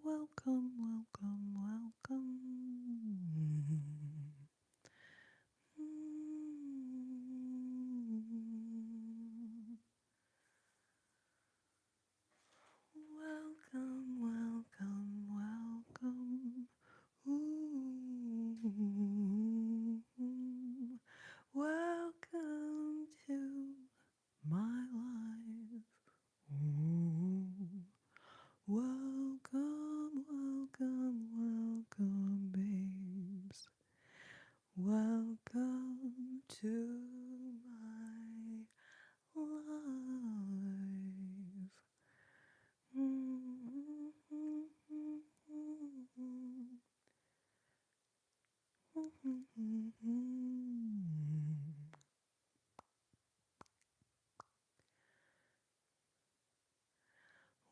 Welcome, welcome, welcome. Welcome, welcome, welcome. Welcome to my life. Welcome, welcome, welcome, babes. Welcome to my life.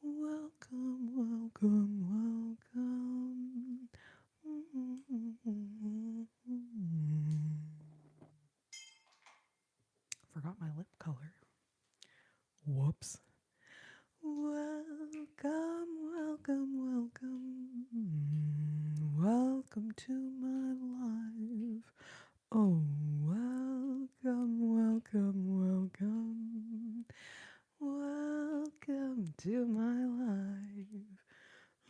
Welcome, welcome, welcome. Forgot my lip color. Whoops. Welcome, welcome, welcome. Welcome to my life. Oh, welcome, welcome, welcome. Welcome to my life.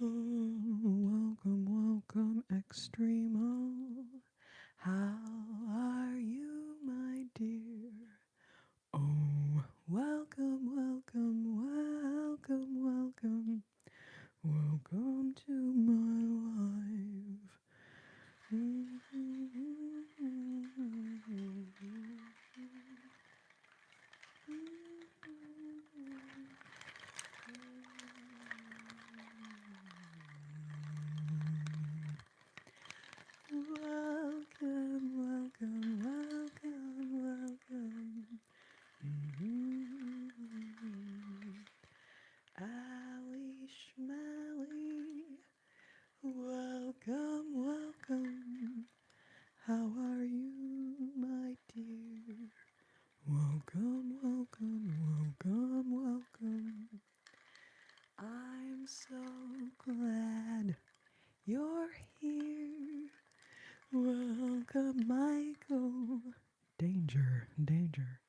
Oh, welcome, welcome, Extremo. How are you, my dear? Oh, welcome, welcome, welcome, welcome. Welcome to my life. Welcome, welcome, welcome, welcome. Ali Schmally. Welcome, welcome. How are you, my dear? Welcome, welcome, welcome, welcome. I'm so glad you're here. Welcome, Michael. Danger, danger.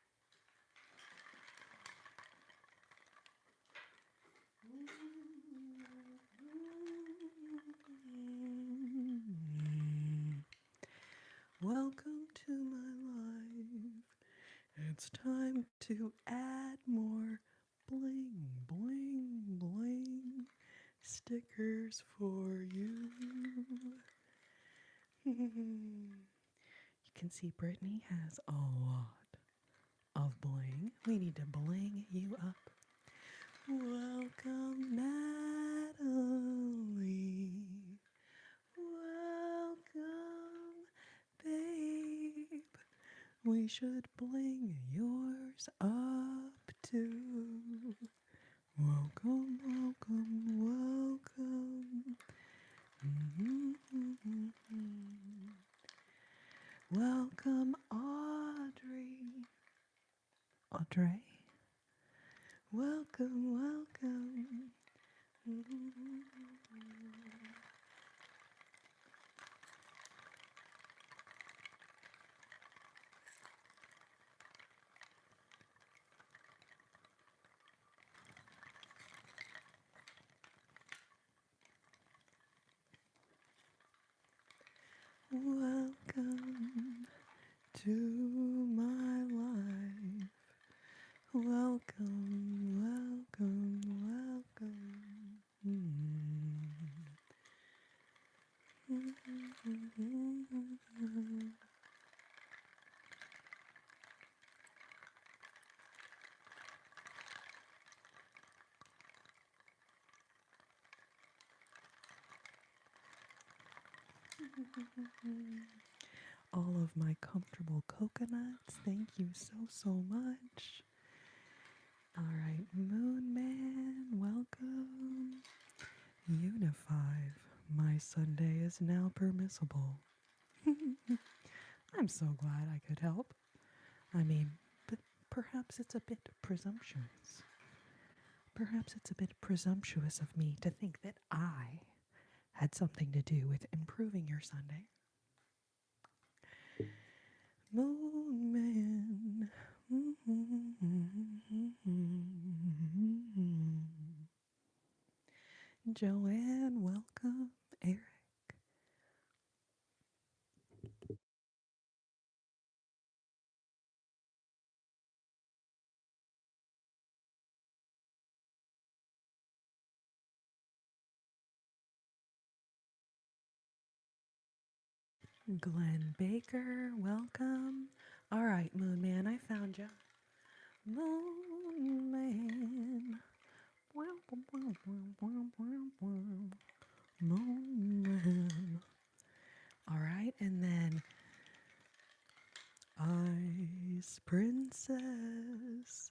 Welcome to my life. It's time to add more bling, bling, bling stickers for you. You can see Brittany has a lot of bling. We need to bling you up. Welcome, Natalie. Welcome, babe. We should bling yours up too. Welcome, welcome, welcome. Welcome, Audrey. Audrey. Welcome, welcome. Welcome to my life. Welcome, welcome, welcome. All of my comfortable coconuts, thank you so, so much. All right, Moon Man, welcome. Unifive, my Sunday is now permissible. I'm so glad I could help. I mean, but perhaps it's a bit presumptuous. Perhaps it's a bit presumptuous of me to think that I had something to do with improving your Sunday. Moon Man. Joanne, welcome. Eric. Glenn Baker, welcome. All right, Moon Man, I found you. Moon Man. Moon Man. All right, and then Ice Princess.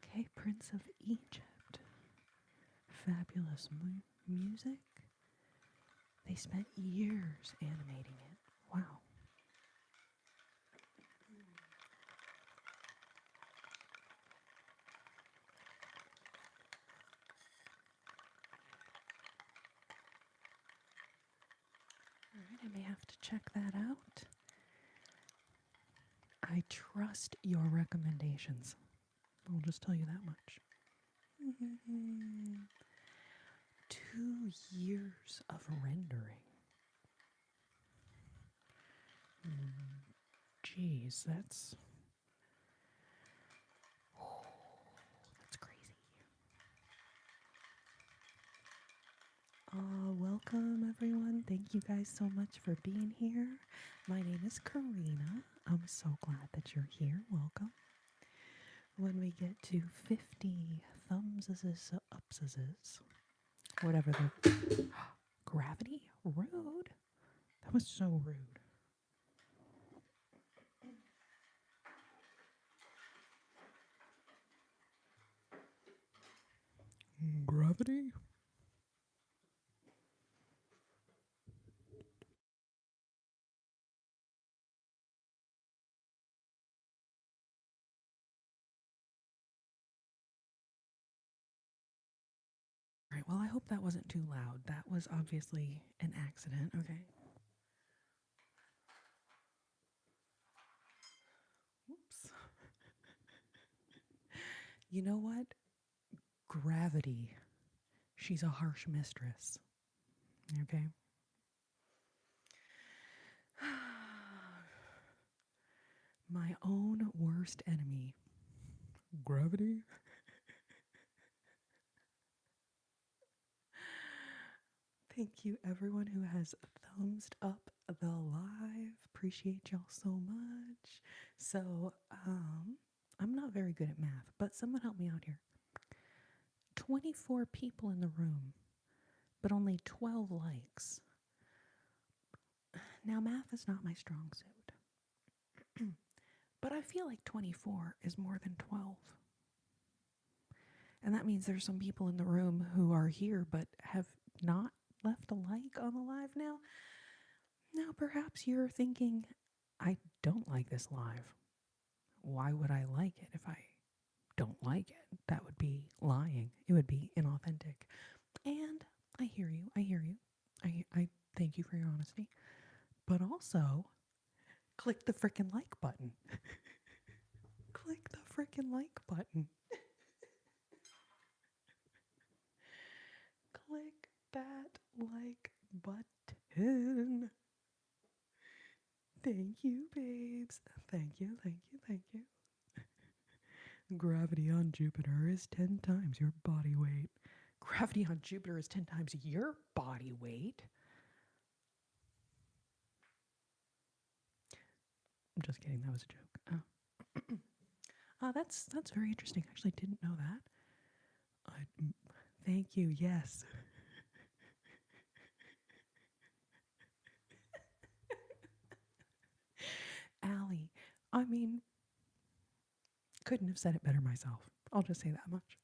Okay, Prince of Egypt. Fabulous music. They spent years animating it. Wow. All right, I may have to check that out. I trust your recommendations. I'll just tell you that much. 2 years of rendering. Geez, that's crazy. Welcome everyone. Thank you guys so much for being here. My name is Corrina. I'm so glad that you're here. Welcome. When we get to 50 thumbses, upses, whatever the gravity, rude. That was so rude. Gravity? All right, well, I hope that wasn't too loud. That was obviously an accident, okay? Oops. You know what? Gravity. She's a harsh mistress. Okay? My own worst enemy. Gravity? Thank you, everyone who has thumbsed up the live. Appreciate y'all so much. So, I'm not very good at math, but someone help me out here. 24 people in the room, but only 12 likes. Now, math is not my strong suit, but I feel like 24 is more than 12. And that means there's some people in the room who are here but have not left a like on the live now. Now, perhaps you're thinking, I don't like this live. Why would I like it if I don't like it? That would be lying. It would be inauthentic. And I hear you. I hear you. I thank you for your honesty. But also, click the frickin' like button. Click the frickin' like button. Click that like button. Thank you, babes. Thank you, thank you, thank you. Gravity on Jupiter is 10 times your body weight. Gravity on Jupiter is 10 times your body weight. I'm just kidding. That was a joke. That's very interesting. I actually didn't know that. Thank you. Yes. Allie, I mean, couldn't have said it better myself. I'll just say that much.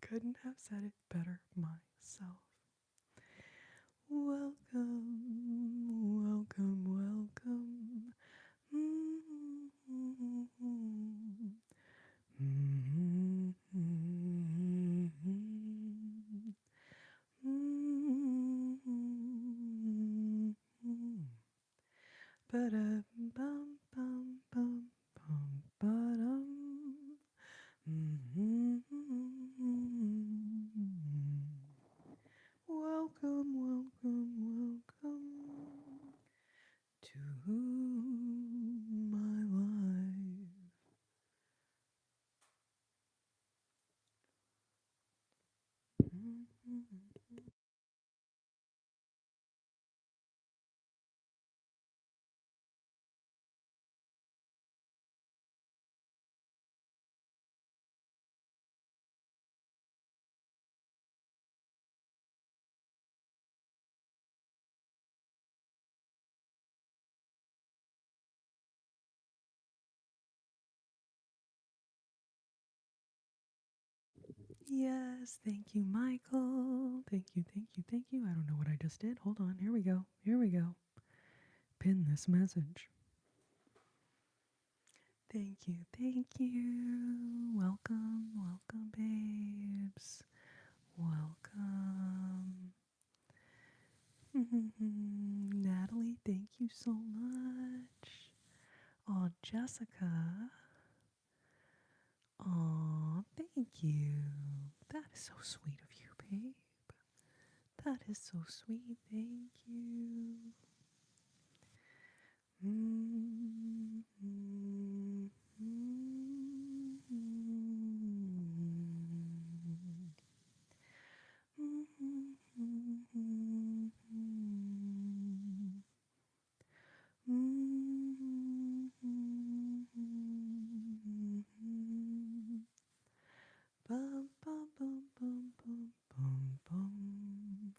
Couldn't have said it better myself. Welcome, welcome, welcome. Welcome, welcome, welcome to my life. Yes, thank you, Michael. Thank you, thank you, thank you. I don't know what I just did. Hold on. Here we go. Here we go. Pin this message. Thank you, thank you. Welcome, welcome, babes. Welcome. Natalie, thank you so much. Oh, Jessica. Oh, thank you. That is so sweet of you, babe. That is so sweet. Thank you. Bum, bum, bum, bum, bum, bum, bum.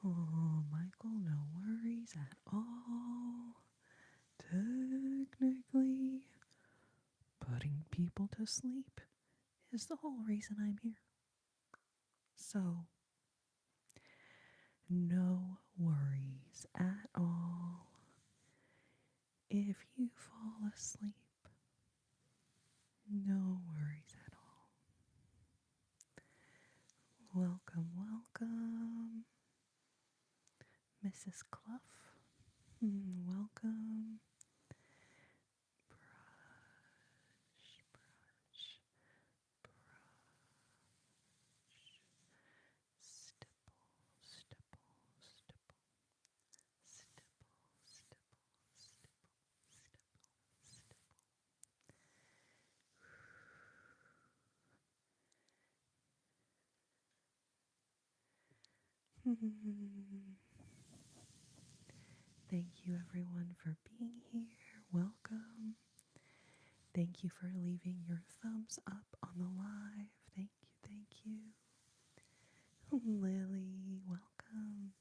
Oh, Michael, no worries at all. Technically, putting people to sleep is the whole reason I'm here. So, no worries at all. If you fall asleep, no worries at all. Welcome, welcome, Mrs. Clough. Welcome. Brush, brush, brush. Stipple, stipple, stipple, stipple, stipple, stipple, stipple, stipple. Thank you, everyone, for being here. Welcome. Thank you for leaving your thumbs up on the live. Thank you, thank you. Lily, welcome.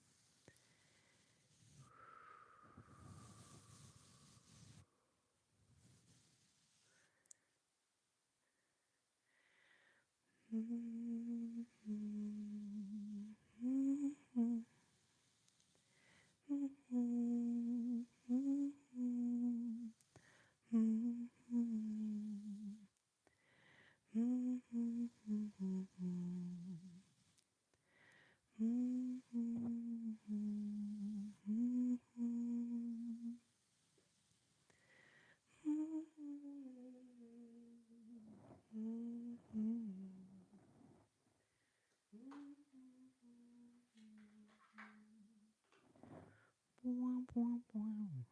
Womp, womp, womp.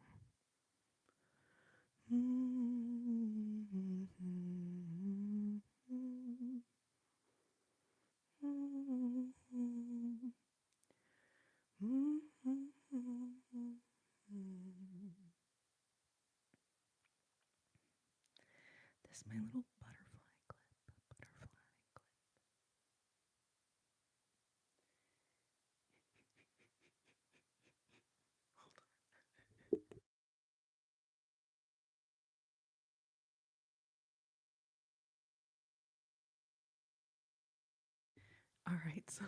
This is my little butterfly clip. All right, so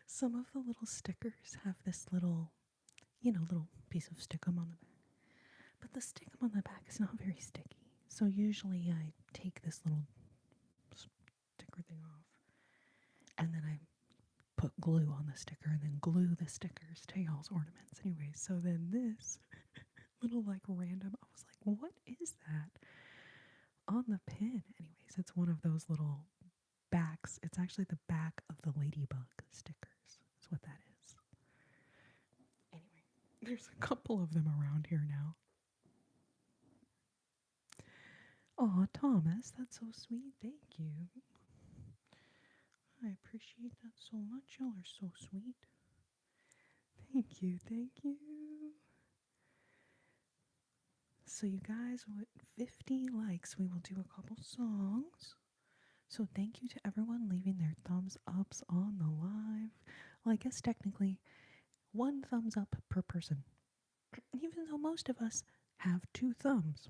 some of the little stickers have this little, little piece of stickum on the back. But the stickum on the back is not very sticky. So usually I take this little sticker thing off and then I put glue on the sticker and then glue the stickers to y'all's ornaments. Anyway, so then this little like random, I was like, what is that on the pin? Anyways, it's one of those little backs. It's actually the back of the ladybug stickers. That's what that is. Anyway, there's a couple of them around here now. Oh, Thomas, that's so sweet. Thank you. I appreciate that so much. Y'all are so sweet. Thank you. Thank you. So, you guys, with 50 likes, we will do a couple songs. So, thank you to everyone leaving their thumbs ups on the live. Well, I guess technically, one thumbs up per person, even though most of us have two thumbs.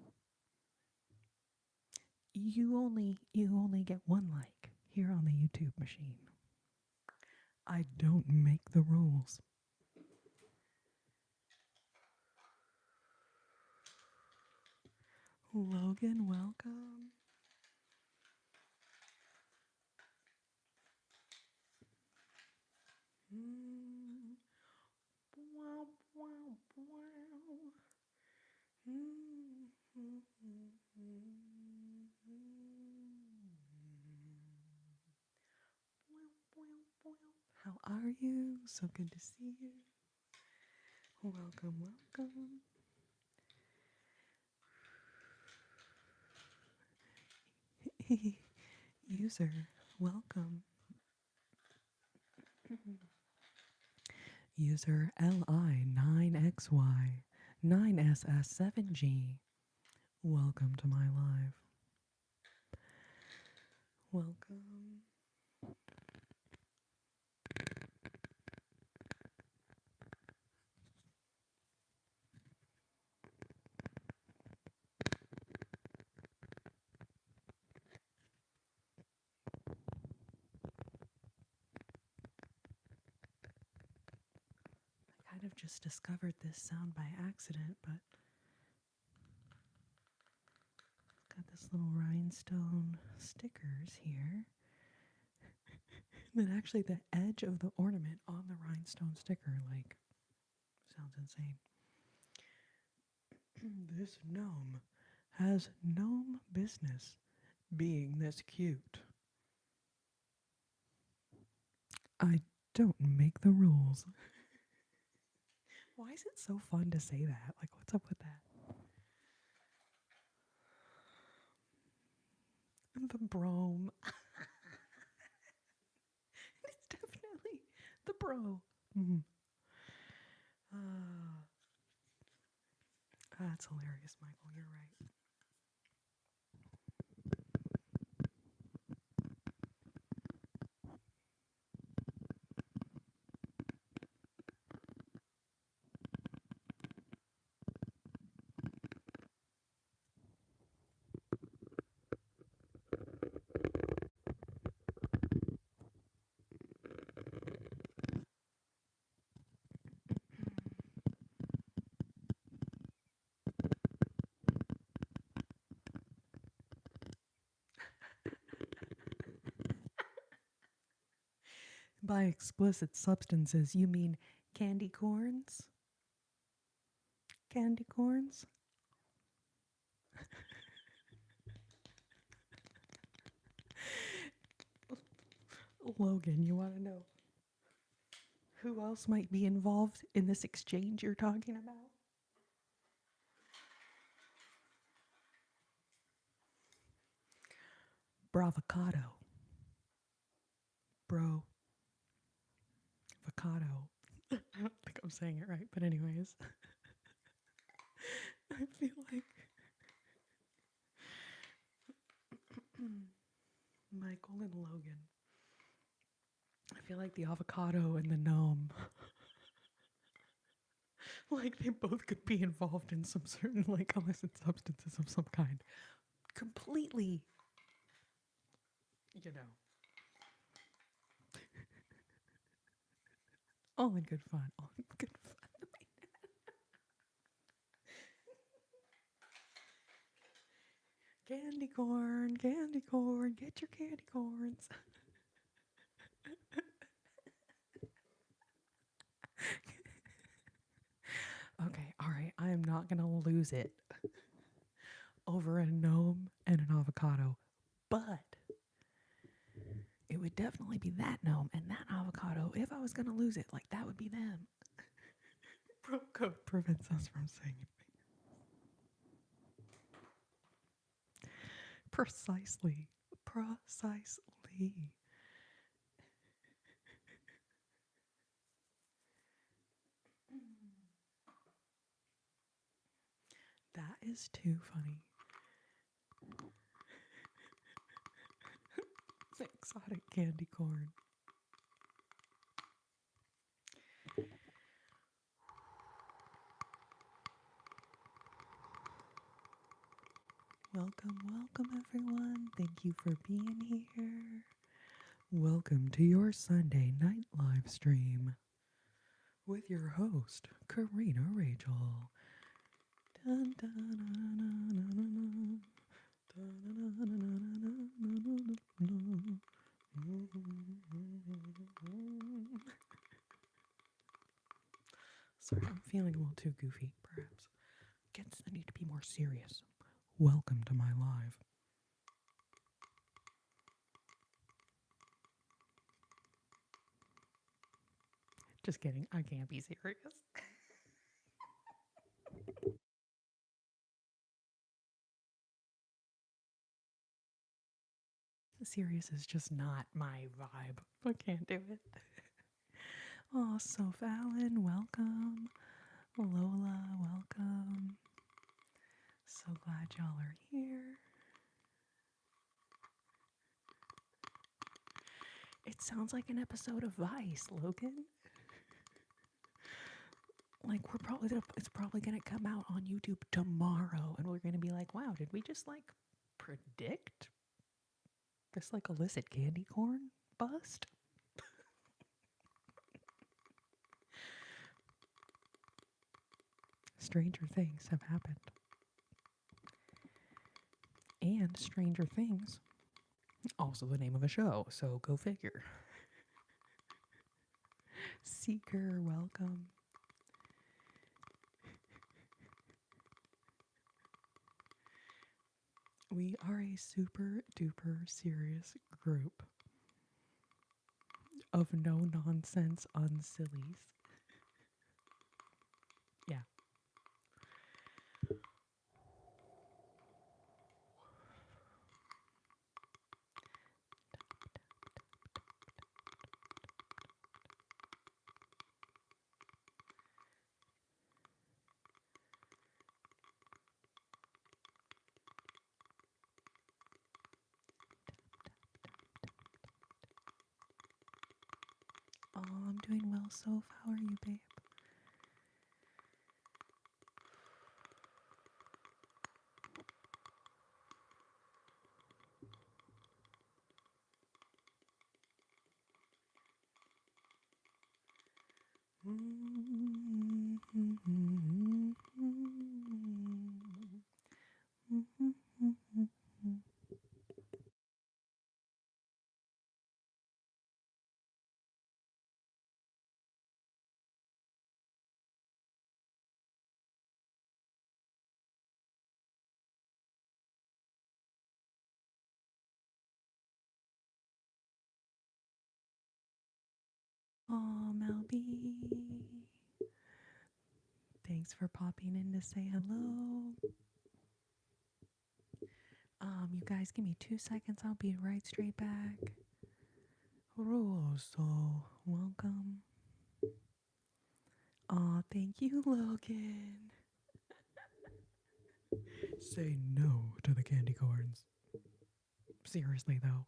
You only get one like here on the YouTube machine. I don't make the rules. Logan, welcome. Wow, wow, wow. How are you? So good to see you. Welcome, welcome. User, welcome. User LI9XY 9SS7G. Welcome to my live. Welcome. I kind of just discovered this sound by accident, but got this little rhinestone stickers here. And then actually the edge of the ornament on the rhinestone sticker, like, sounds insane. This gnome has gnome business being this cute. I don't make the rules. Why is it so fun to say that? Like, what's up with that? The brome. It's definitely the bro. Mm. That's hilarious, Michael. You're right. By explicit substances, you mean candy corns? Candy corns? Logan, you want to know Who else might be involved in this exchange you're talking about? Bravocado. Bro. Avocado. I don't think I'm saying it right, but anyways. I feel like Michael and Logan. I feel like the avocado and the gnome. Like they both could be involved in some certain like illicit substances of some kind. Completely, you know. All in good fun. All in good fun. Candy corn, get your candy corns. Okay, all right. I am not going to lose it over a gnome and an avocado, but it would definitely be that gnome and that avocado if I was going to lose it. Like, that would be them. Bro code prevents us from saying it. Precisely. Precisely. That is too funny. Exotic candy corn. Welcome, welcome everyone. Thank you for being here. Welcome to your Sunday night live stream with your host, Corrina Rachel. Dun, dun, dun, Sorry, I'm feeling a little too goofy, perhaps. I need to be more serious. Welcome to my live. Just kidding. I can't be serious. Serious is just not my vibe. I can't do it. Oh, Soph Allen, welcome. Lola, welcome. So glad y'all are here. It sounds like an episode of Vice, Logan. Like it's probably gonna come out on YouTube tomorrow, and we're gonna be like, wow, did we just like predict this like illicit candy corn bust? Stranger things have happened. And Stranger Things, also the name of a show, so go figure. Seeker, welcome. We are a super duper serious group of no nonsense unsillies. Yeah. Oh, I'm doing well, Soph. How are you, babe? MLB. Thanks for popping in to say hello. You guys give me 2 seconds. I'll be right straight back. Rosso, welcome. Aw, thank you, Logan. Say no to the candy corns. Seriously, though.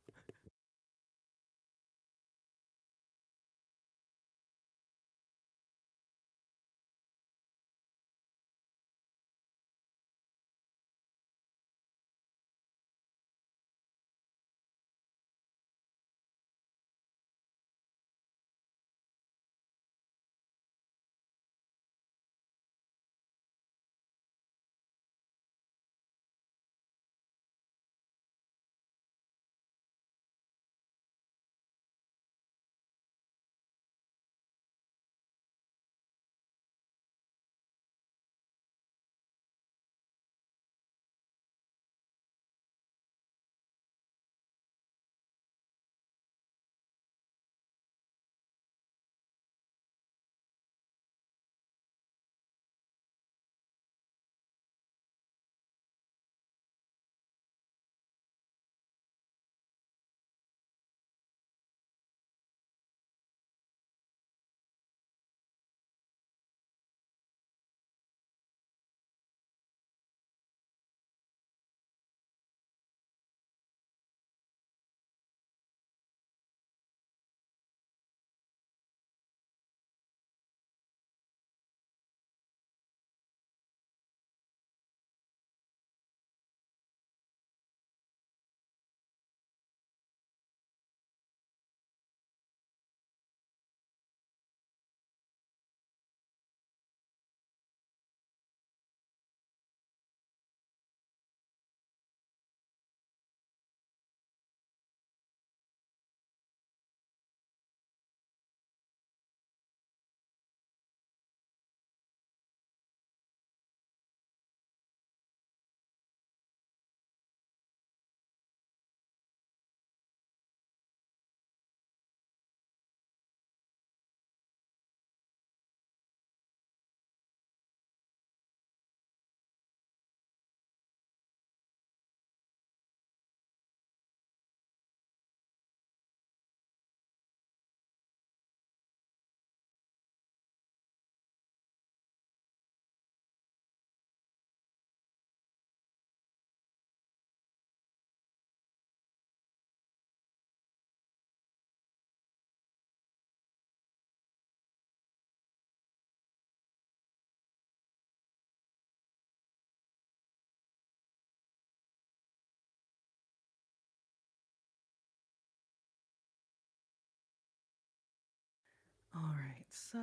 All right, so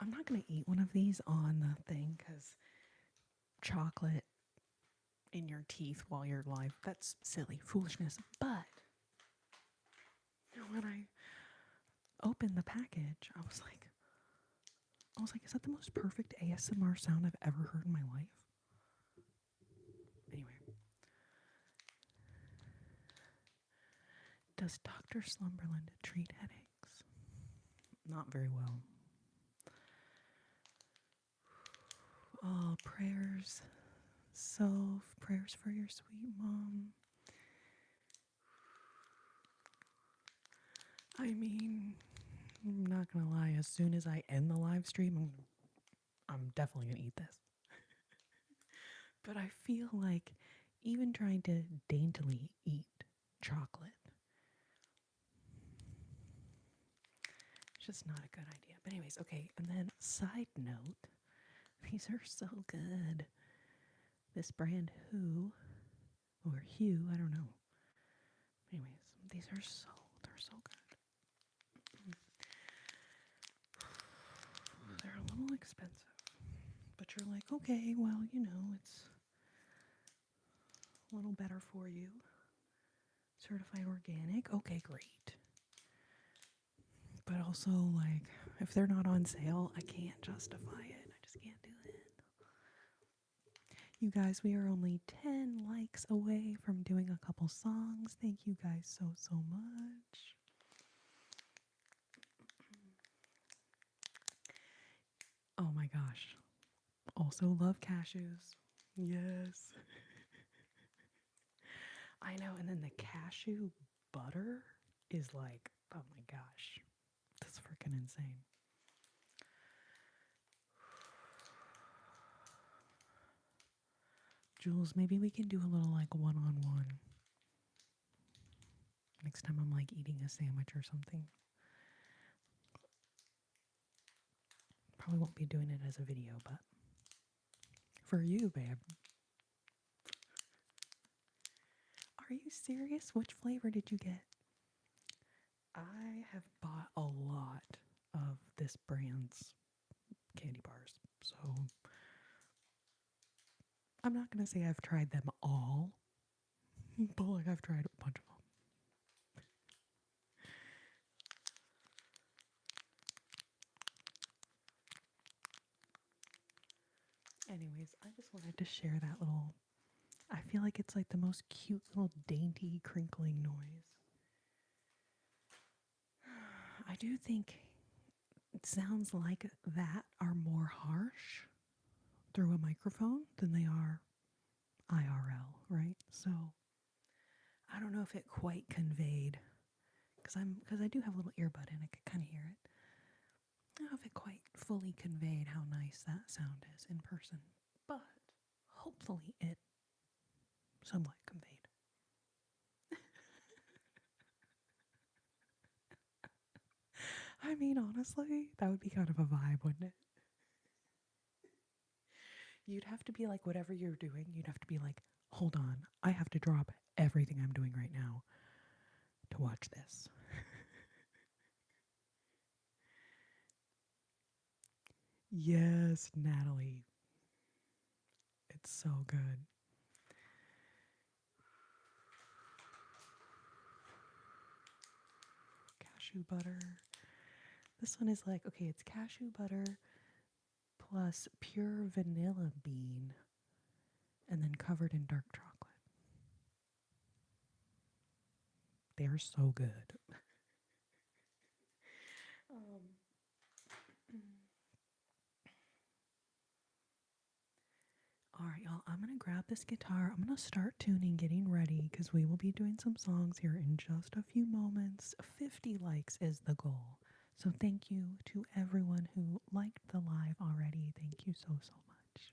I'm not going to eat one of these on the thing because chocolate in your teeth while you're live, that's silly foolishness. But when I opened the package, I was like, is that the most perfect ASMR sound I've ever heard in my life? Anyway, does Dr. Slumberland treat headaches? Not very well. Oh, prayers. Prayers for your sweet mom. I mean, I'm not gonna lie, as soon as I end the live stream, I'm definitely gonna eat this. But I feel like even trying to daintily eat chocolate, it's just not a good idea. But anyways, okay, and then side note, these are so good. This brand Who, or Hue, I don't know. Anyways, they're so good. They're a little expensive, but you're like, okay, well, it's a little better for you. Certified organic, okay, great. But also, like, if they're not on sale, I can't justify it. I just can't do it. You guys, we are only 10 likes away from doing a couple songs. Thank you guys so, so much. Oh my gosh. Also love cashews. Yes. I know. And then the cashew butter is like, oh my gosh. That's freaking insane. Jules, maybe we can do a little like one-on-one next time I'm like eating a sandwich or something. Probably won't be doing it as a video, but for you, babe. Are you serious? Which flavor did you get? I have bought a lot of this brand's candy bars, so I'm not going to say I've tried them all, but like I've tried a bunch of them. Anyways, I just wanted to share that little. I feel like it's like the most cute little dainty crinkling noise. I do think sounds like that are more harsh through a microphone than they are IRL, right? So I don't know if it quite conveyed because I do have a little earbud and I could kind of hear it. I don't know if it quite fully conveyed how nice that sound is in person, but hopefully it somewhat conveyed. I mean, honestly, that would be kind of a vibe, wouldn't it? You'd have to be like, whatever you're doing, you'd have to be like, hold on, I have to drop everything I'm doing right now to watch this. Yes, Natalie. It's so good. Cashew butter. This one is like, okay, it's cashew butter plus pure vanilla bean and then covered in dark chocolate. They're so good. Um, all right, y'all, I'm going to grab this guitar. I'm going to start tuning, getting ready, because we will be doing some songs here in just a few moments. 50 likes is the goal. So thank you to everyone who liked the live already. Thank you so, so much.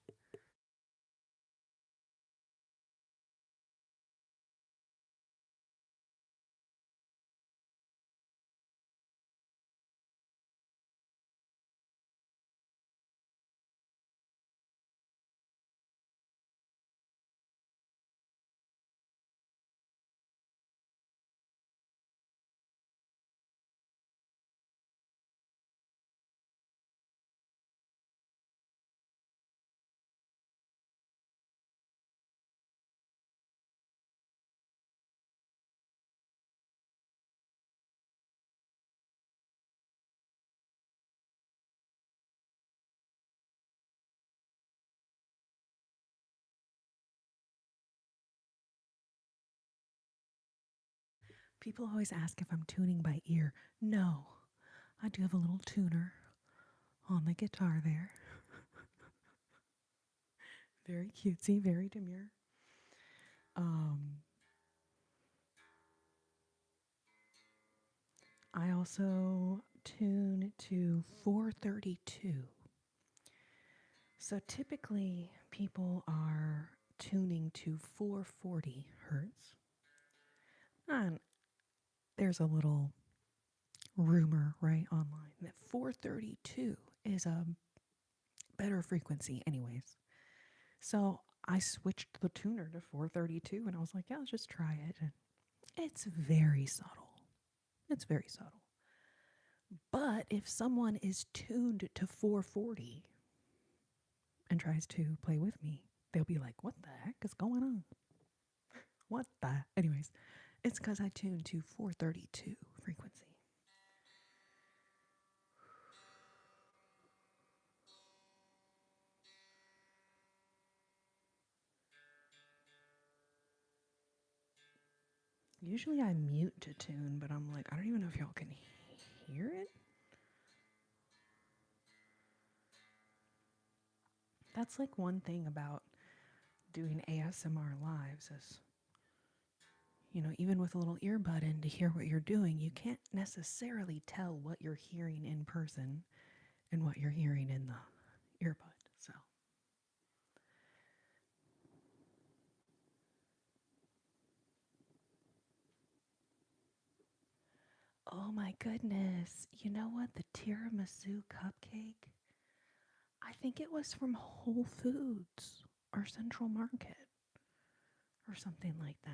People always ask if I'm tuning by ear. No, I do have a little tuner on the guitar there. Very cutesy, very demure. Um, I also tune to 432. So typically people are tuning to 440 hertz. And there's a little rumor right online that 432 is a better frequency anyways. So I switched the tuner to 432 and I was like, yeah, let's just try it. And it's very subtle. It's very subtle. But if someone is tuned to 440 and tries to play with me, they'll be like, what the heck is going on? What the? Anyways, it's because I tuned to 432 frequency. Usually I mute to tune, but I'm like, I don't even know if y'all can hear it. That's like one thing about doing ASMR lives is, even with a little earbud in to hear what you're doing, you can't necessarily tell what you're hearing in person and what you're hearing in the earbud. So, oh my goodness. You know what? The tiramisu cupcake? I think it was from Whole Foods or Central Market or something like that.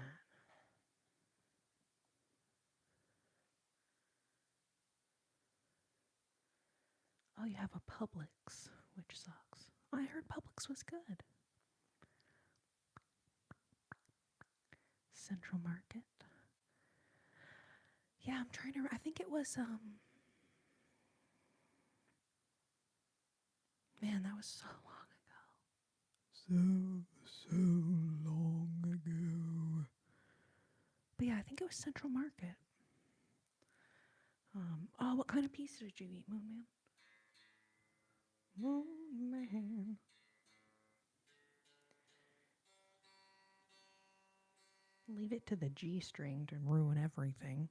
Oh, you have a Publix, which sucks. I heard Publix was good. Central Market. Yeah, I'm trying to. I think it was. Man, that was so long ago. So long ago. But yeah, I think it was Central Market. Oh, what kind of pizza did you eat, Moon Man? Moon Man. Leave it to the G string to ruin everything.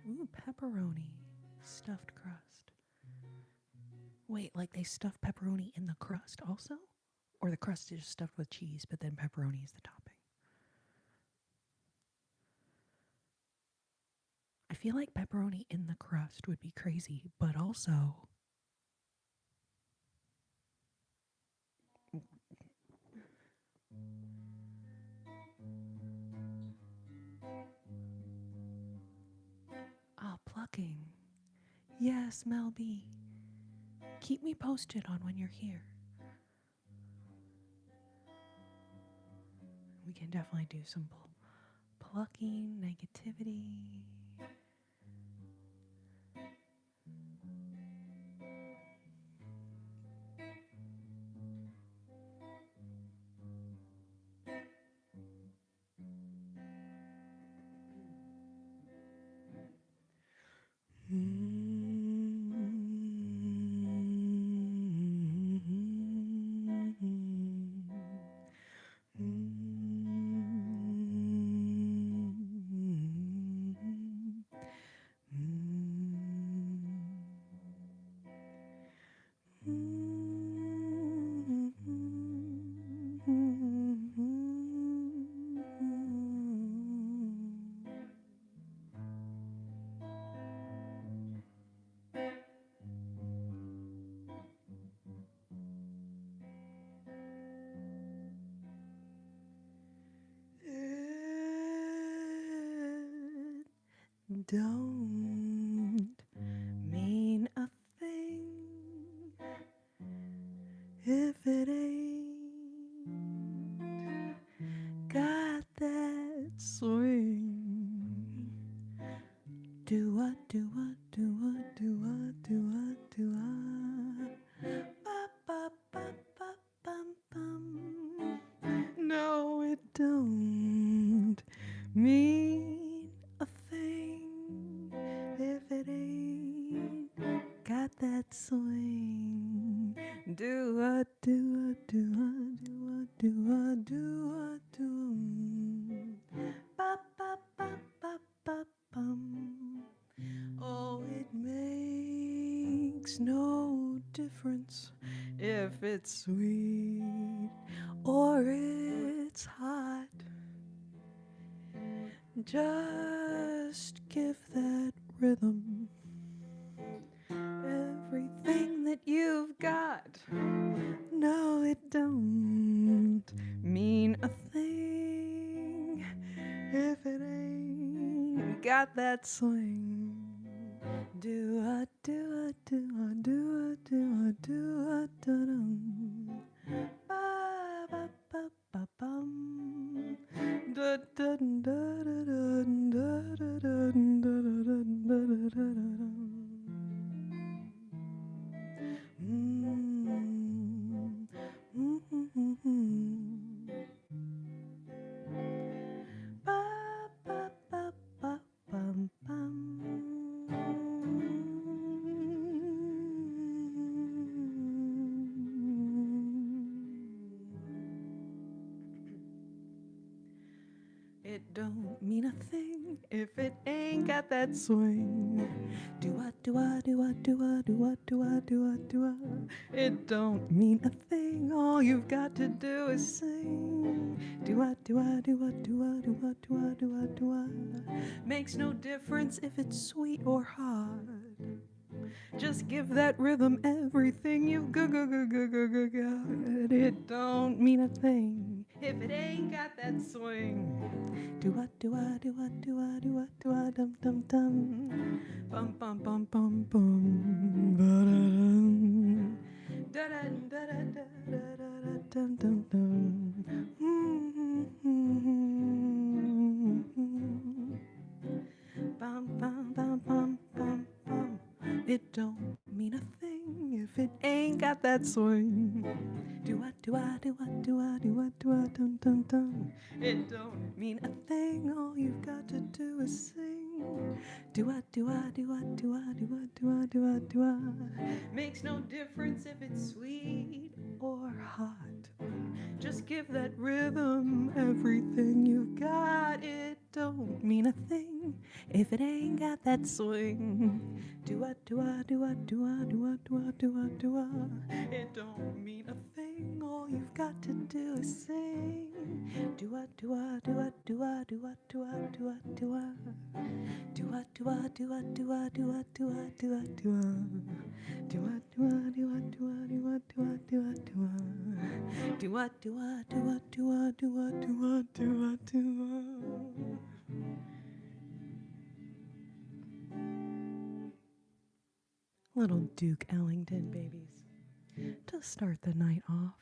Ooh, pepperoni. Stuffed crust. Wait, like they stuff pepperoni in the crust also? Or the crust is just stuffed with cheese, but then pepperoni is the topping? I feel like pepperoni in the crust would be crazy, but also. Oh, plucking. Yes, Mel B. Keep me posted on when you're here. We can definitely do some plucking, negativity. Don't mean a thing if it ain't got that swing. Do what, do what, do what, do what, do what, do what. Ba, ba, ba, ba, bum, bum. No, it don't mean a thing if it ain't got that swing. Do what, do what, do what, do what, do what, do what, do. Ba, ba, ba, ba, ba, bum. Oh, it makes no difference if it's sweet or it's hot. Just give that rhythm everything that you've got. No, it don't mean a thing if it ain't got that swing. Do a do a do a do a do a do a do dum. Ba ba ba ba bum. Da da da It don't mean a thing if it ain't got that swing. Do-a-do-a-do-a-do-a-do-a-do-a-do-a-do-a. It don't mean a thing, all you've got to do is sing. Do-a-do-a-do-a-do-a-do-a-do-a-do-a. Makes no difference if it's sweet or hard. Just give that rhythm everything you've got. It don't mean a thing if it ain't got that swing. Do a do a do a do a do a do a dum dum dum. Bum bum bum bum bum. Da da da da da da da dum dum dum. Bum bum bum bum bum bum. It don't mean a thing if it ain't got that swing. Do a do a do a do a do a do a dum dum dum. It don't mean a thing. All you've got to do is sing. Do a do a do a do a do a do a do a do a. Makes no difference if it's sweet or hot. Just give that rhythm everything you've got. It don't mean a thing if it ain't got that swing. Do a do a do a do a do a do a do a do a. It don't mean a thing. All you've got to do is sing. Do a do a do a do a do a do a do a do a. Do a do a do a do a do a do a do a do a. Do a do a do a do a do a do a do a do a. Do a do a do a do a do a do a do a do a. Little Duke Ellington babies to start the night off.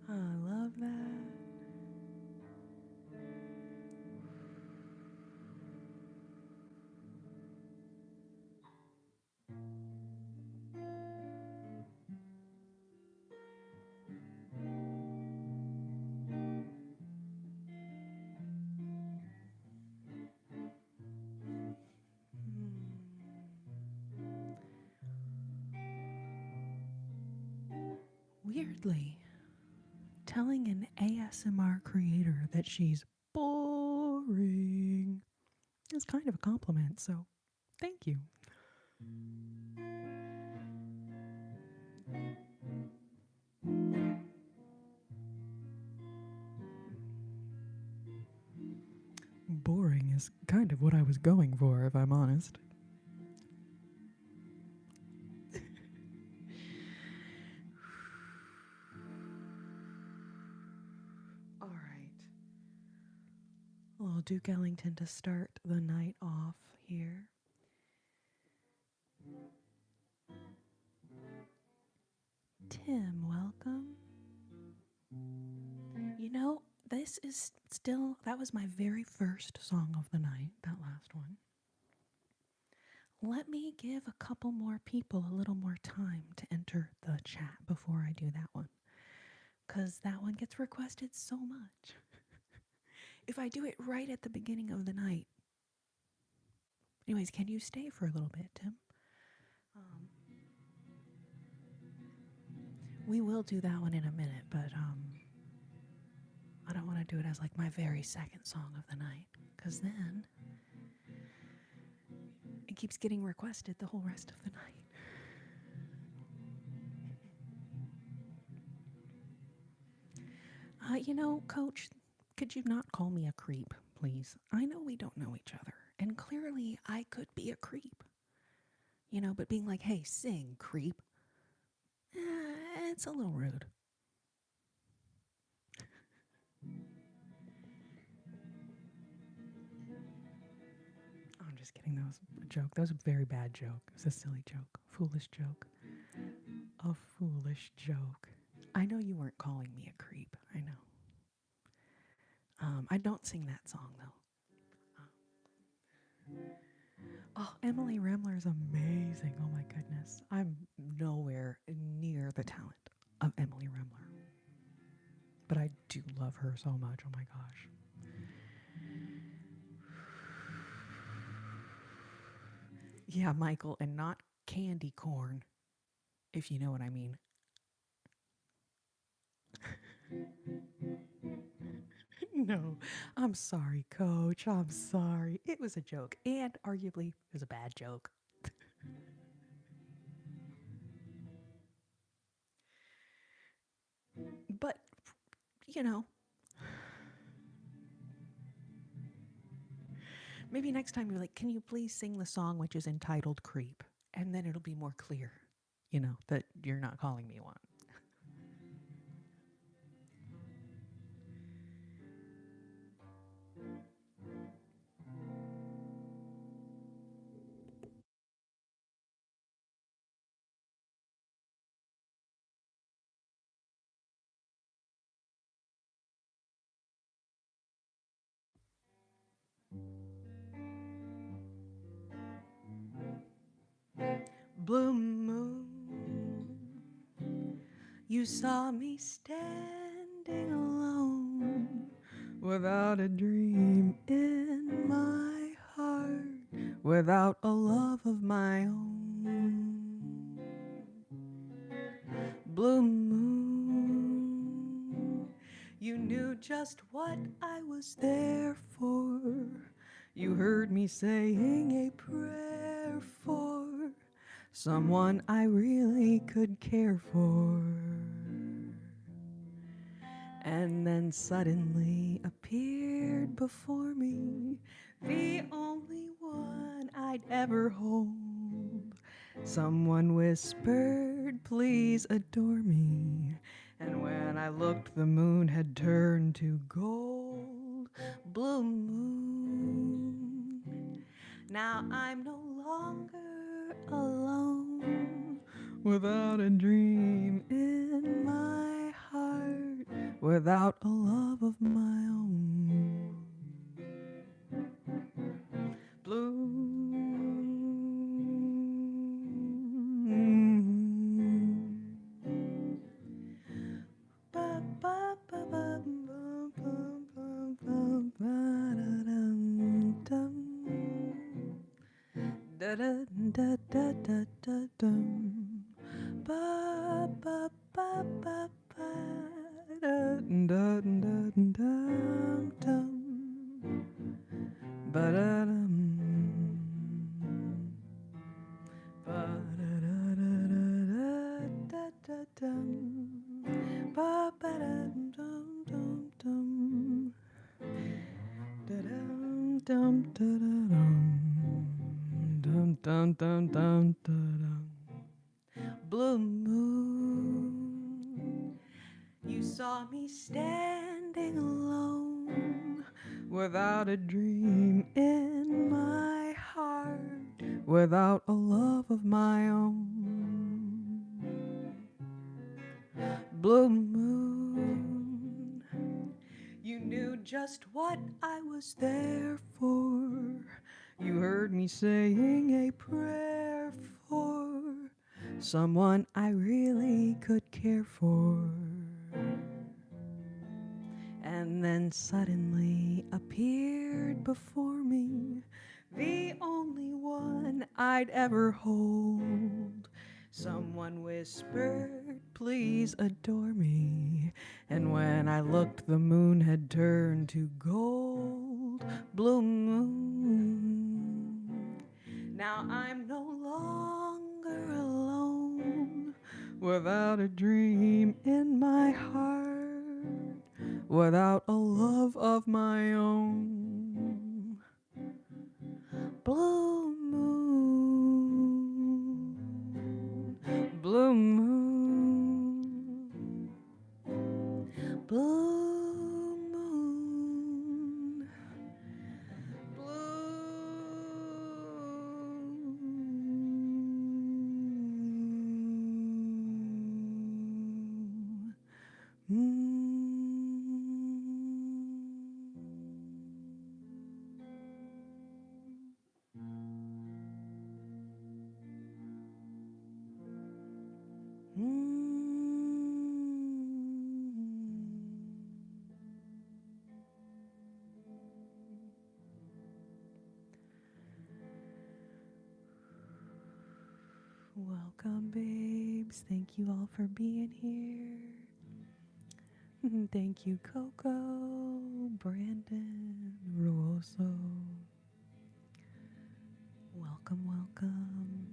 I love that. Weirdly, telling an ASMR creator that she's boring is kind of a compliment, so thank you. Boring is kind of what I was going for, if I'm honest. All right. Little Duke Ellington to start the night off here. Tim, welcome. You know, this is still, that was my very first song of the night, that last one. Let me give a couple more people a little more time to enter the chat before I do that one, because that one gets requested so much. If I do it right at the beginning of the night. Anyways, can you stay for a little bit, Tim? We will do that one in a minute, but I don't want to do it as like my very second song of the night, because then it keeps getting requested the whole rest of the night. You know, Coach, could you not call me a creep, please? I know we don't know each other, and clearly I could be a creep. You know, but being like, hey, sing, creep, it's a little rude. I'm just kidding. That was a joke. That was a very bad joke. It was a silly joke. Foolish joke. A foolish joke. I know you weren't calling me a creep. I know. I don't sing that song, though. Oh, Emily Remler is amazing. Oh my goodness. I'm nowhere near the talent of Emily Remler. But I do love her so much. Oh my gosh. Yeah, Michael, and not candy corn, if you know what I mean. No, I'm sorry, coach. I'm sorry. It was a joke, and arguably, it was a bad joke. But, you know, maybe next time you're like, can you please sing the song which is entitled Creep? And then it'll be more clear, that you're not calling me one. Blue moon, you saw me standing alone without a dream in my heart, without a love of my own. Blue moon, you knew just what I was there for. You heard me saying a prayer for someone I really could care for. And then suddenly appeared before me the only one I'd ever hold. Someone whispered, please adore me. And when I looked, the moon had turned to gold. Blue moon, now I'm no longer alone, without a dream in my heart, without a love of my own. Blue. Ba, ba, ba, ba, ba, ba, ba, ba, ba, da, dum, dum. Da da da da da da dum. Ba ba ba ba ba da da da dum dum. Ba da dum. Ba da da da da da da dum. Ba ba dum dum dum dum. Da dum dum da da dum. Dum dum dum dum da dum. Blue moon, you saw me standing alone, without a dream in my heart, without a love of my own. Blue moon, you knew just what I was there for. You heard me saying a prayer for someone I really could care for. And then suddenly appeared before me the only one I'd ever hold. Someone whispered, please adore me. And when I looked, the moon had turned to gold. Blue moon, now I'm no longer alone, without a dream in my heart, without a love of my own. Blue moon, blue moon, blue moon, blue. Welcome, babes. Thank you all for being here. Thank you, Coco, Brandon, Ruoso. Welcome, welcome.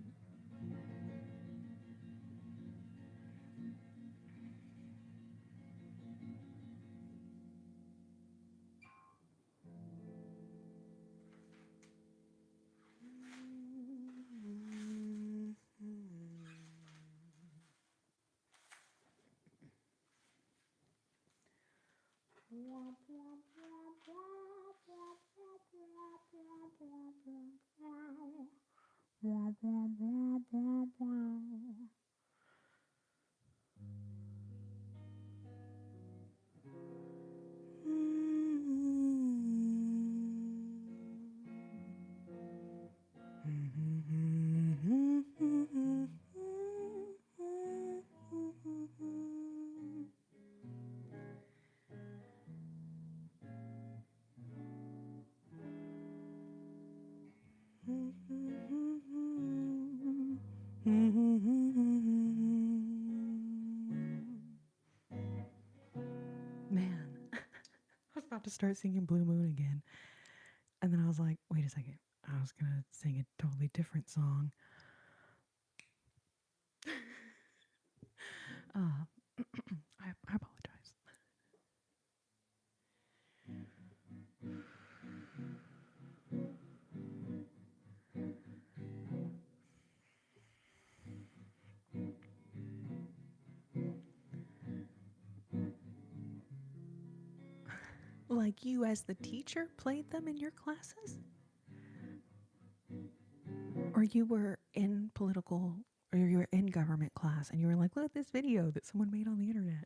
Man, I was about to start singing Blue Moon again. And then I was like, wait a second. I was going to sing a totally different song. I apologize. Like you, as the teacher, played them in your classes? Or you were in political, or you were in government class and you were like, look at this video that someone made on the internet.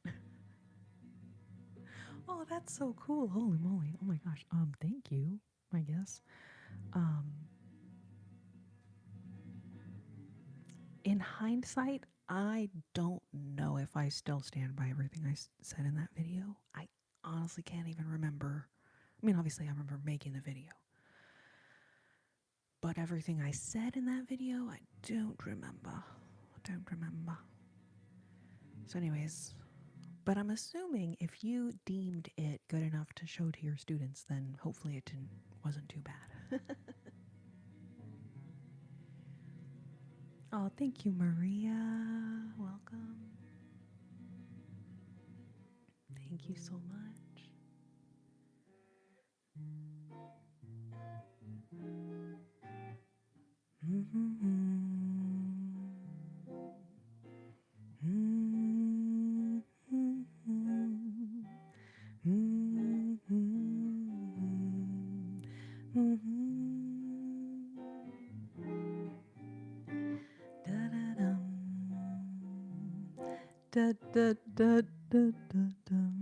Oh, that's so cool. Holy moly. Oh my gosh. Thank you, I guess. Um, in hindsight, I don't know if I still stand by everything I said in that video. I honestly can't even remember. I mean, obviously, I remember making the video. But everything I said in that video, I don't remember. I don't remember. So, anyways, but I'm assuming if you deemed it good enough to show to your students, then hopefully it wasn't too bad. Oh, thank you, Maria. Welcome. Thank you so much. Da da da da da dum.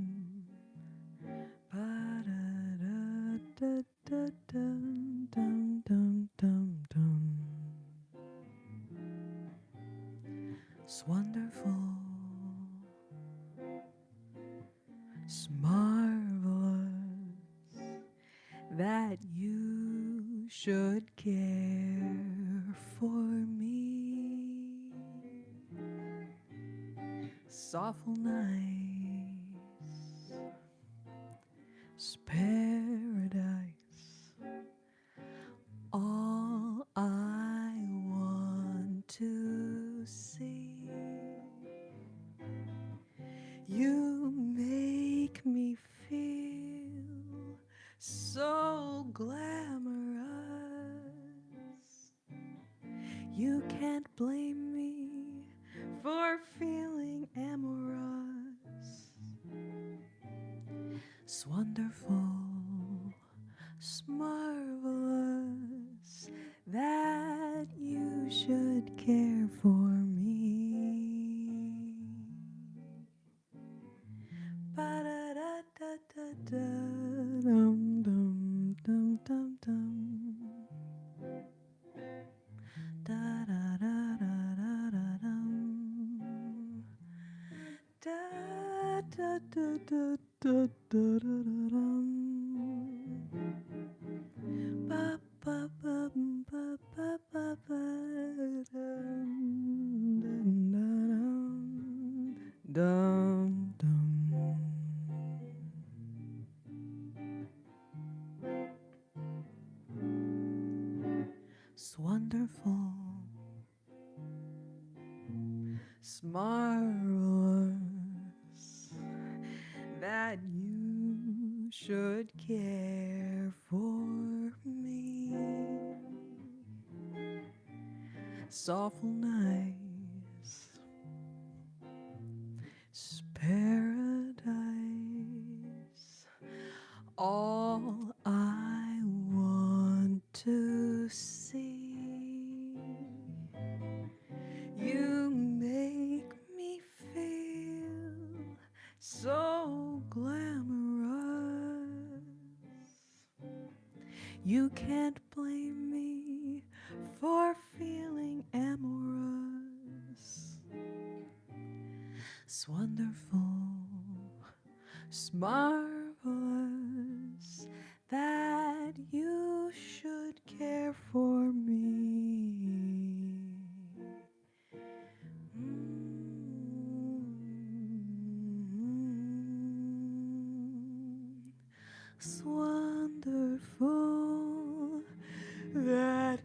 Ba da da da da dum dum dum dum dum. It's wonderful. It's marvelous that you should care for me. It's awful nice. It's paradise. All I want to see. You make me feel so glamorous. You can't blame me for feeling amorous. It's wonderful, it's marvelous that you should care for me. Ba-da-da-da-da-da-dum-dum-dum-dum-dum. Da-da-da-da-da-da-dum. Da-da-da-da-da-da-da-dum. Ba-ba-bum-ba-ba-ba-ba-dum. It's wonderful. It's marvelous that you should care for me. It's awful nice. It's paradise. All I want to see. You make me feel so glamorous. You can't blame me for feeling amorous. It's wonderful, it's marvelous that you should care for me. It's wonderful that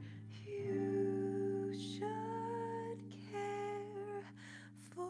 you should care for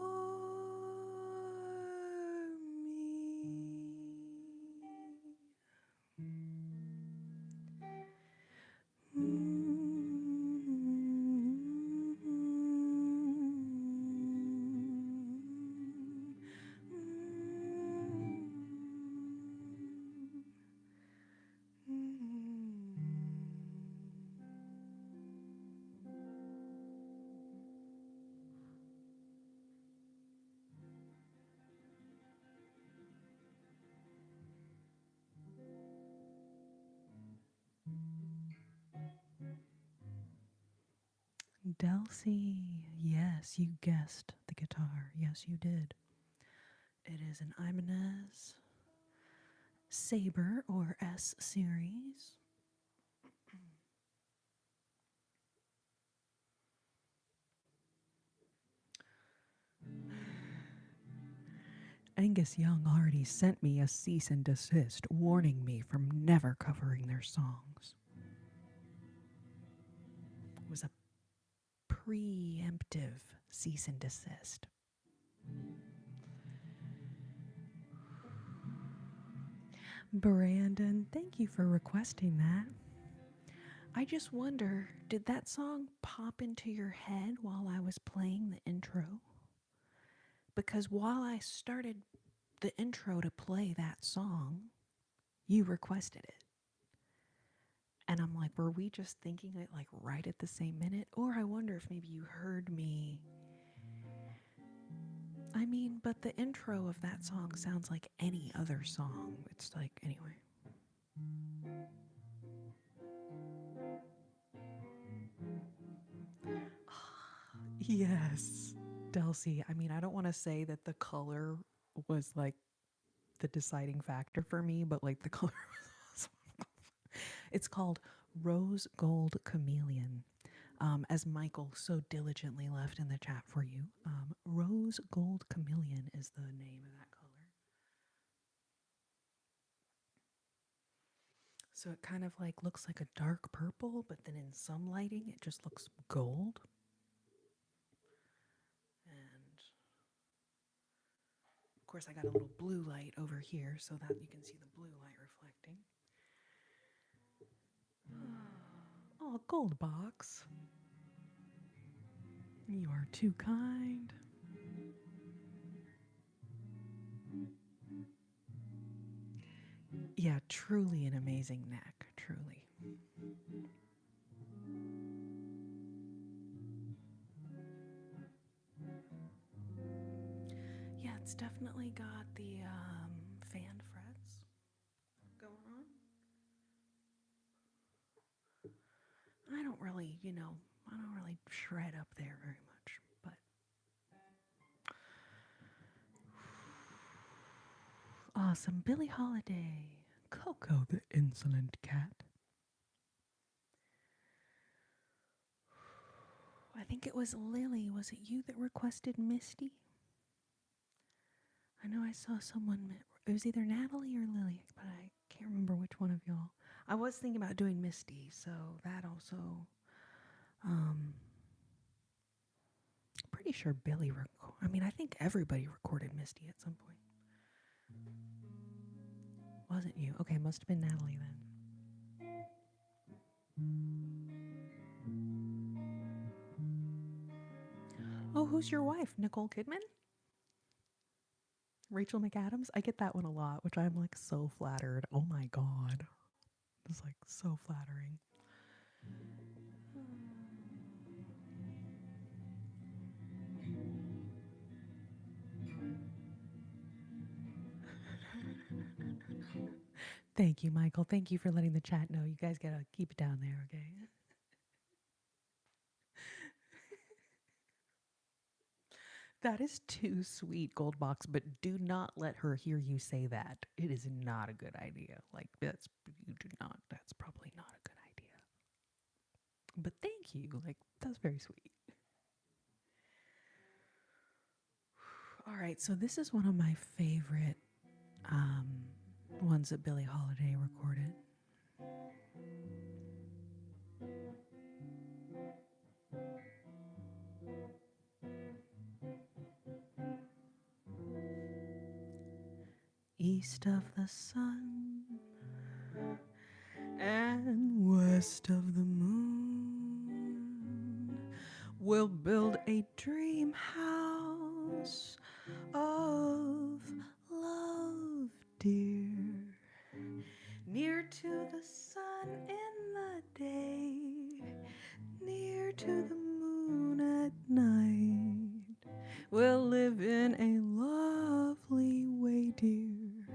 Delcy, yes, you guessed the guitar. Yes, you did. It is an Ibanez Sabre or S series. Angus Young already sent me a cease and desist warning me from never covering their songs. It was a preemptive cease and desist. Brandon, thank you for requesting that. I just wonder, did that song pop into your head while I was playing the intro? Because while I started the intro to play that song, you requested it. And I'm like, were we just thinking it like right at the same minute? Or I wonder if maybe you heard me. I mean, but the intro of that song sounds like any other song. It's like, anyway. Yes, Delcy. I mean, I don't want to say that the color was like the deciding factor for me, but like the color was awesome. It's called Rose Gold Chameleon. As Michael so diligently left in the chat for you, Rose Gold Chameleon is the name of that color. So it kind of like looks like a dark purple, but then in some lighting it just looks gold. And of course I got a little blue light over here so that you can see the blue light reflecting. Oh, gold box. You are too kind. Yeah, truly an amazing neck, truly. Yeah, it's definitely got the fan frets going on. I don't really, I don't really shred up there very much, but awesome. Billie Holiday. Coco the insolent cat. I think it was Lily. Was it you that requested Misty? I know I saw someone. It was either Natalie or Lily, but I can't remember which one of y'all. I was thinking about doing Misty, so that also Um, Pretty sure Billy. I mean, I think everybody recorded Misty at some point. Wasn't you? Okay, must have been Natalie then. Oh, who's your wife? Nicole Kidman? Rachel McAdams? I get that one a lot, which I'm like so flattered. Oh my god. It's like so flattering. Thank you, Michael. Thank you for letting the chat know. You guys gotta keep it down there, okay? That is too sweet, Goldbox, but do not let her hear you say that. It is not a good idea. Like, that's probably not a good idea. But thank you. Like, that's very sweet. All right, so this is one of my favorite um, ones that Billie Holiday recorded. East of the sun and west of the moon, we'll build a dream house of love, dear, near to the sun in the day, near to the moon at night. We'll live in a lovely way, dear,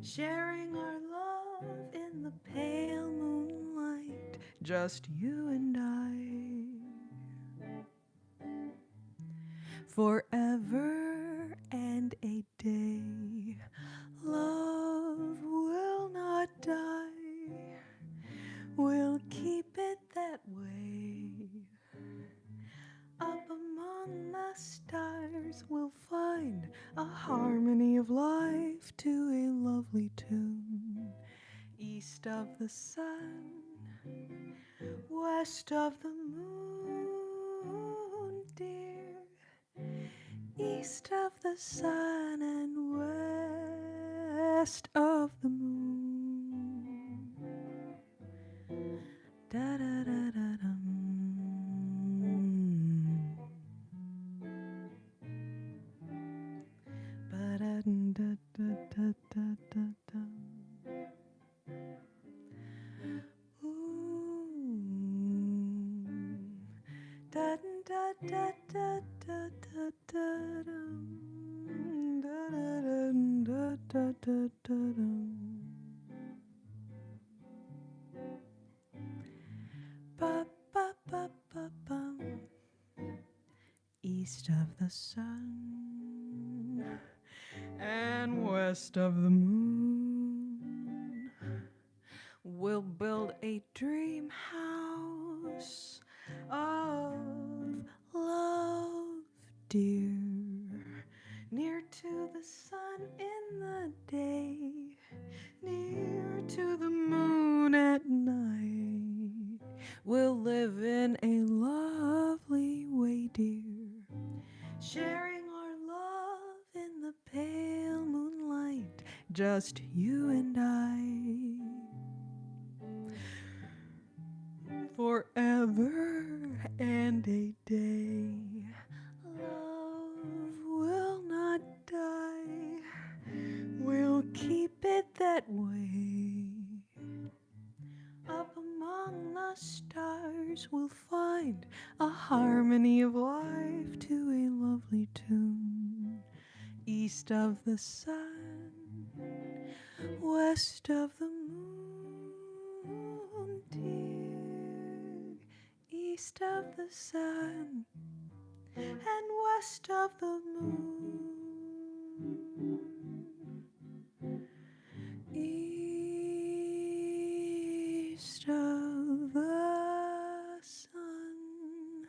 sharing our love in the pale moonlight, just you and I, forever and a day. Love will not die, we'll keep it that way. Up among the stars we'll find a harmony of life to a lovely tune. East of the sun, west of the moon, dear. East of the sun and west of the moon. Da da da da dum. Ba da da da da da da da. Ooh. Da da da da da da da dum. Da da da da da da dum. Ba ba ba ba bum. East of the sun and west of the moon, we'll build a dream house of love, dear, near to the sun in the day, near to the moon at night. We'll live in a lovely way, dear, sharing our love in the pale moonlight, just you and I, forever and a day. Love will not die, we'll keep it that way. Up among the stars we'll find a harmony of life to a lovely tune. East of the sun, west of the moon, dear. East of the sun and west of the moon. East of the sun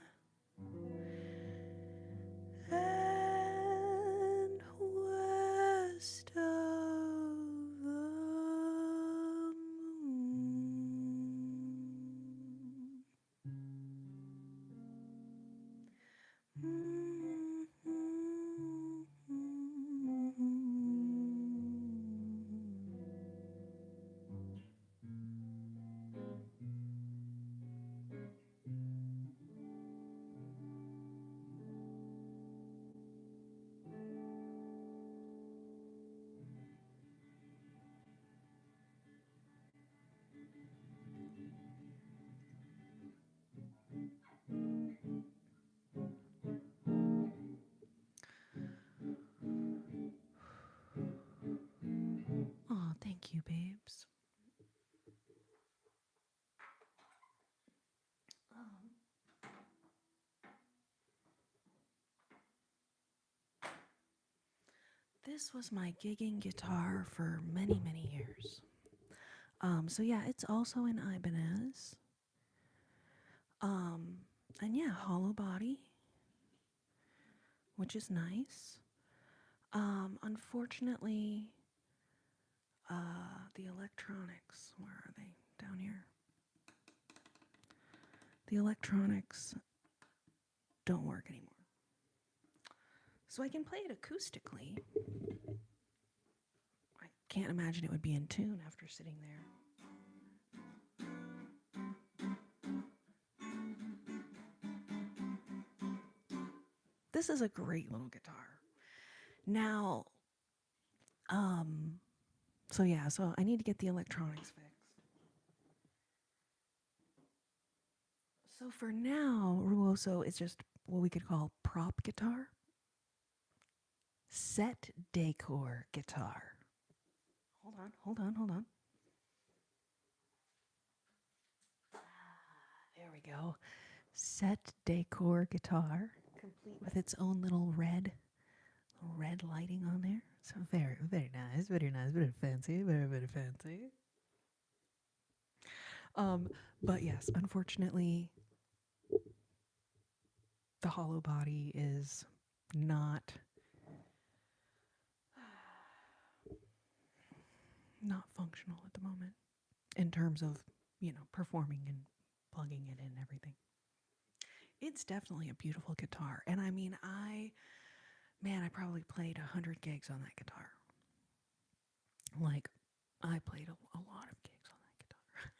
and west of the moon. This was my gigging guitar for many, many years. So yeah, it's also an Ibanez. And yeah, hollow body, which is nice. Unfortunately, the electronics, where are they? Down here. The electronics don't work anymore. So I can play it acoustically. I can't imagine it would be in tune after sitting there. This is a great little guitar. Now, so yeah, so I need to get the electronics fixed. So for now, Ruoso is just what we could call prop guitar. Set decor guitar. Hold on. There we go. Set decor guitar, complete with its own little red lighting on there. So very, very nice, very fancy, very fancy. But yes, unfortunately, the hollow body is not functional at the moment in terms of, performing and plugging it in and everything. It's definitely a beautiful guitar. And I mean, I probably played 100 gigs on that guitar. Like, I played a lot of gigs on that guitar.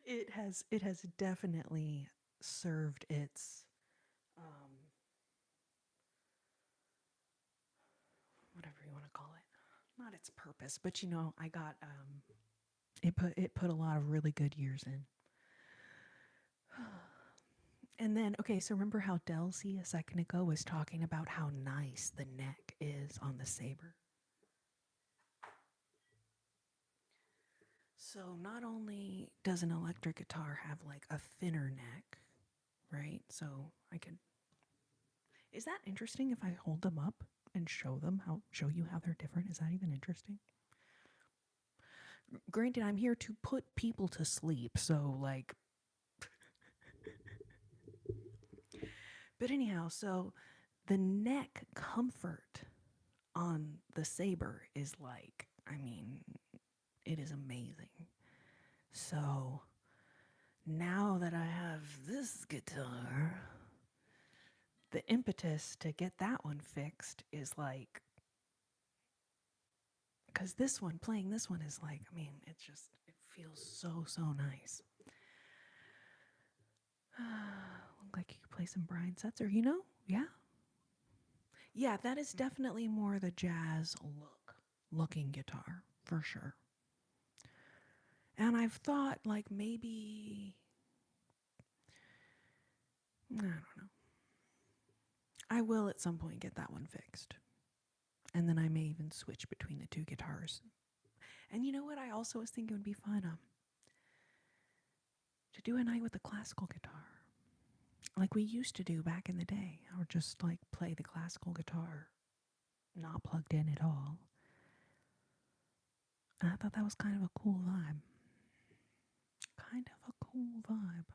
It has definitely served its whatever you want to call it. Not its purpose, but I got it put a lot of really good years in. And then, okay, so remember how Delcy a second ago was talking about how nice the neck is on the Saber? So not only does an electric guitar have like a thinner neck, right? So I could. Is that interesting if I hold them up and show you how they're different? Is that even interesting? Granted, I'm here to put people to sleep, so like. But anyhow, so the neck comfort on the Saber is like, I mean, it is amazing. So now that I have this guitar, the impetus to get that one fixed is like, because playing this one is like, I mean, it feels so nice. Look like you could play some Brian Setzer, yeah. Yeah, that is definitely more the jazz looking guitar, for sure. And I've thought, like, maybe, I don't know. I will at some point get that one fixed. And then I may even switch between the two guitars. And you know what I also was thinking would be fun? To do a night with the classical guitar. Like we used to do back in the day. Or just like play the classical guitar, not plugged in at all. And I thought that was kind of a cool vibe. Kind of a cool vibe.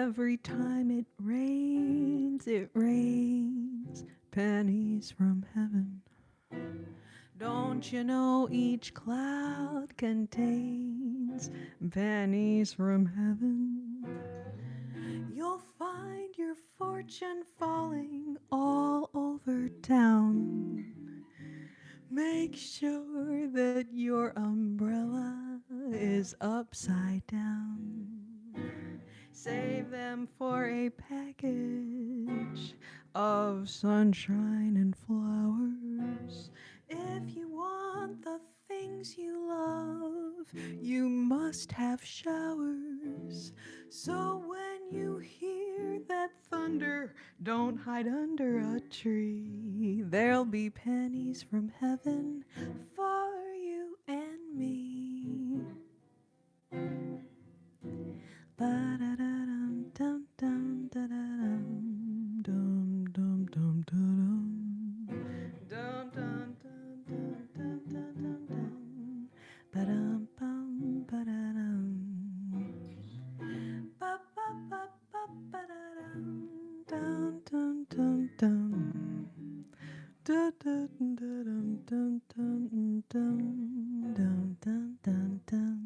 Every time it rains pennies from heaven. Don't you know each cloud contains pennies from heaven? You'll find your fortune falling all over town. Make sure that your umbrella is upside down. Save them for a package of sunshine and flowers. If you want the things you love, you must have showers. So when you hear that thunder, don't hide under a tree. There'll be pennies from heaven for you and me. Ba-da-da-dum, dum, dum, da-da-dum, dum, dum, dum, da-dum. Dum, dum, dum, dum, dum, dum, dum, dum. Ba-dum, bum, ba-da-dum. Ba-ba-ba-ba-ba-da-dum. Dum, dum, dum, dum. Da-da-dum, dum, dum, dum, dum, dum, dum, dum.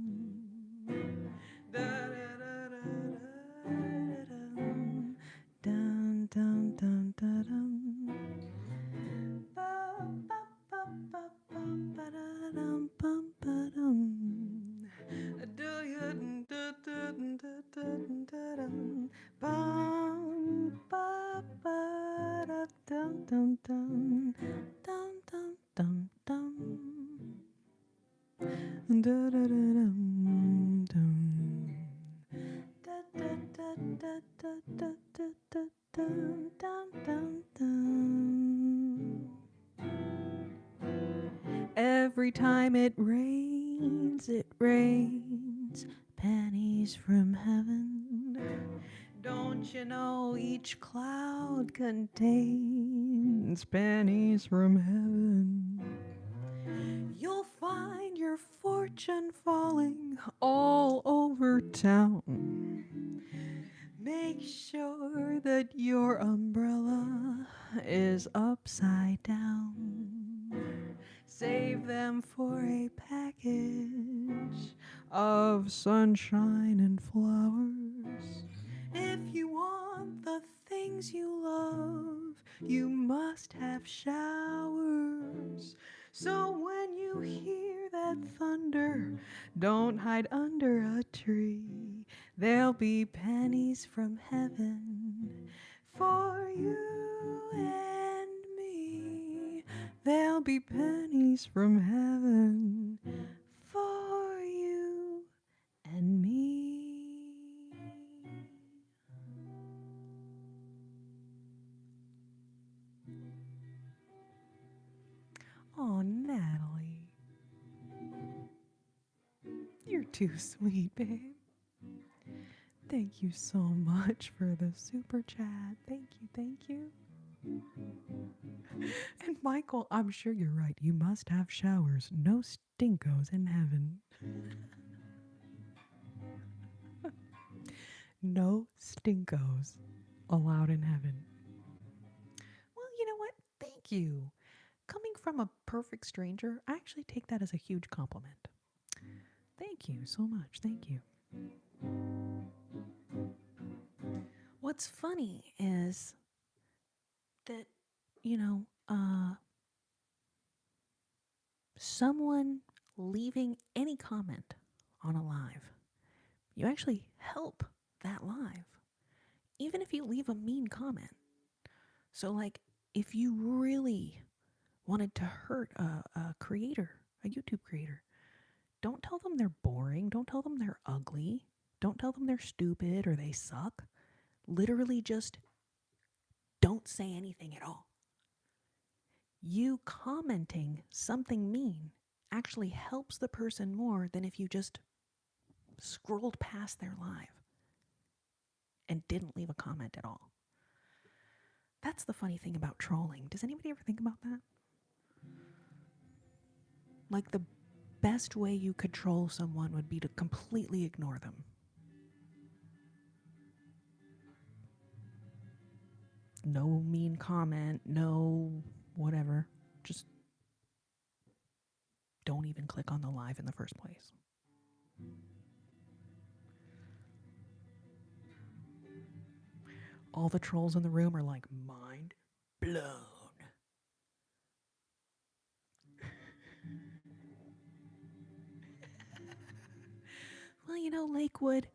Da-da-da-da-da-da-dum. Dum, dum, dum, da-dum. Ba-ba-ba-ba-ba-ba-da-dum, bum-ba-dum. Do-ya-dum-da-dum-da-dum-da-dum. Bum, ba-ba-da-dum-dum-dum. Dum-dum-dum-dum. Da-da-da-dum-dum. Da-da-da-da-da-da-da-dum-dum-dum-dum. Every time it rains pennies from heaven. Don't you know each cloud contains pennies from heaven? You'll find your fortune falling all over town. Make sure that your umbrella is upside down. Save them for a package of sunshine and flowers. If you want the things you love, you must have showers. So when you hear that thunder, don't hide under a tree. There'll be pennies from heaven for you and me. There'll be pennies from heaven for you and me. Oh, Natalie. You're too sweet, babe. Thank you so much for the super chat. Thank you, thank you. And Michael, I'm sure you're right. You must have showers. No stinkos in heaven. No stinkos allowed in heaven. Well, you know what? Thank you. Coming from a perfect stranger, I actually take that as a huge compliment. Thank you so much. Thank you. What's funny is that, you know, someone leaving any comment on a live, you actually help that live, even if you leave a mean comment. So, like, if you really wanted to hurt a creator, a YouTube creator, don't tell them they're boring. Don't tell them they're ugly. Don't tell them they're stupid or they suck. Literally just don't say anything at all. You commenting something mean actually helps the person more than if you just scrolled past their live and didn't leave a comment at all. That's the funny thing about trolling. Does anybody ever think about that? Like, the best way you could troll someone would be to completely ignore them. no mean comment, no whatever. Just don't even click on the live in the first place. All the trolls in the room are like, mind blown. Well, you know, Lakewood,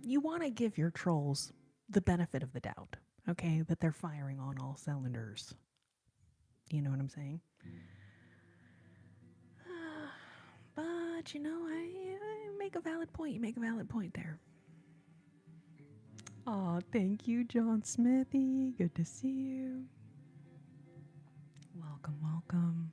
you want to give your trolls the benefit of the doubt, okay? That they're firing on all cylinders. You know what I'm saying? But, you know, I make a valid point. You make a valid point there. Aw, thank you, John Smithy. Good to see you. Welcome, welcome.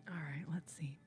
All right, let's see.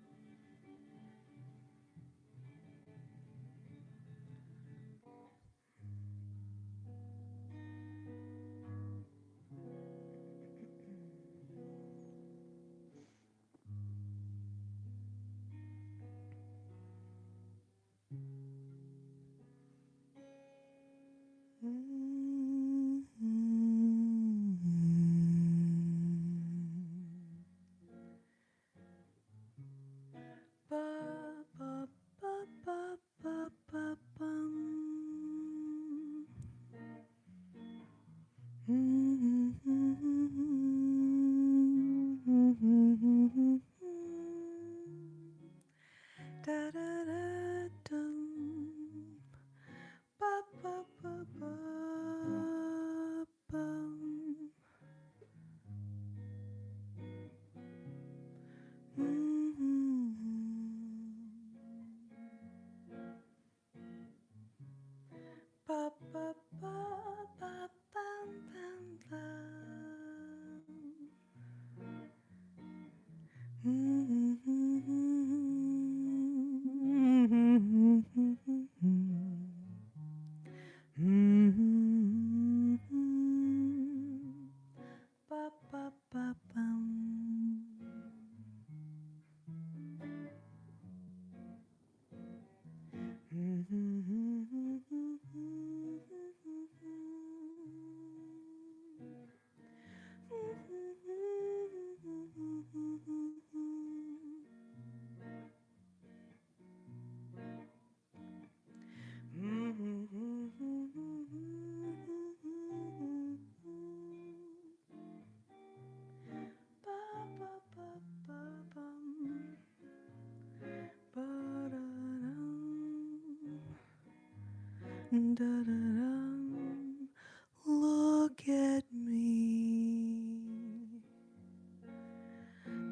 Look at me.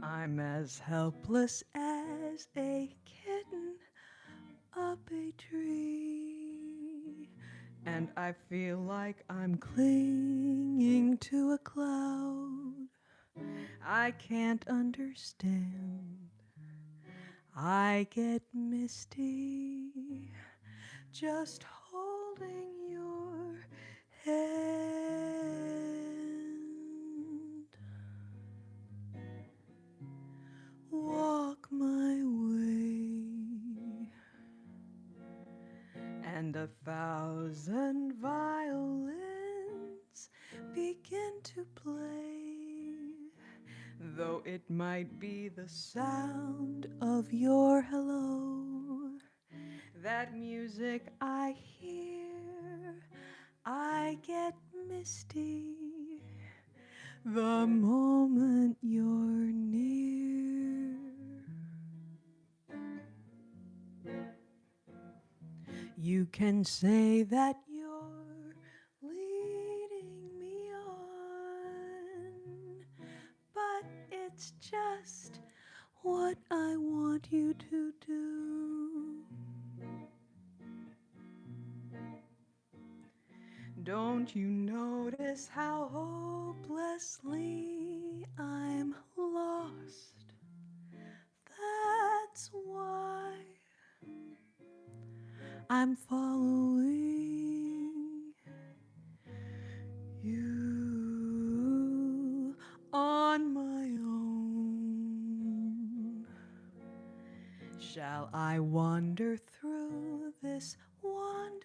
I'm as helpless as a kitten up a tree. And I feel like I'm clinging to a cloud. I can't understand. I get misty just holding your hand. Walk my way, and 1,000 violins begin to play, though it might be the sound of your hello. That music I hear, I get misty the moment you're near. You can say that you're leading me on, but it's just what I want you to do. Don't you notice how hopelessly I'm lost? That's why I'm following you on my own. Shall I wander through this wonderland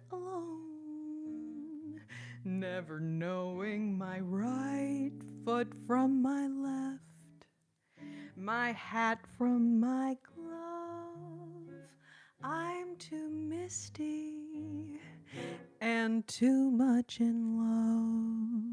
alone, never knowing my right foot from my left, my hat from my glove? I'm too misty and too much in love.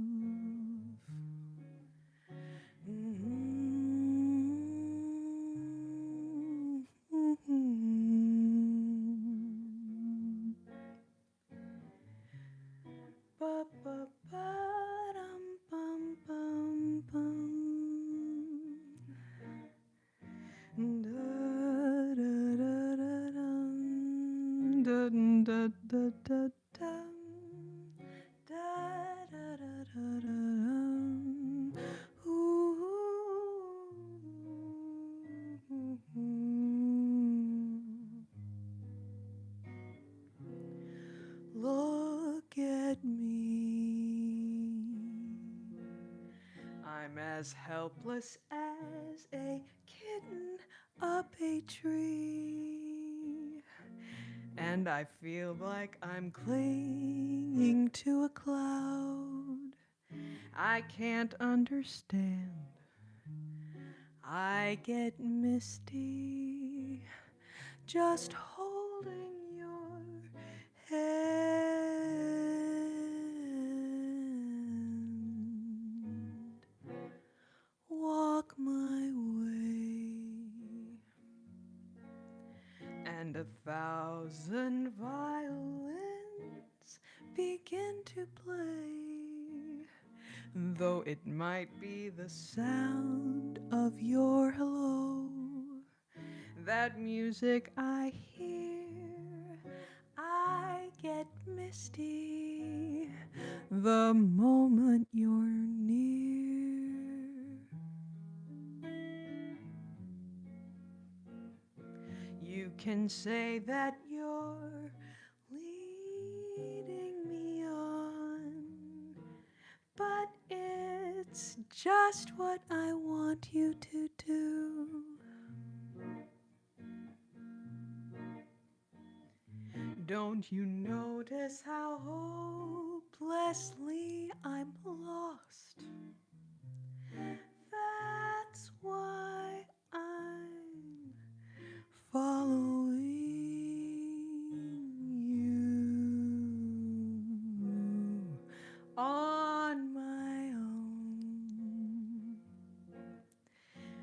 Look at me. I'm as helpless as a kitten up a tree. And I feel like I'm clinging to a cloud. I can't understand. I get misty just holding your hand. Walk my way, and 1,000 violins begin to play, though it might be the sound of your hello. That music I hear, I get misty the moment you're near. You can say that you're leading me on, but it's just what I want you to do. Don't you notice how hopelessly I'm lost? That's why I'm following you on my own.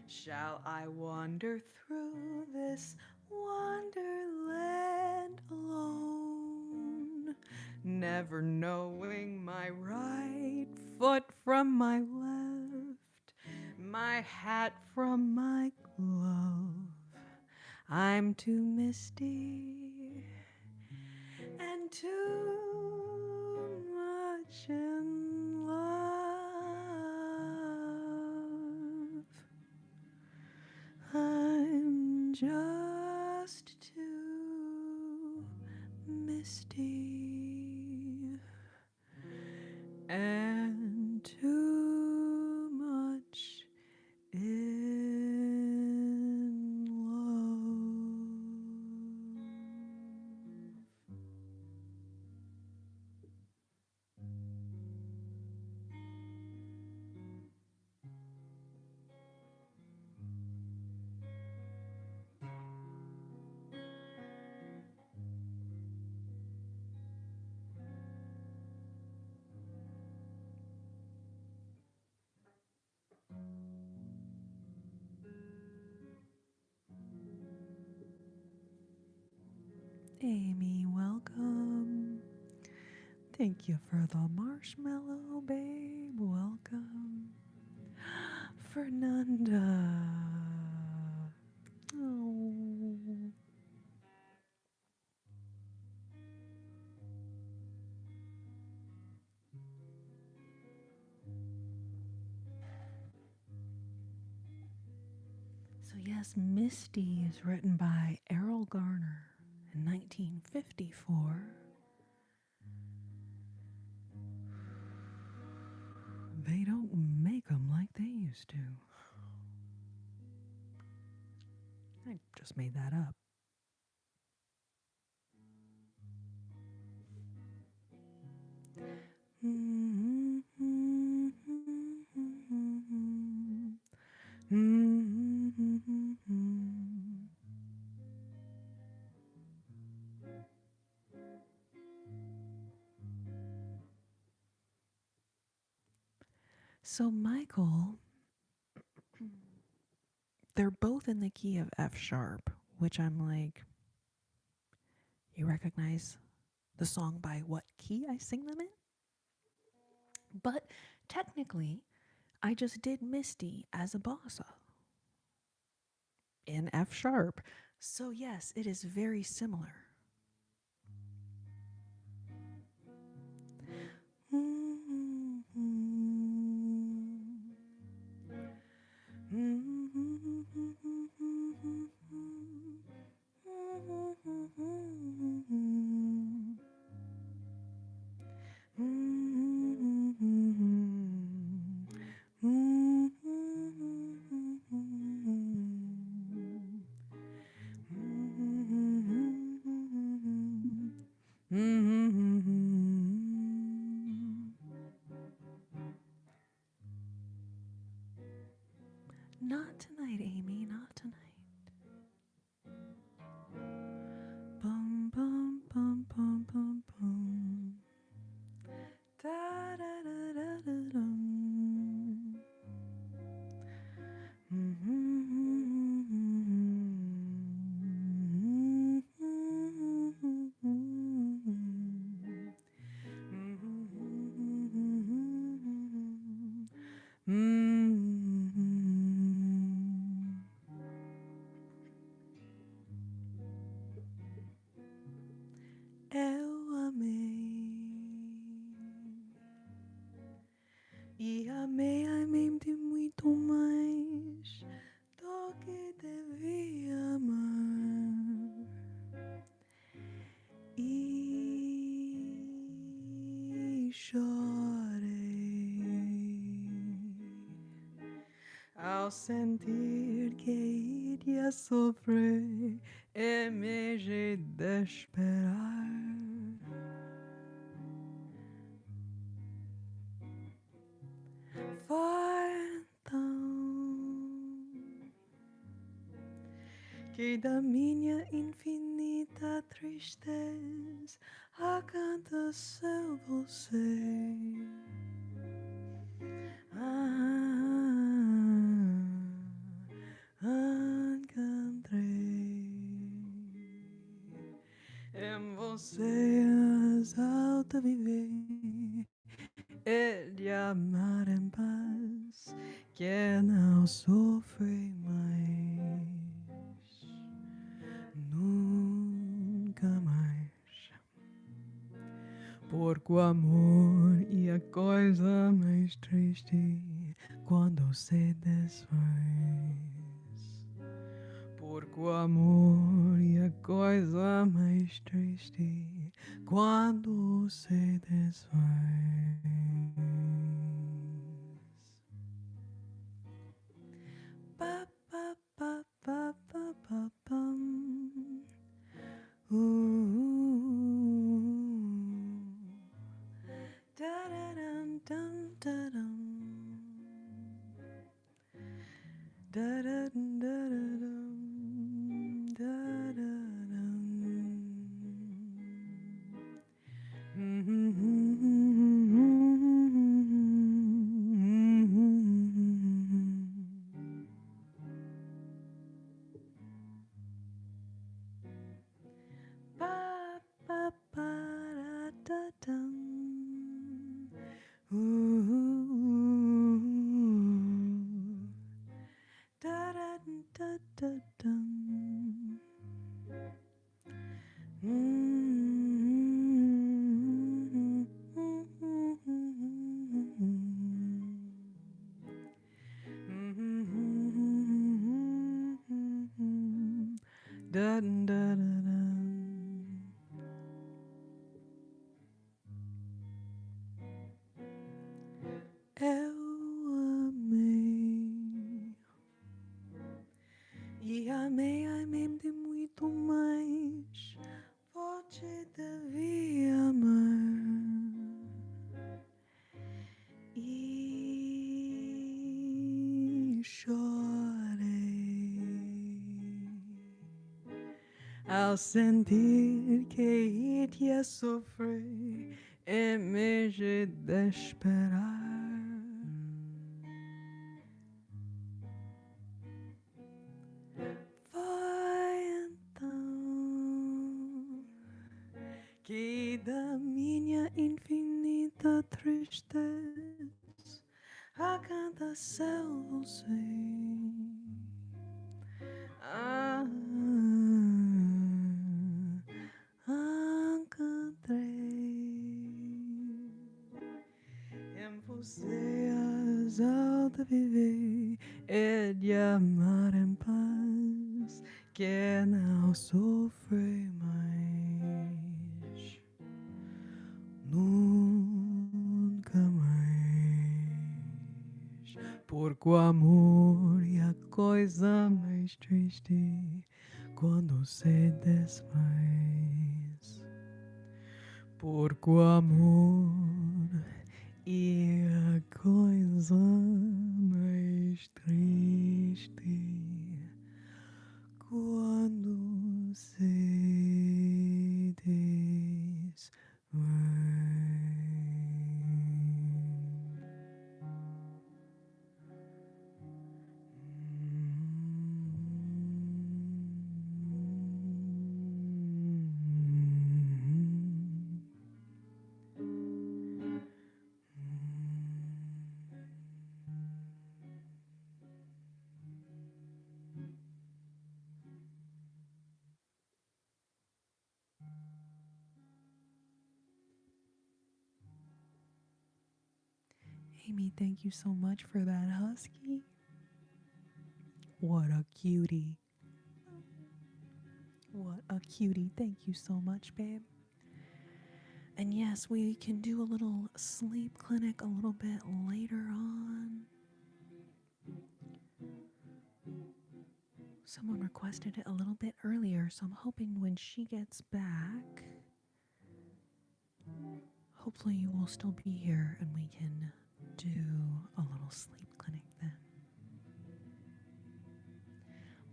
Shall I wander through this wonderland alone, never knowing my right foot from my left, my hat from my glove? I'm too misty and too much in love. I'm just too misty and too much in love. Amy, welcome. Thank you for the marshmallow, babe. Welcome. Fernanda. Oh. So yes, Misty is written by Errol Garner. In 1954, they don't make them like they used to. I just made that up. So, Michael, they're both in the key of F sharp, which I'm like, you recognize the song by what key I sing them in? But technically, I just did Misty as a bossa in F sharp. So, yes, it is very similar. Not tonight, Amy, not tonight. Bum bum bum bum bum bum. Da da da da da dum. Eu amei e amei de muito mais do que devia amar. E chorei ao sentir que iria sofrer em vez de esperar. Foi então que da minha infinita tristeza aconteceu você. Encontrei em você as alta viver e de amar em paz que não sofre mais, nunca mais. Porque o amor é a coisa mais triste quando se desfaz. Porque o amor é a coisa mais triste quando se desfaz. Pa, pa, pa, pa, pa, pa, pam. Da-da-dum, dum, da-dum. Da-da-dum, da-da-dum, da-da-dum. Ba, ba, ba, da, da, dum. Da, da, da, da, dum. Dun, dun, dun, dun. ao sentir que ia sofrer em vez de esperar. Foi então que da minha infinita tristeza a cada céu sei. Encontrei em você as de viver e de amar em paz, que não sofre mais, nunca mais, porque o amor é a coisa mais triste quando se desfaz, porque o amor é a coisa mais triste quando se desfaz. Amy, thank you so much for that husky. What a cutie. What a cutie. Thank you so much, babe. And yes, we can do a little sleep clinic a little bit later on. Someone requested it a little bit earlier, so I'm hoping when she gets back, hopefully you will still be here and we can do a little sleep clinic then.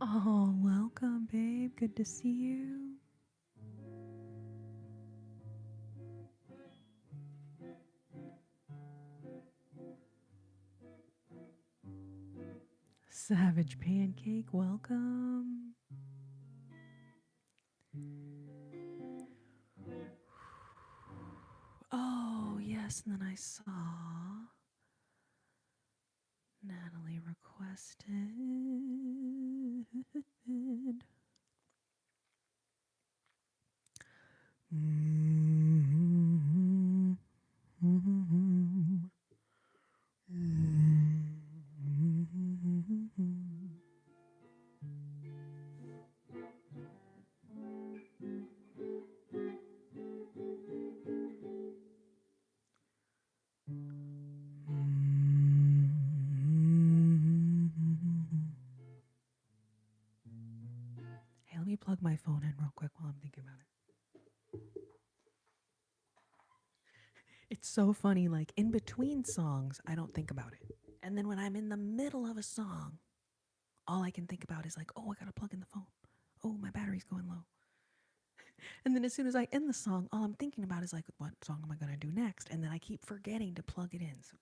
Oh, welcome, babe. Good to see you. Savage Pancake, welcome. Oh, yes, and then I saw Natalie requested. Hey, let me plug my phone in real quick while I'm thinking about it. It's so funny, like in between songs, I don't think about it. And then when I'm in the middle of a song, all I can think about is like, oh, I gotta plug in the phone. Oh, my battery's going low. And then as soon as I end the song, all I'm thinking about is like, what song am I gonna do next? And then I keep forgetting to plug it in. So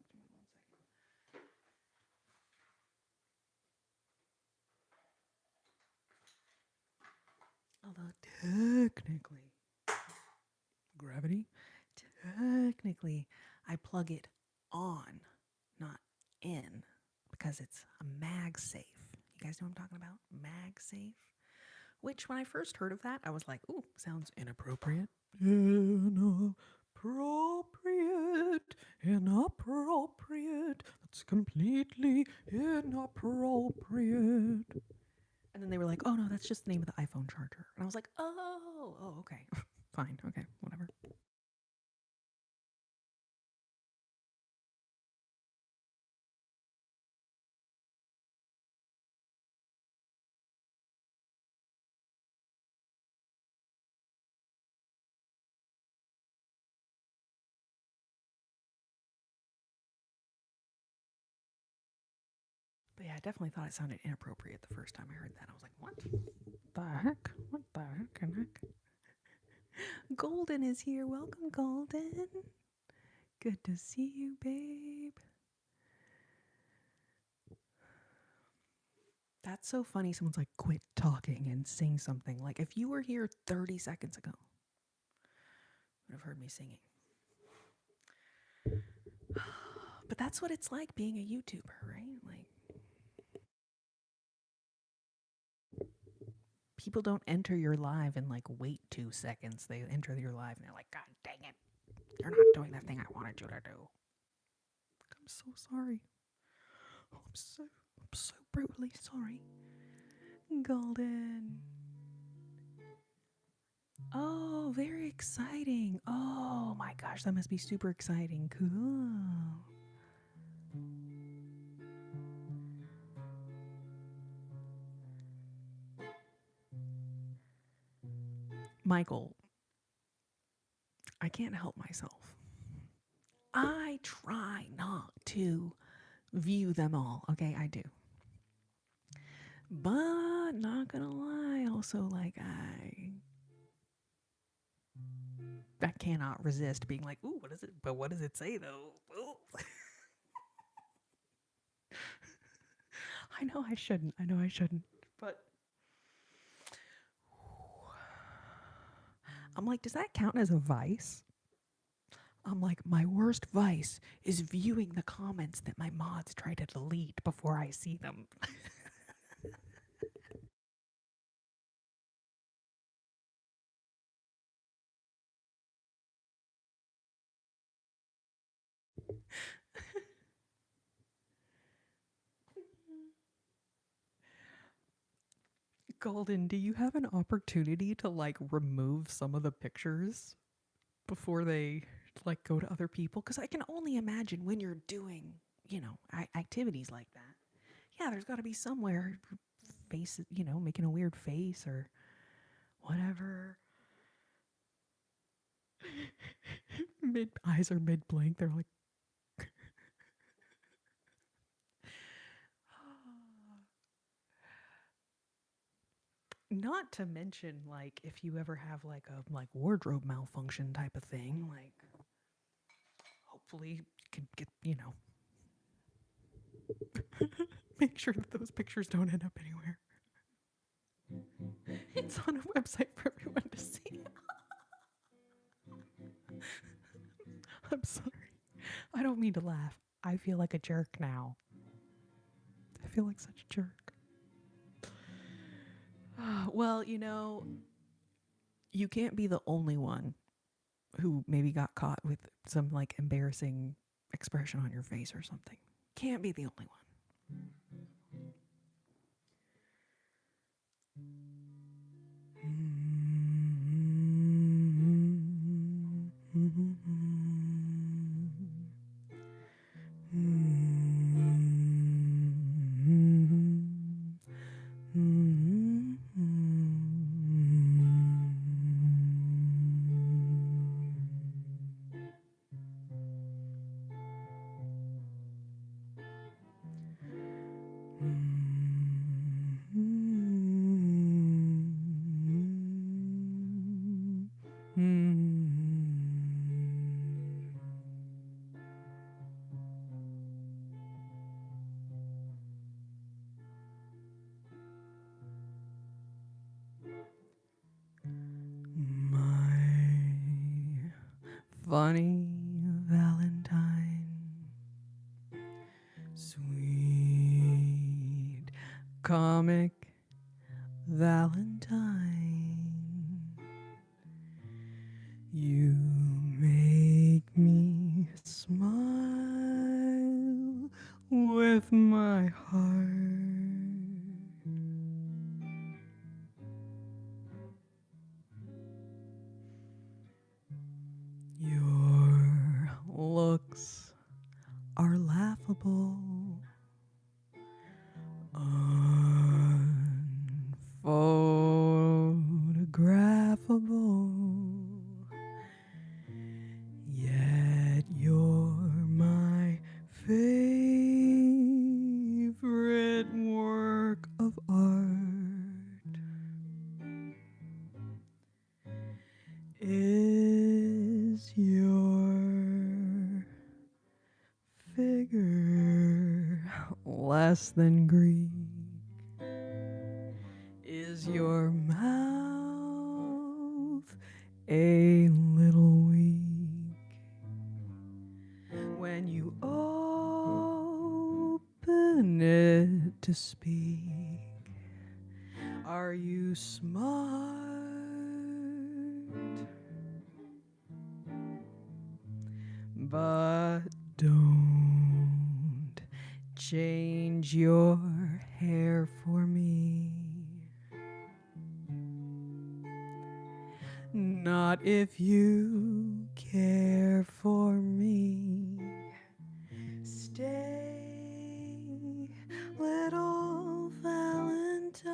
although technically, gravity, technically, I plug it on, not in, because it's a MagSafe. You guys know what I'm talking about? MagSafe. Which, when I first heard of that, I was like, ooh, sounds inappropriate. Inappropriate. Inappropriate. That's completely inappropriate. And then they were like, oh no, that's just the name of the iPhone charger. And I was like, oh, okay. Fine, okay, whatever. But Yeah, I definitely thought it sounded inappropriate the first time I heard that. I was like, what the heck? What the heck and heck? Golden is here. Welcome, Golden. Good to see you, babe. That's so funny. Someone's like, quit talking and sing something. Like, if you were here 30 seconds ago, you would have heard me singing. But that's what it's like being a YouTuber, right? Like, people don't enter your live and like wait 2 seconds. They enter your live and they're like, God dang it, you're not doing the thing I wanted you to do. I'm so sorry. I'm so brutally sorry. Golden. Oh, very exciting. Oh my gosh, that must be super exciting. Cool. Michael, I can't help myself. I try not to view them all. Okay, I do. But not gonna lie, also like I cannot resist being like, ooh, what is it? But what does it say though? I know I shouldn't. But I'm like, does that count as a vice? I'm like, my worst vice is viewing the comments that my mods try to delete before I see them. Golden, do you have an opportunity to like remove some of the pictures before they like go to other people? Because I can only imagine when you're doing, activities like that. Yeah, there's got to be somewhere face, making a weird face or whatever. Mid eyes are mid blank. They're like, not to mention like if you ever have like a like wardrobe malfunction type of thing, like hopefully you can get, make sure that those pictures don't end up anywhere. It's on a website for everyone to see. I'm sorry. I don't mean to laugh. I feel like a jerk now. I feel like such a jerk. Well, you can't be the only one who maybe got caught with some like embarrassing expression on your face or something. Can't be the only one. My funny Valentine, sweet comic Valentine, you make me smile with my heart. Your looks are laughable, unphotographable, yet you're my favorite less than Greek? Is your mouth a little weak when you open it to speak? Are you smart? But don't change your hair for me. Not if you care for me. Stay, little Valentine.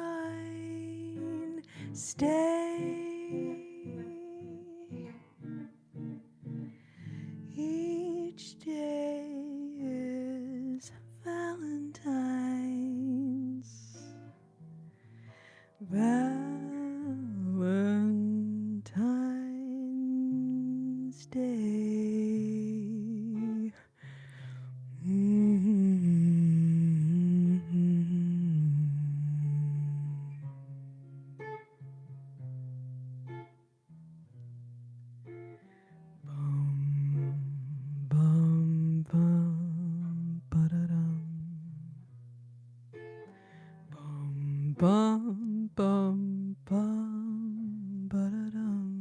Stay. Each day is Valentine's. Valentine's Day. Bum, bum, ba-da-dum. Bum, bum, bum, ba-da-dum.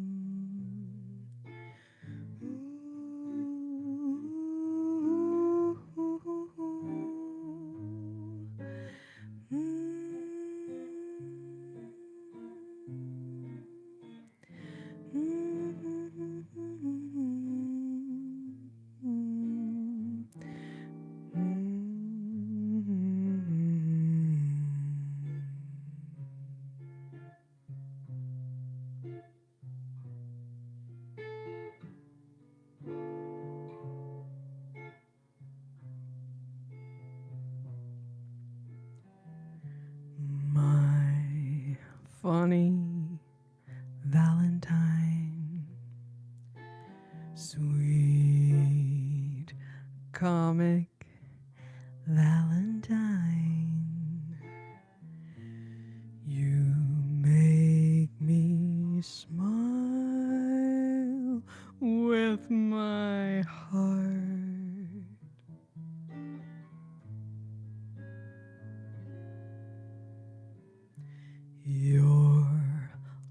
My funny Valentine, sweet comic Valentine, you make me smile with my heart. Your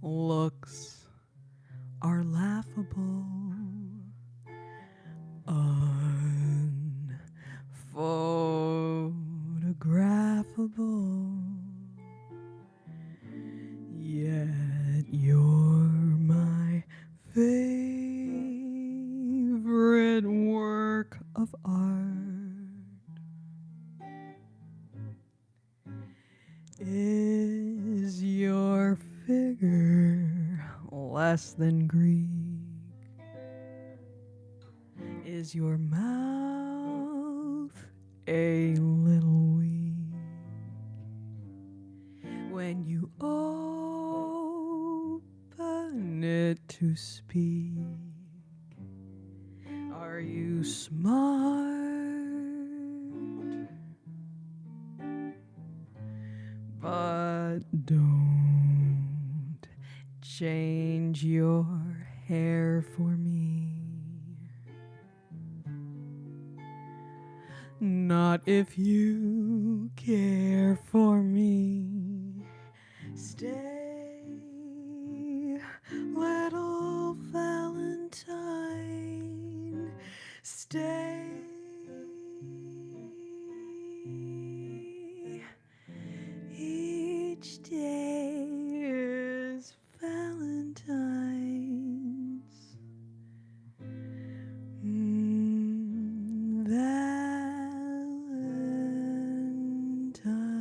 looks are laughable, unphotographable, yet you're my favorite work of art. Is your figure less than Greek? Is your mouth a little weak when you open it to speak? Are you smart? But don't change your hair for me. Not if you care for me. Stay, little Valentine. Stay. Each day is Valentine's. Valentine's.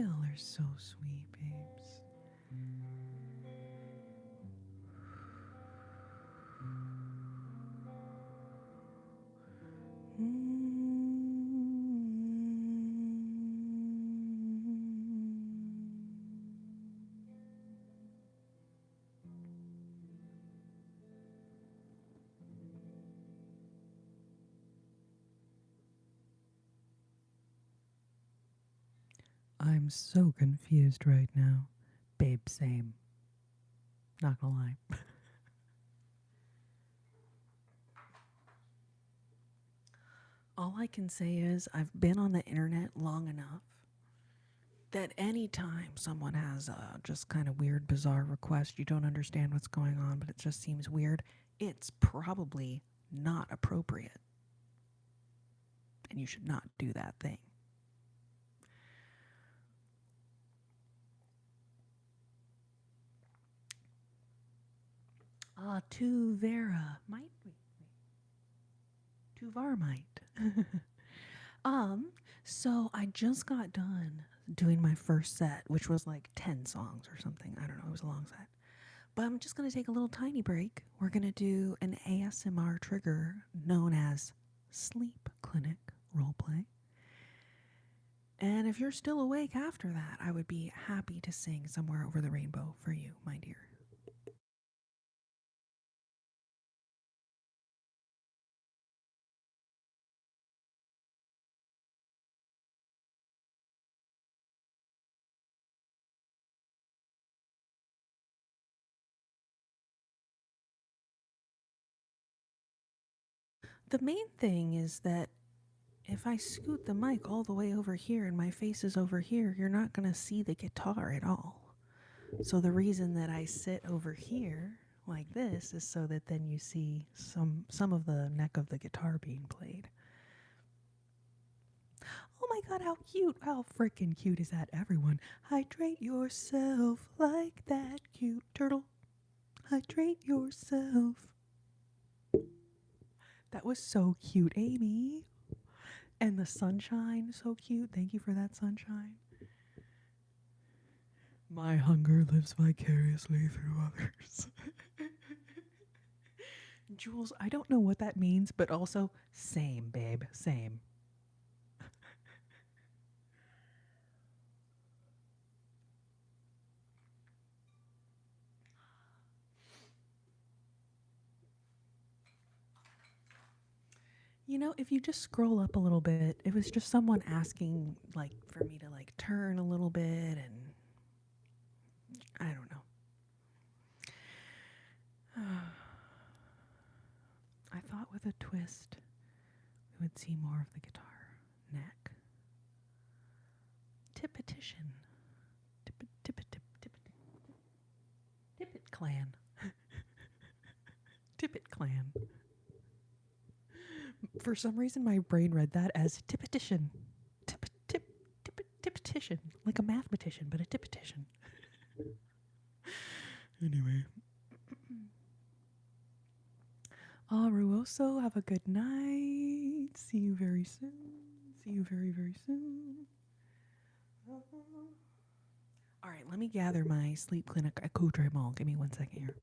Y'all are so sweet, babes. I'm so confused right now. Babe, same. Not gonna lie. All I can say is I've been on the internet long enough that anytime someone has a just kind of weird, bizarre request, you don't understand what's going on, but it just seems weird, it's probably not appropriate. And you should not do that thing. To Vera. Might we? To Varmite. So I just got done doing my first set, which was like 10 songs or something. I don't know, it was a long set. But I'm just going to take a little tiny break. We're going to do an ASMR trigger known as Sleep Clinic Roleplay. And if you're still awake after that, I would be happy to sing Somewhere Over the Rainbow for you, my dear. The main thing is that if I scoot the mic all the way over here and my face is over here, you're not going to see the guitar at all. So the reason that I sit over here like this is so that then you see some of the neck of the guitar being played. Oh my god, how cute. How freaking cute is that, everyone? Hydrate yourself like that cute turtle. Hydrate yourself. That was so cute, Amy. And the sunshine, so cute. Thank you for that sunshine. My hunger lives vicariously through others. Jules, I don't know what that means, but also, same, babe, same. You know, if you just scroll up a little bit, it was just someone asking, like, for me to, like, turn a little bit, and I don't know. I thought with a twist, we would see more of the guitar. Neck. Tipetition. Tippet clan. Tippet clan. For some reason, my brain read that as tipetition. Tipetition. Like a mathematician, but a tipetition. Anyway. Ruoso, have a good night. See you very soon. See you very, very soon. All right, let me gather my sleep clinic accoutrement. Give me 1 second here.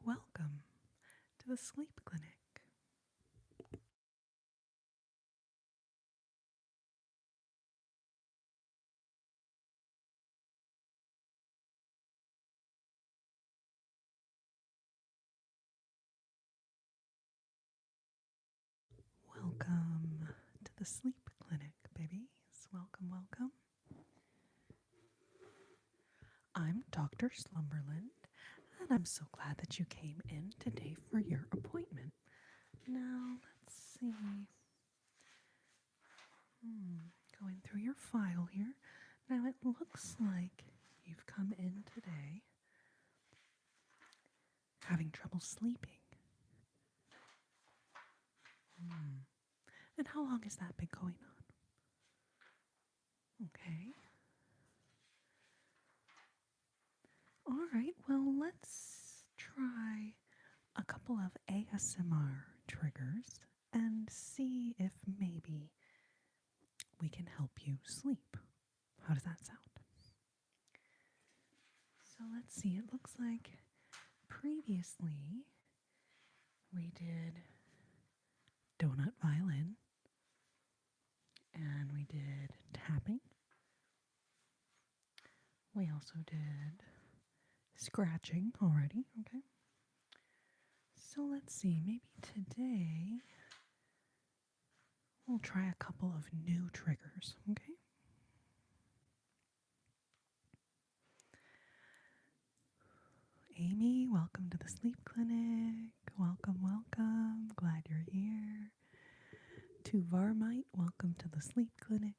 Welcome to the Sleep Clinic. Welcome to the Sleep Clinic, babies. Welcome, welcome. I'm Dr. Slumberland, and I'm so glad that you came in today for your appointment. Now, let's see. Going through your file here. Now, it looks like you've come in today having trouble sleeping. And how long has that been going on? Okay. All right, well, let's try a couple of ASMR triggers and see if maybe we can help you sleep. How does that sound? So let's see, it looks like previously we did donut violin and we did tapping. We also did scratching already, okay? So let's see, maybe today we'll try a couple of new triggers, okay? Amy, welcome to the Sleep Clinic. Welcome, welcome. Glad you're here. To Varmite, welcome to the Sleep Clinic.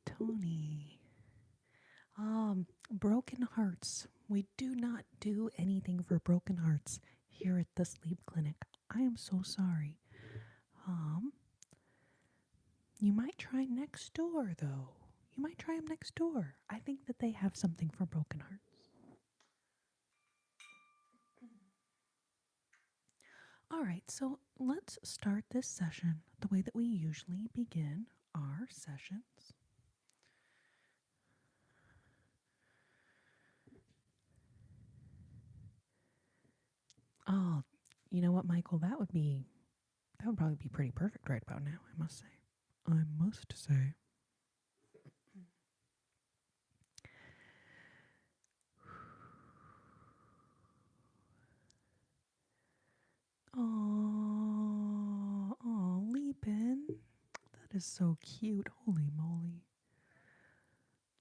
Tony. Broken hearts. We do not do anything for broken hearts here at the Sleep Clinic. I am so sorry. You might try next door, though. You might try them next door. I think that they have something for broken hearts. All right, so let's start this session the way that we usually begin our sessions. Oh, you know what, Michael? That would probably be pretty perfect right about now, I must say. I must say. Oh, Leapin. That is so cute. Holy moly.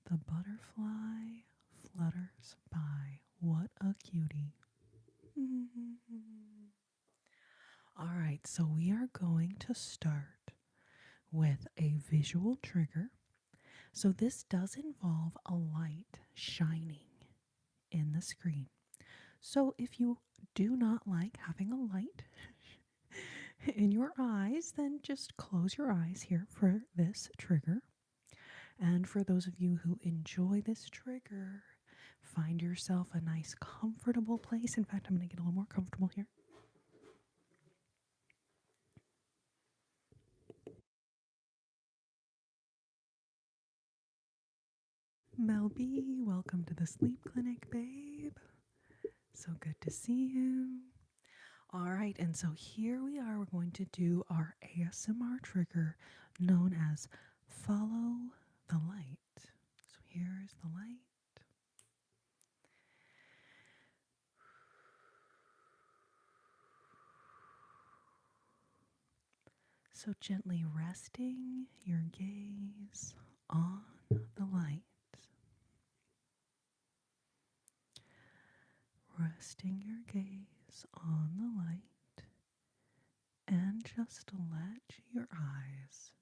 The butterfly flutters by. What a cutie. All right, so we are going to start with a visual trigger. So this does involve a light shining in the screen. So if you do not like having a light in your eyes, then just close your eyes here for this trigger. And for those of you who enjoy this trigger, find yourself a nice comfortable place. In fact, I'm going to get a little more comfortable here. Mel B, welcome to the Sleep Clinic, babe. So good to see you. All right, and so here we are. We're going to do our ASMR trigger known as Follow the Light. So here's the light. So gently resting your gaze on the light. Resting your gaze on the light and just let your eyes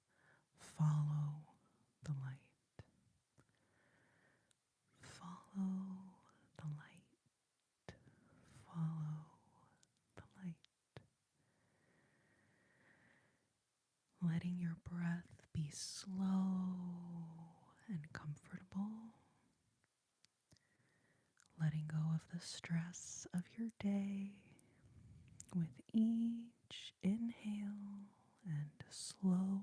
follow the light. Follow the light. Follow the light. Letting your breath be slow and comfortable. Letting go of the stress of your day with each inhale and slow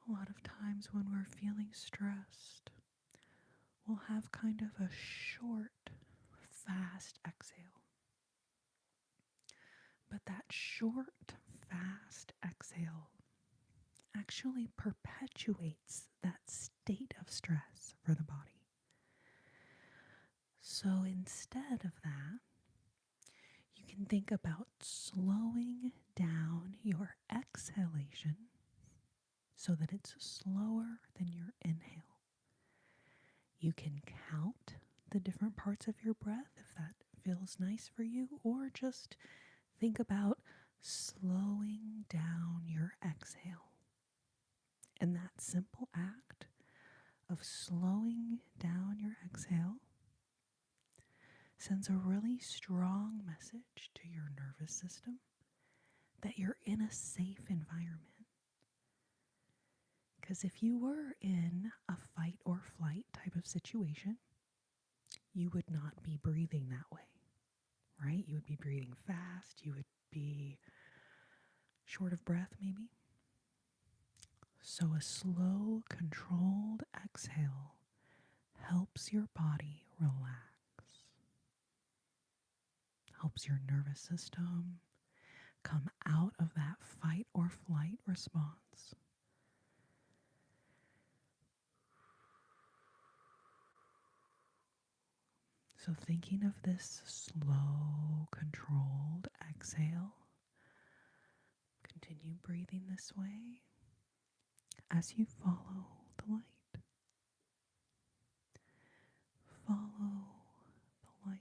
A lot of times when we're feeling stressed, we'll have kind of a short, fast exhale. But that short, fast exhale actually perpetuates that state of stress for the body. So instead of that, you can think about slowing down your exhalation so that it's slower than your inhale. You can count the different parts of your breath if that feels nice for you, or just think about slowing down your exhale. And that simple act of slowing down your exhale sends a really strong message to your nervous system that you're in a safe environment. Because if you were in a fight or flight type of situation, you would not be breathing that way, right? You would be breathing fast. You would be short of breath, maybe. So a slow, controlled exhale helps your body relax, helps your nervous system come out of that fight or flight response. So thinking of this slow, controlled exhale, continue breathing this way as you follow the light. Follow the light.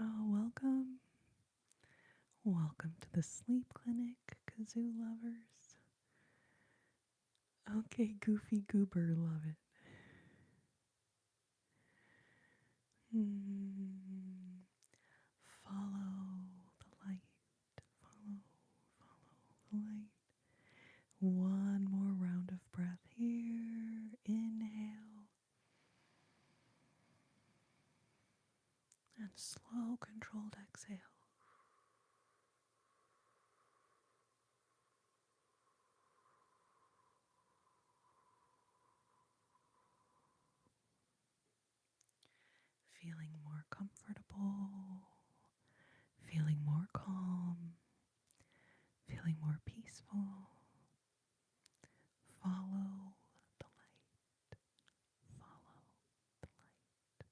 Oh, welcome. Welcome to the sleep clinic, kazoo lovers. Okay, Goofy Goober, love it. Follow the light. Follow the light. One more round of breath here. Inhale. And slow, controlled exhale. Feeling more comfortable, feeling more calm, feeling more peaceful. Follow the light. Follow the light.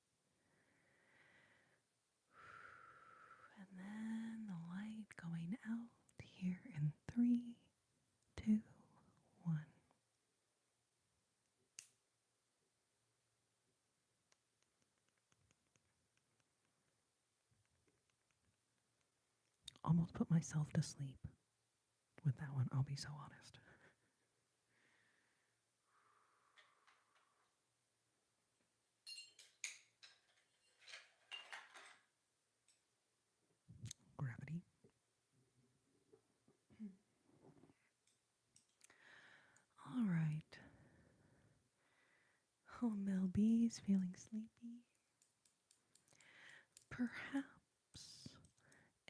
And then the light going out here in 3, 2, 1. Almost put myself to sleep with that one, I'll be so honest. Gravity. All right. Oh, Mel B's feeling sleepy. Perhaps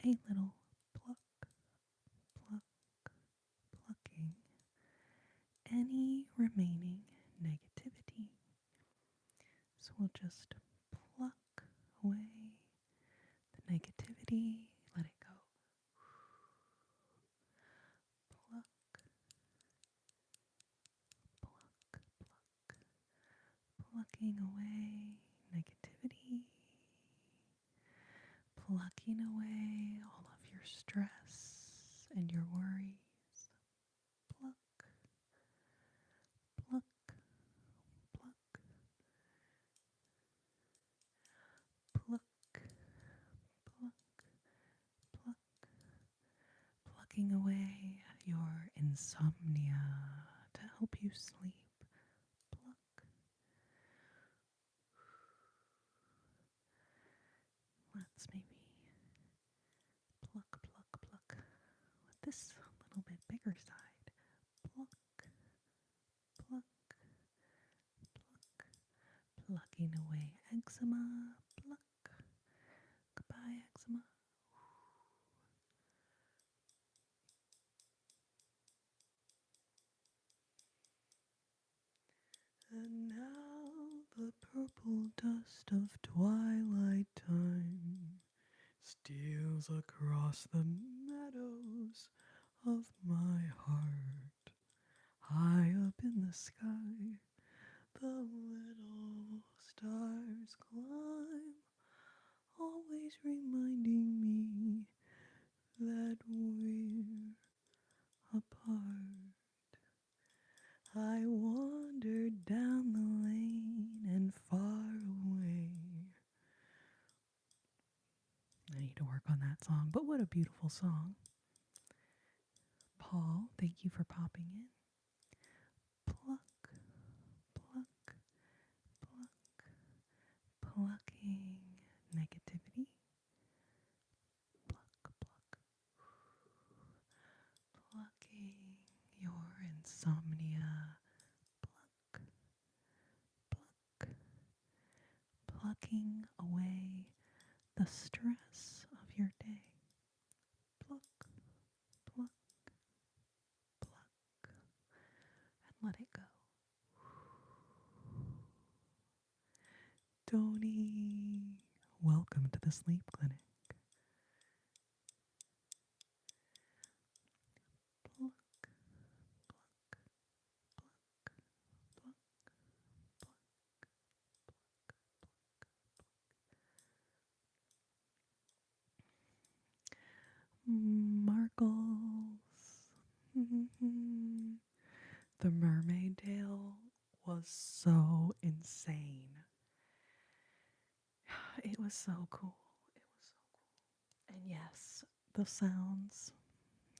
a little pluck, pluck, plucking any remaining negativity. So we'll just pluck away the negativity, let it go. Pluck, pluck, pluck, plucking away negativity, plucking away all of your stress and your worries. Pluck, pluck, pluck, pluck, pluck, pluck, plucking away your insomnia to help you sleep. Pluck. Let's maybe pluck, pluck, pluck with this little bit bigger side. Pluck, And now the purple dust of twilight time steals across the meadows of my heart. High up in the sky, the little stars climb, always reminding me that we're apart. I wandered down the lane and far away. I need to work on that song, but what a beautiful song. Paul, thank you for popping in. Pluck, pluck, pluck, plucking negativity. Pluck, pluck, plucking your insomnia. Pluck, pluck, plucking away the stress of your day. Pluck, pluck, pluck, and let it go. Tony, welcome to the sleep clinic. Pluck, pluck, pluck, pluck, pluck. Markles. The mermaid tale was so insane. It was so cool. It was so cool. And yes, the sounds,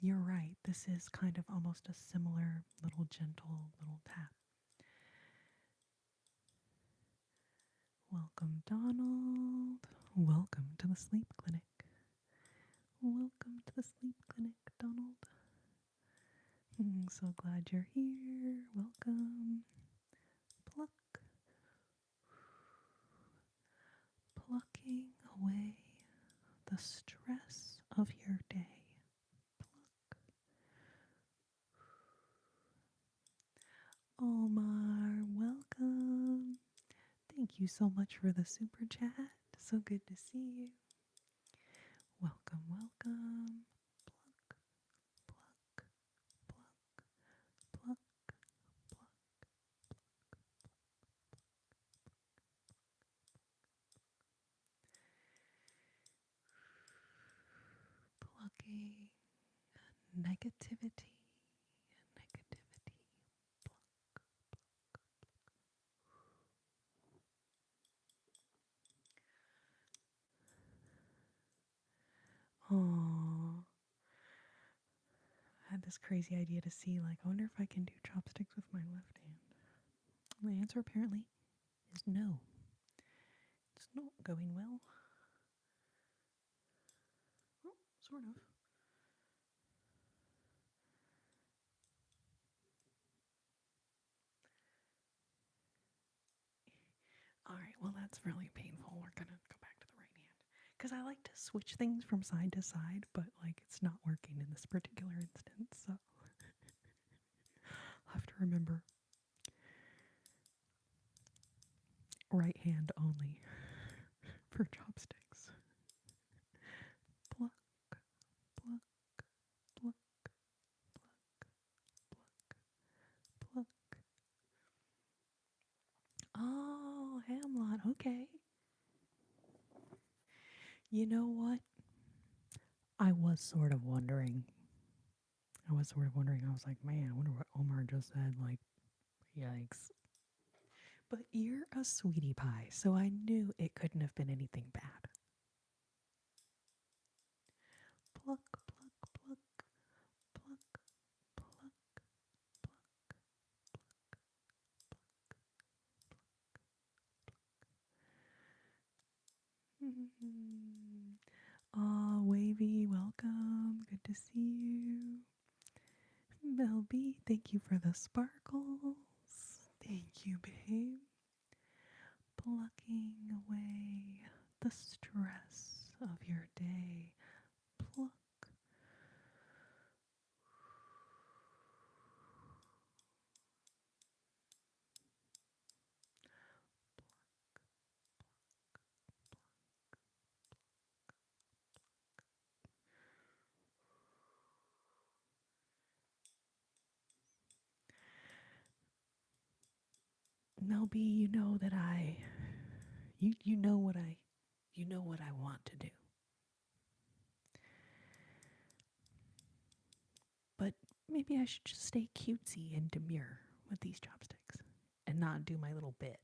you're right. This is kind of almost a similar little gentle little tap. Welcome, Donald. Welcome to the sleep clinic. Welcome to the sleep clinic, Donald. So glad you're here. Welcome. Pluck. Plucking away the stress of your day. Pluck. Omar, welcome. Thank you so much for the super chat. So good to see you. Welcome, welcome. Pluck, pluck, pluck, pluck, pluck. Plucking negativity, negativity. Oh, I had this crazy idea to see, like, I wonder if I can do chopsticks with my left hand. The answer apparently is no. It's not going well. Oh, sort of. Alright, well, that's really painful. We're gonna go back to the right hand. Because I like to switch things from side to side, but, like, it's not working in this particular instance, so I'll have to remember. Right hand only for chopsticks. Pluck, pluck, pluck, pluck, pluck. Oh, Hamlot, okay. You know what? I was sort of wondering. I was like, man, I wonder what Omar just said. Like, yikes. But you're a sweetie pie, so I knew it couldn't have been anything bad. Pluck, pluck, pluck, pluck, pluck, pluck, Aw, Wavy, welcome. Good to see you. Mel B, thank you for the sparkles. Thank you, babe. Plucking away the stress of your day. Pluck. Melby, you know that you know what I want to do. But maybe I should just stay cutesy and demure with these chopsticks and not do my little bit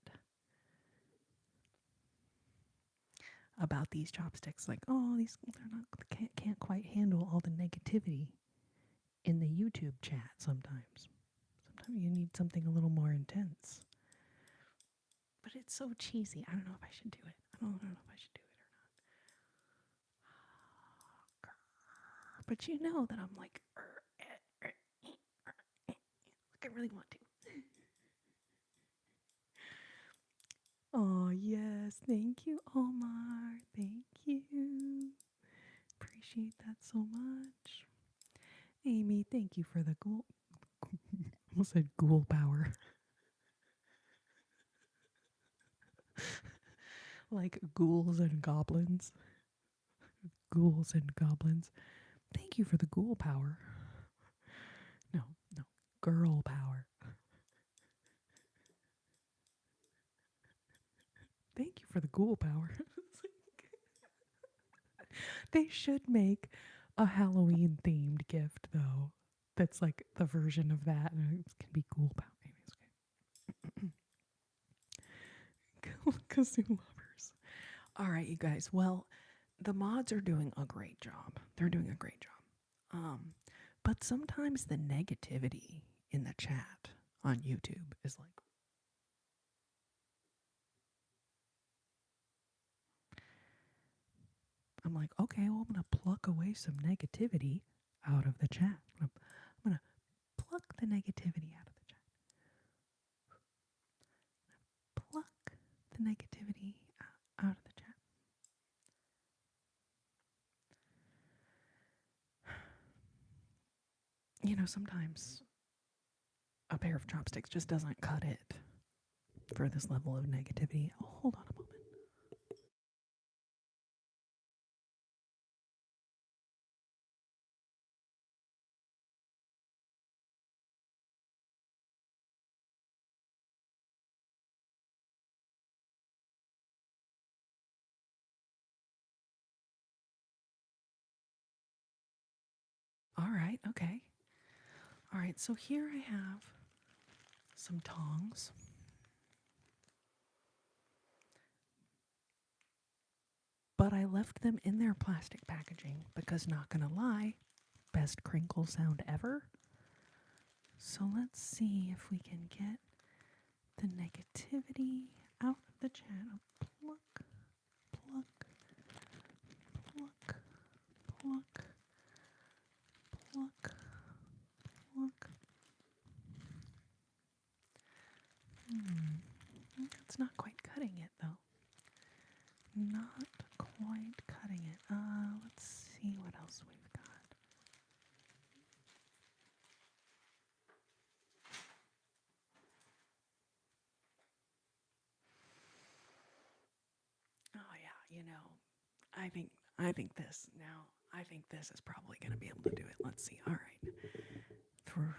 about these chopsticks. Like, oh, these they're not can't quite handle all the negativity in the YouTube chat. Sometimes you need something a little more intense. But it's so cheesy. I don't know if I should do it. I don't know if I should do it or not. But you know that I'm like I really want to. Oh, yes. Thank you, Omar. Thank you. Appreciate that so much. Amy, thank you for the ghoul. Almost said ghoul power. Like ghouls and goblins. Ghouls and goblins. Thank you for the ghoul power. No, no. Girl power. Thank you for the ghoul power. They should make a Halloween themed gift though. That's like the version of that, and it can be ghoul power. Anyways, okay. Kazoo lovers. All right, you guys. Well, the mods are doing a great job. They're doing a great job. But sometimes the negativity in the chat on YouTube is like, I'm like, okay, well, I'm going to pluck away some negativity out of the chat. I'm going to pluck the negativity out of the chat. Pluck the negativity out of the chat. You know, sometimes a pair of chopsticks just doesn't cut it for this level of negativity. Oh, hold on a moment. All right, okay. All right, so here I have some tongs. But I left them in their plastic packaging because, not gonna lie, best crinkle sound ever. So let's see if we can get the negativity out of the channel. Pluck, pluck, pluck, pluck, pluck, pluck. It's not quite cutting it though. Not quite cutting it. Let's see what else we've got. Oh yeah, you know, I think this now. I think this is probably going to be able to do it. Let's see. All right. For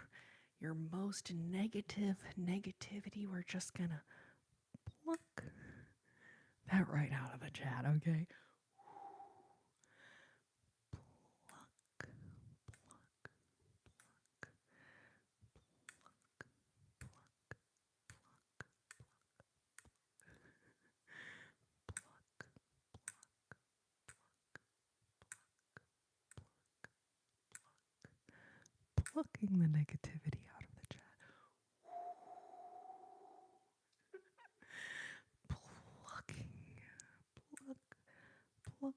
your most negative negativity, we're just going to pluck that right out of the chat, okay? Pluck, pluck, pluck, plucking the negativity out of the chat. Plucking, pluck, pluck,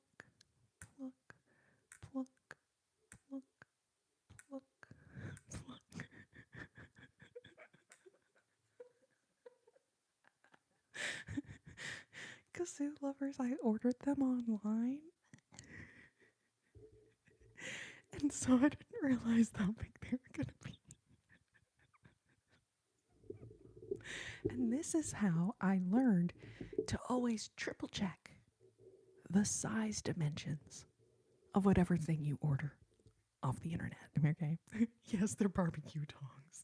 pluck, pluck, pluck, pluck, pluck. Kazoo lovers, I ordered them online. And so I didn't realize how big they were going to be. And this is how I learned to always triple check the size dimensions of whatever thing you order off the internet. Okay? Yes, they're barbecue tongs.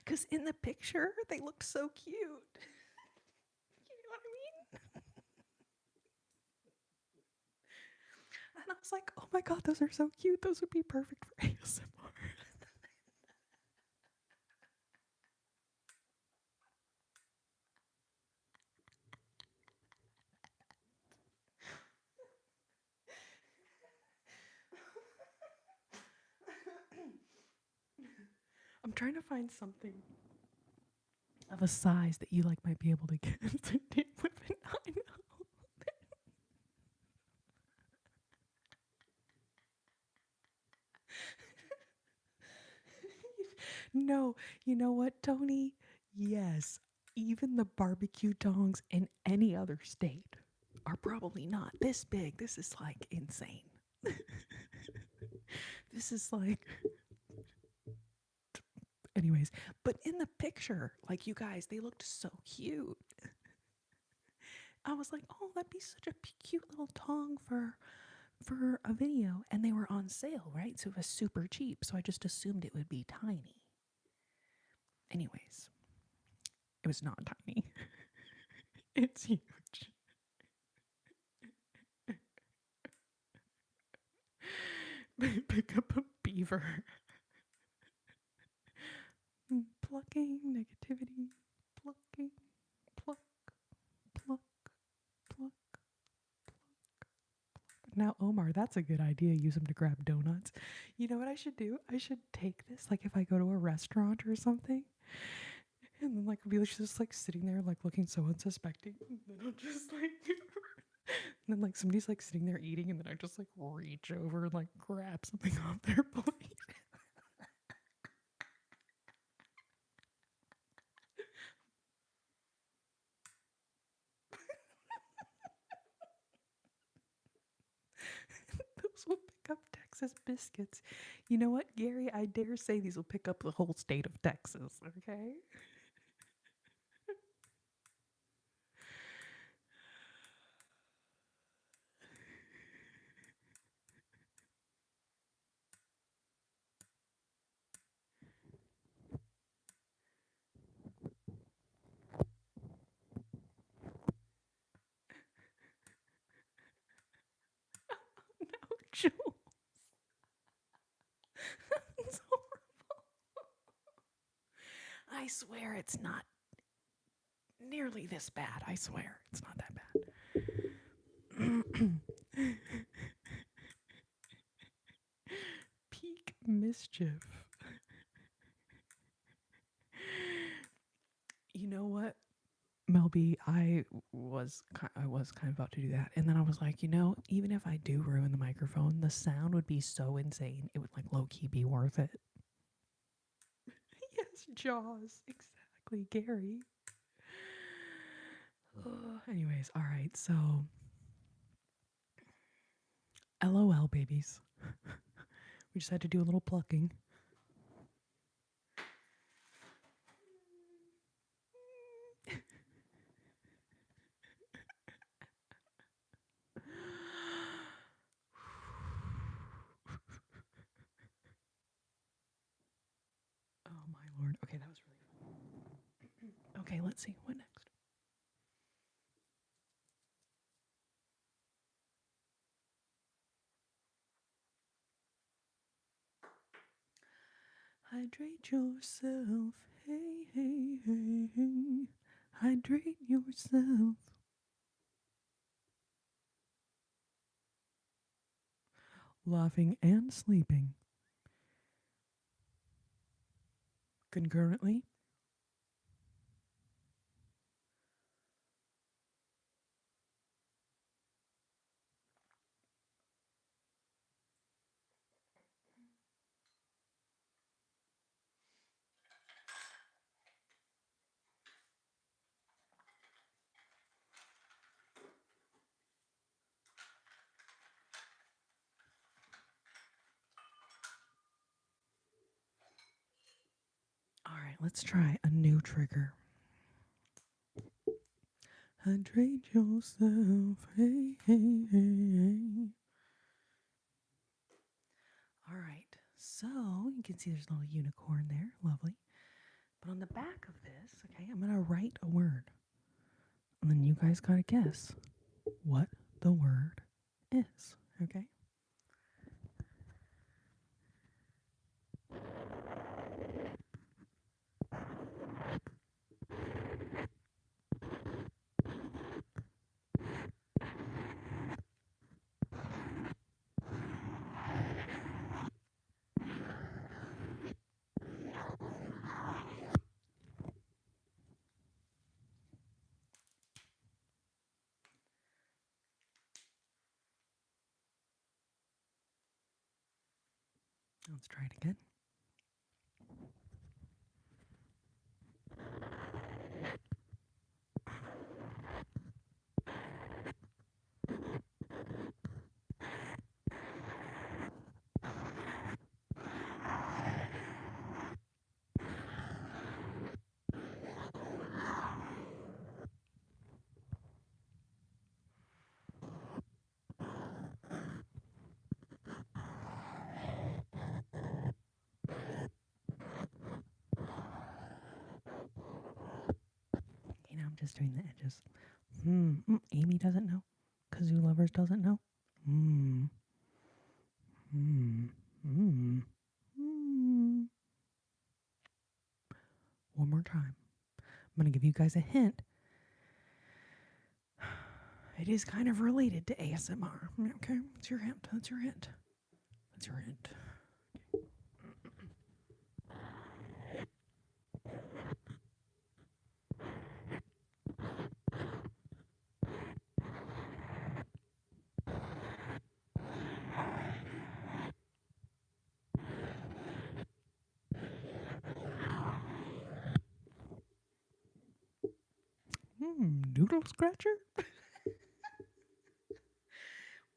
Because in the picture, they looked so cute. You know what I mean? And I was like, oh my God, those are so cute. Those would be perfect for ASMR. I'm trying to find something of a size that you like might be able to get to deal with it. I know. No, you know what, Tony? Yes, even the barbecue tongs in any other state are probably not this big. This is like insane. This is like, anyways, but in the picture, like you guys, they looked so cute. I was like, oh, that'd be such a cute little tong for a video, and they were on sale, right? So it was super cheap. So I just assumed it would be tiny. Anyways, it was not tiny. It's huge. Pick up a beaver. Plucking negativity. Plucking. Pluck. Pluck. Pluck. Now, Omar, that's a good idea. Use them to grab donuts. You know what I should do? I should take this, like, if I go to a restaurant or something, and then, like, be just, like, sitting there, like, looking so unsuspecting. And then I'll just, like, and then, like, somebody's, like, sitting there eating, and then I just, like, reach over and, like, grab something off their plate. Those will pick up Texas biscuits. You know what, Gary? I dare say these will pick up the whole state of Texas, okay? No, Jules. It's horrible. I swear it's not nearly this bad. I swear it's not that bad. Peak mischief. You know what, Melby? I was kind of about to do that, and then I was like, even if I do ruin the microphone, the sound would be so insane. It would like low key be worth it. Yes, Jaws. Exactly, Gary. Anyways, all right. So, LOL, babies. We just had to do a little plucking. Oh my lord. Okay, that was really fun. Okay, let's see. What next? Hydrate yourself. Hey, hey, hey, hey. Hydrate yourself. Laughing and sleeping concurrently. All right, let's try a new trigger. Hydrate yourself. Hey, hey, hey, hey. All right, so you can see there's a little unicorn there. Lovely. But on the back of this, okay, I'm going to write a word. And then you guys got to guess what the word is, okay? Let's try it again. I'm just doing the edges. Amy doesn't know. Kazoo Lovers doesn't know. Hmm. Hmm. Hmm. Hmm. One more time. I'm going to give you guys a hint. It is kind of related to ASMR. Okay, that's your hint. That's your hint. That's your hint. Noodle scratcher?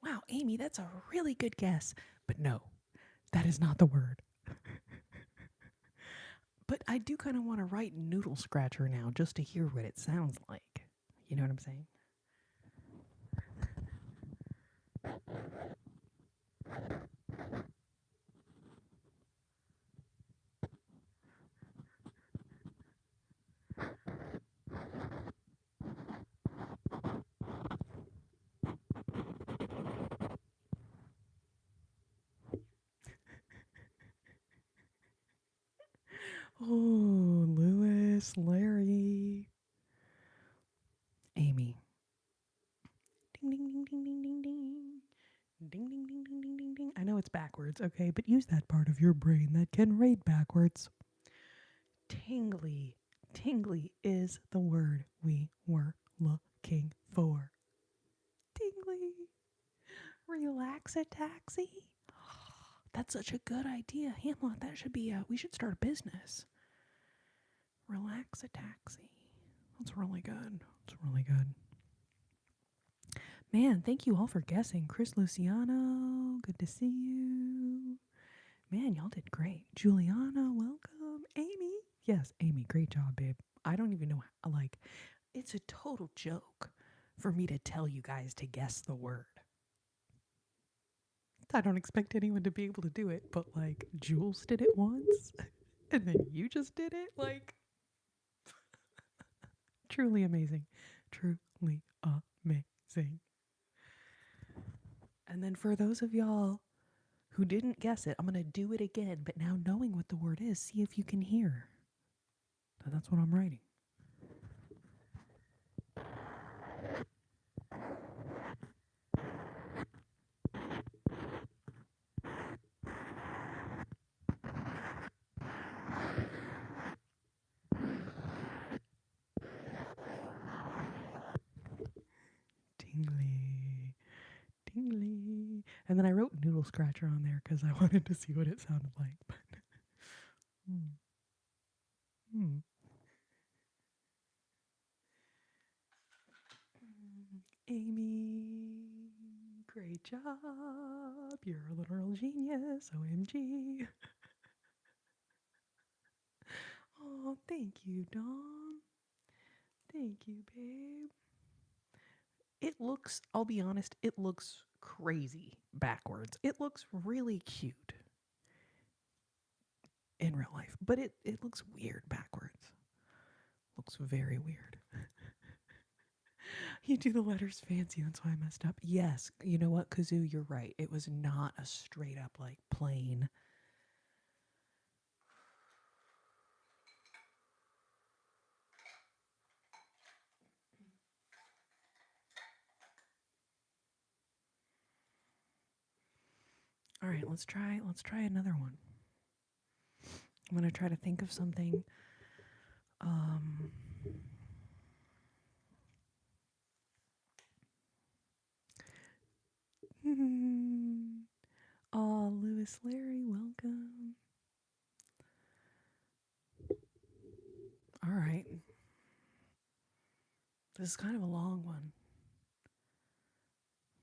Wow, Amy, that's a really good guess. But no, that is not the word. But I do kind of want to write noodle scratcher now just to hear what it sounds like. You know what I'm saying? Oh, Lewis, Larry, Amy. Ding, ding, ding, ding, ding, ding, ding. Ding, ding, ding, ding, ding, ding, ding. I know it's backwards, okay, but use that part of your brain that can read backwards. Tingly. Tingly is the word we were looking for. Tingly. Relax a taxi. That's such a good idea, Hamlet. That should be we should start a business. Relax a taxi. That's really good. That's really good. Man, thank you all for guessing. Chris Luciano, good to see you. Man, y'all did great. Juliana, welcome. Amy. Yes, Amy, great job, babe. I don't even know how, like, it's a total joke for me to tell you guys to guess the word. I don't expect anyone to be able to do it, but like, Jules did it once, and then you just did it. Like, truly amazing. Truly amazing. And then for those of y'all who didn't guess it, I'm going to do it again, but now knowing what the word is, see if you can hear. So that's what I'm writing. Tingly, tingly. And then I wrote noodle scratcher on there because I wanted to see what it sounded like. But hmm. Hmm. Amy, great job. You're a literal genius. OMG. Oh, thank you, Dom. Thank you, babe. It looks, I'll be honest, it looks crazy backwards. It looks really cute. in real life, but it looks weird backwards. Looks very weird. You do the letters fancy, that's why I messed up. Yes, you know what, Kazoo, you're right. It was not a straight up like plain. All right, let's try another one. I'm gonna try to think of something. Um, oh, Lewis Larry, welcome. All right, this is kind of a long one.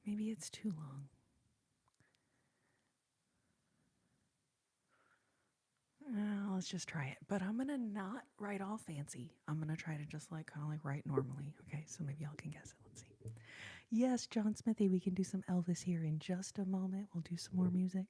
Maybe it's too long. Let's just try it. But I'm gonna not write all fancy. I'm gonna try to just like kind of like write normally. Okay, so maybe y'all can guess it. Let's see. Yes, John Smithy, we can do some Elvis here in just a moment. We'll do some more music.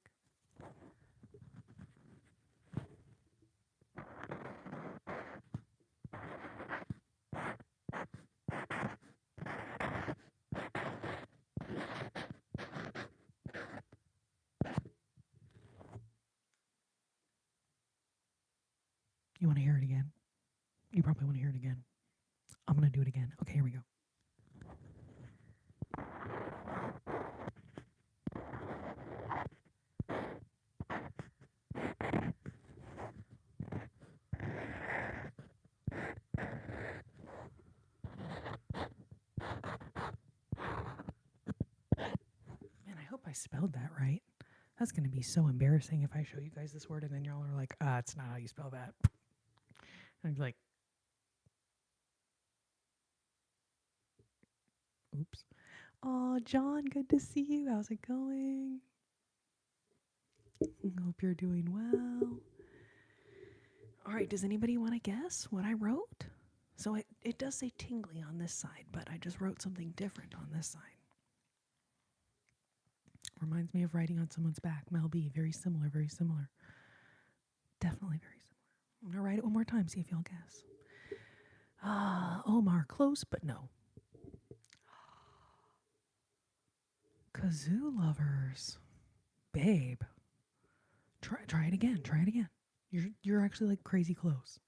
You want to hear it again? You probably want to hear it again. I'm gonna do it again. Okay, here we go. Man, I hope I spelled that right. That's gonna be so embarrassing if I show you guys this word and then y'all are like, it's not how you spell that. And I'd be like, oops. Oh, John, good to see you. How's it going? Hope you're doing well. All right, does anybody want to guess what I wrote? So it does say tingly on this side, but I just wrote something different on this side. Reminds me of writing on someone's back. Mel B, very similar, very similar. Definitely very similar. I'm going to write it one more time, see if y'all guess. Omar, close, but no. Kazoo lovers. Babe. Try it again. Try it again. You're actually like crazy close.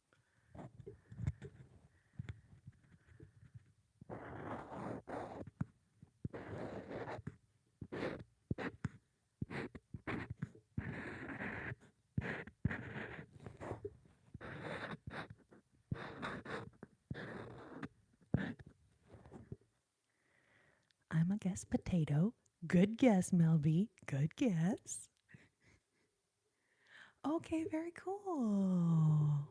I'm a guess potato. Good guess, Melby. Good guess. Okay, very cool.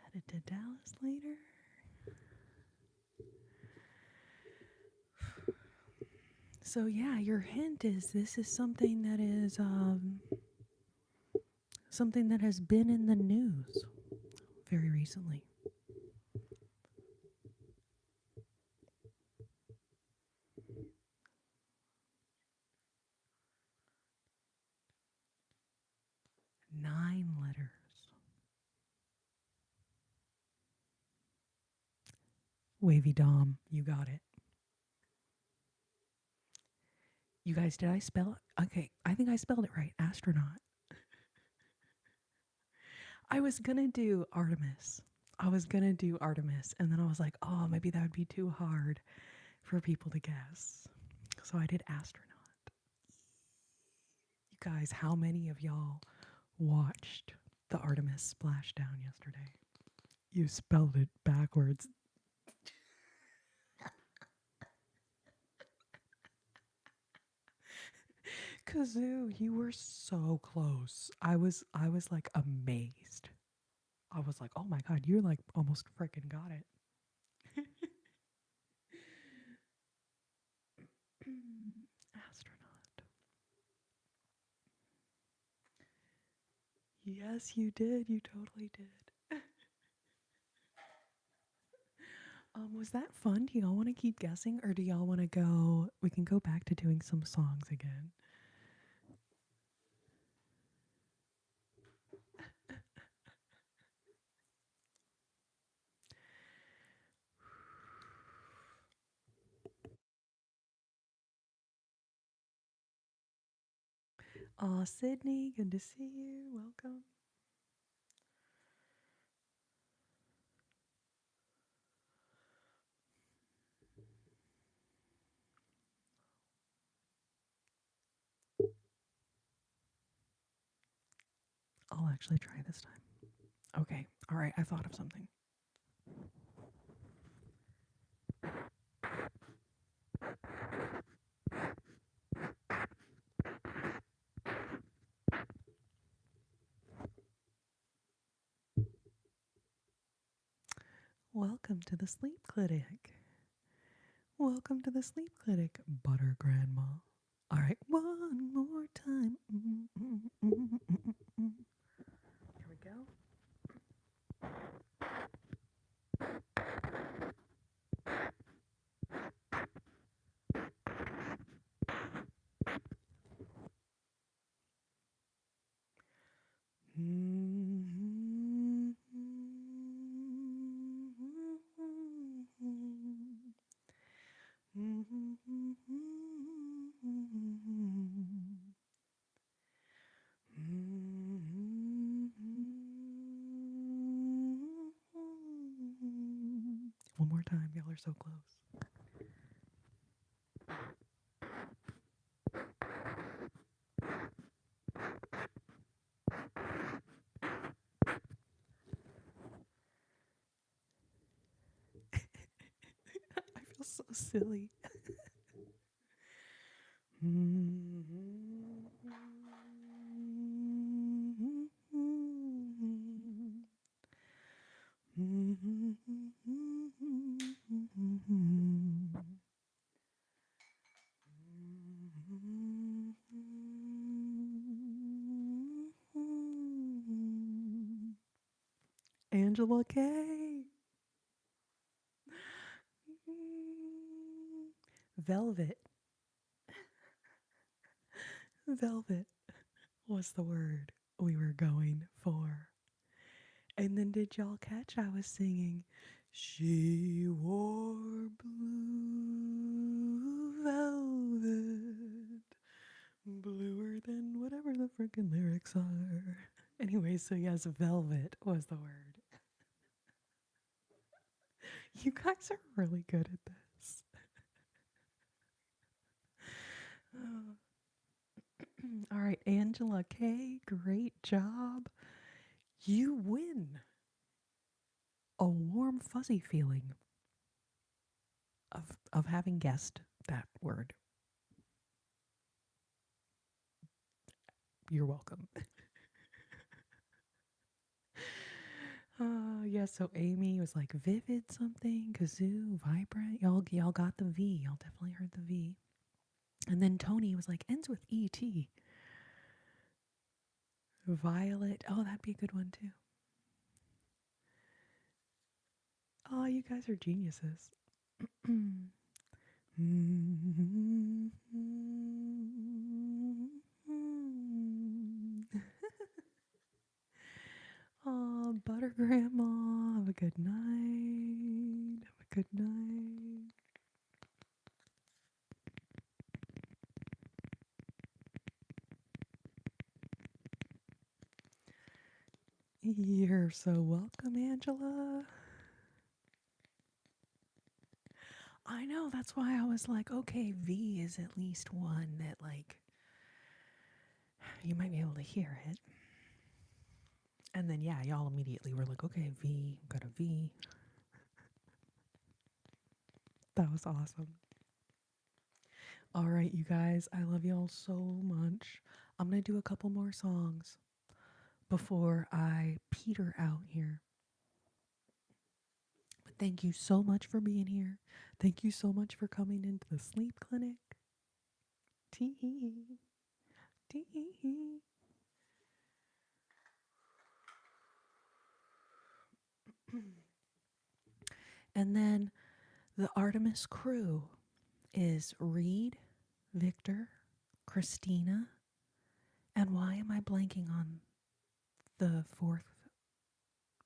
Headed to Dallas later. So yeah, your hint is this is something that is something that has been in the news very recently. Nine letters. Wavy Dom, you got it. You guys, did I spell it? Okay, I think I spelled it right. Astronaut. I was gonna do Artemis. And then I was like, oh, maybe that would be too hard for people to guess. So I did astronaut. You guys, how many of y'all watched the Artemis splashdown yesterday? You spelled it backwards. Kazoo, you were so close. I was like amazed. I was like, oh my god, you're like almost freaking got it. Astronaut. Yes, you did. You totally did. Was that fun? Do y'all want to keep guessing or do y'all want to go? We can go back to doing some songs again. Aw, Sydney, good to see you. Welcome. I'll actually try this time. Okay. All right. I thought of something. Welcome to the sleep clinic. Welcome to the sleep clinic, Butter Grandma. All right. One more time. Here we go. One more time. Y'all are so close. I feel so silly. Angela K. Velvet. Velvet was the word we were going for. And then did y'all catch I was singing, she wore blue velvet, bluer than whatever the freaking lyrics are. Anyway, so yes, velvet was the word. You guys are really good at this. All right, Angela K, great job. You win a warm, fuzzy feeling of having guessed that word. You're welcome. Yeah, so Amy was like vivid something, kazoo, vibrant. Y'all got the V. Y'all definitely heard the V. And then Tony was like, ends with E-T. Violet. Oh, that'd be a good one too. Oh, you guys are geniuses. Oh, Butter Grandma. Have a good night. Have a good night. You're so welcome, Angela. I know, that's why I was like, okay, V is at least one that, like, you might be able to hear it. And then, yeah, y'all immediately were like, okay, V, got a V. That was awesome. All right, you guys, I love y'all so much. I'm going to do a couple more songs before I peter out here. But thank you so much for being here. Thank you so much for coming into the sleep clinic. Tee hee. Tee hee. And then the Artemis crew is Reed, Victor, Christina, and why am I blanking on the fourth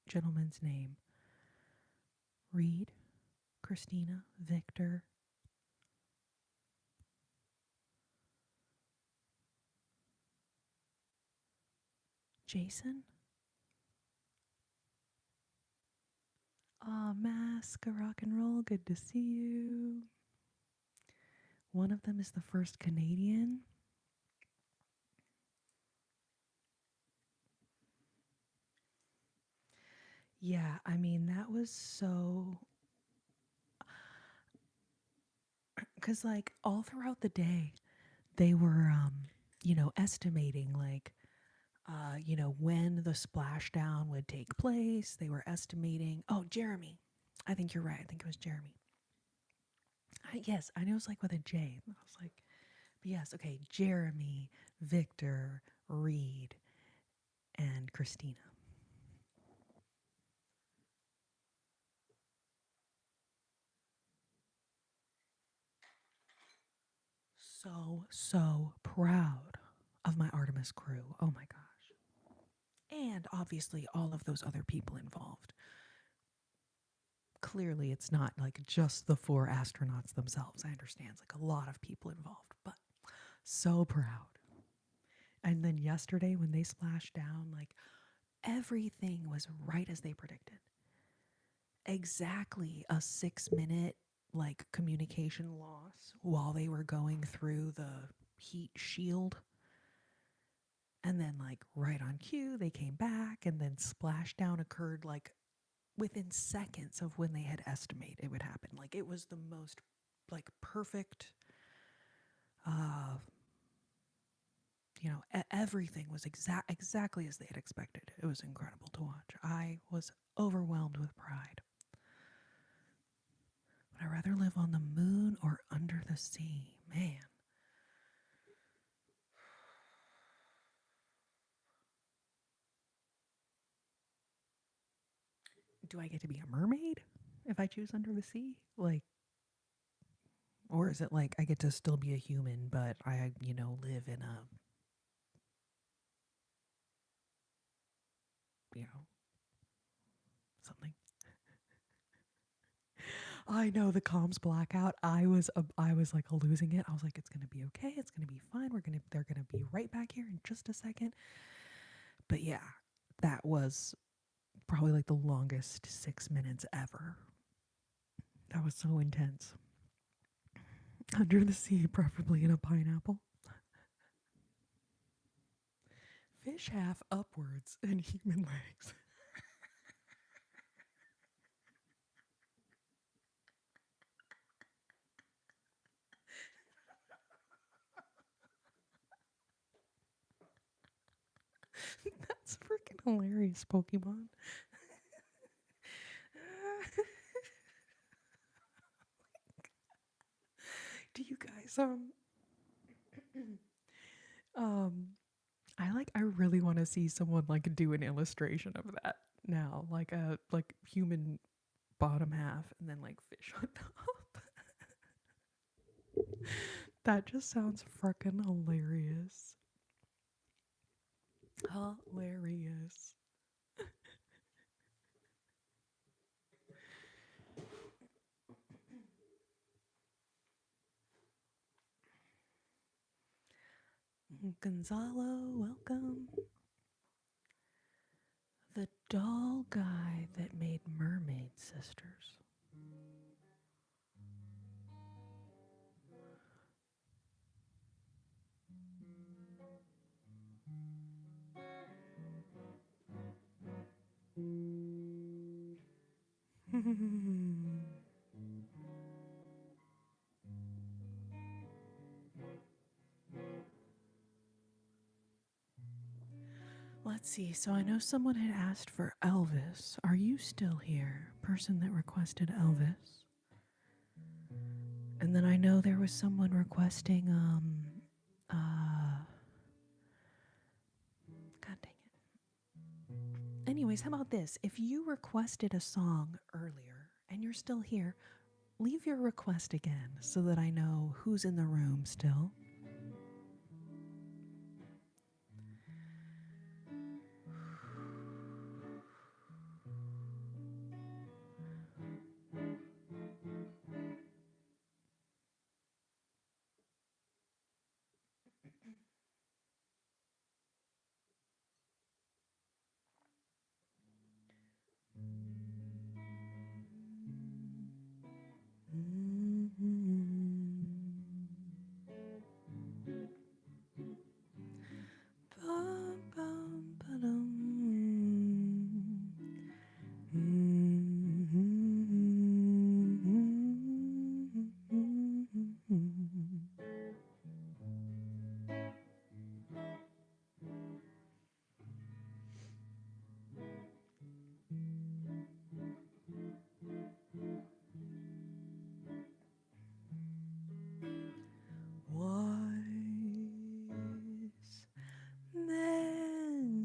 gentleman's name? Reed, Christina, Victor. Jason? Aw, Mask, rock and roll, good to see you. One of them is the first Canadian. Yeah, I mean, that was so. Because, like, all throughout the day, they were, estimating, like, when the splashdown would take place. They were estimating. Oh, Jeremy. I think you're right. I think it was Jeremy. Yes, I know it was like with a J. I was like, but yes, okay. Jeremy, Victor, Reed, and Christina. So proud of my Artemis crew. Oh my gosh. And obviously, all of those other people involved. Clearly, it's not like just the four astronauts themselves. I understand it's like a lot of people involved, but so proud. And then yesterday, when they splashed down, like everything was right as they predicted. Exactly a 6 minute like communication loss while they were going through the heat shield. And then, like, right on cue, they came back, and then splashdown occurred like within seconds of when they had estimated it would happen. Like, it was the most like perfect. Uh, everything was exactly as they had expected. It was incredible to watch. I was overwhelmed with pride. Would I rather live on the moon or under the sea? Man. Do I get to be a mermaid if I choose under the sea? Like, or is it like I get to still be a human, but I, live in a, you know, something? I know the comms blackout. I was like losing it. I was like, it's gonna be okay. It's gonna be fine. They're gonna be right back here in just a second. But yeah, that was probably like the longest 6 minutes ever. That was so intense. Under the sea, preferably in a pineapple. Fish half upwards and human legs. That's freaking hilarious, Pokemon. Do you guys um I really want to see someone like do an illustration of that now, like a like human bottom half and then like fish on top. That just sounds freaking hilarious. Hilarious. Gonzalo, welcome. The doll guy that made Mermaid Sisters. Let's see. So I know someone had asked for Elvis. Are you still here? Person that requested Elvis. And then I know there was someone requesting God dang it. Anyways, how about this? If you requested a song earlier and you're still here, leave your request again so that I know who's in the room still.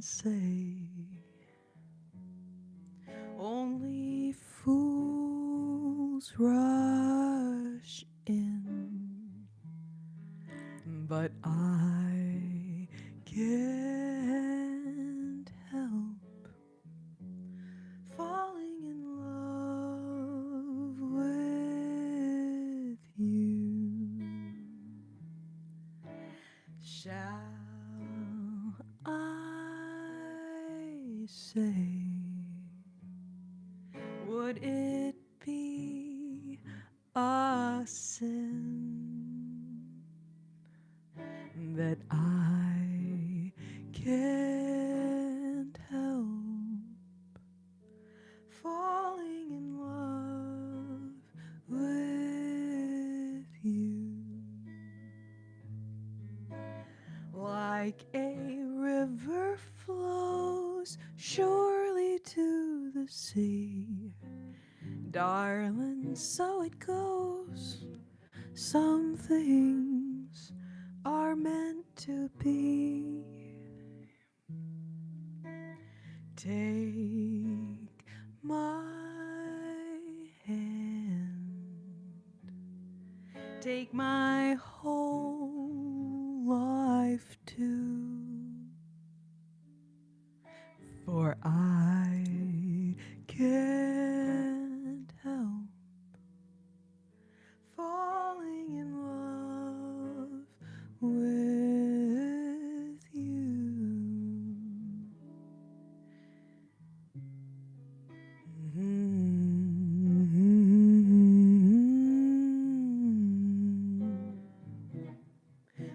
say only fools rush in, but I can't help falling in love with you. Shall I say, would it be a sin that I can't help falling in love with you? Like a river flows surely to the sea, darling, so it goes. Some things are meant to be. Take my hand, take my whole life too, for I can't help falling in love with you.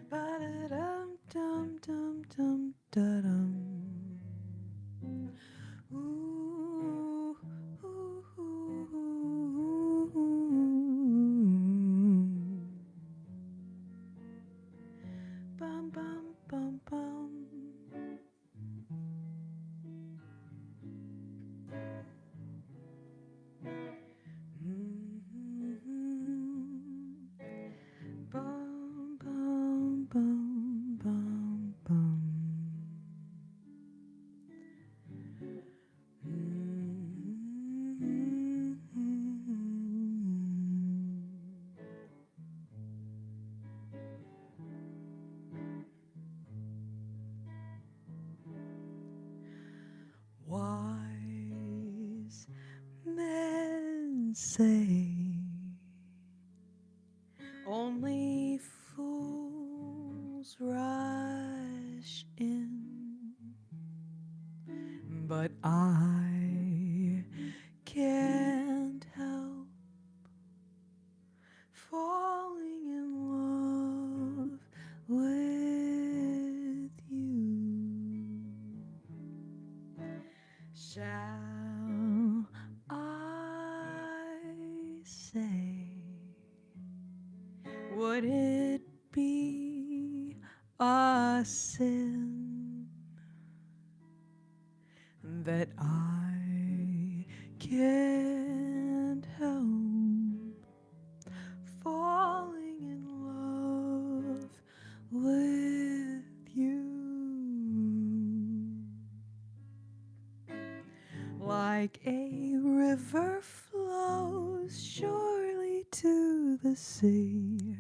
Ba-da-dum, dum, dum, dum, da-dum. Ooh, ooh, ooh, ooh. Bum, bum, bum, bum. Bum, bum, bum, bum, bum. Wise men say only fools rush in, but I can't help falling in love with you. Shall I say, would it be a sin that I can't help falling in love with you? Like a river flows surely to the sea,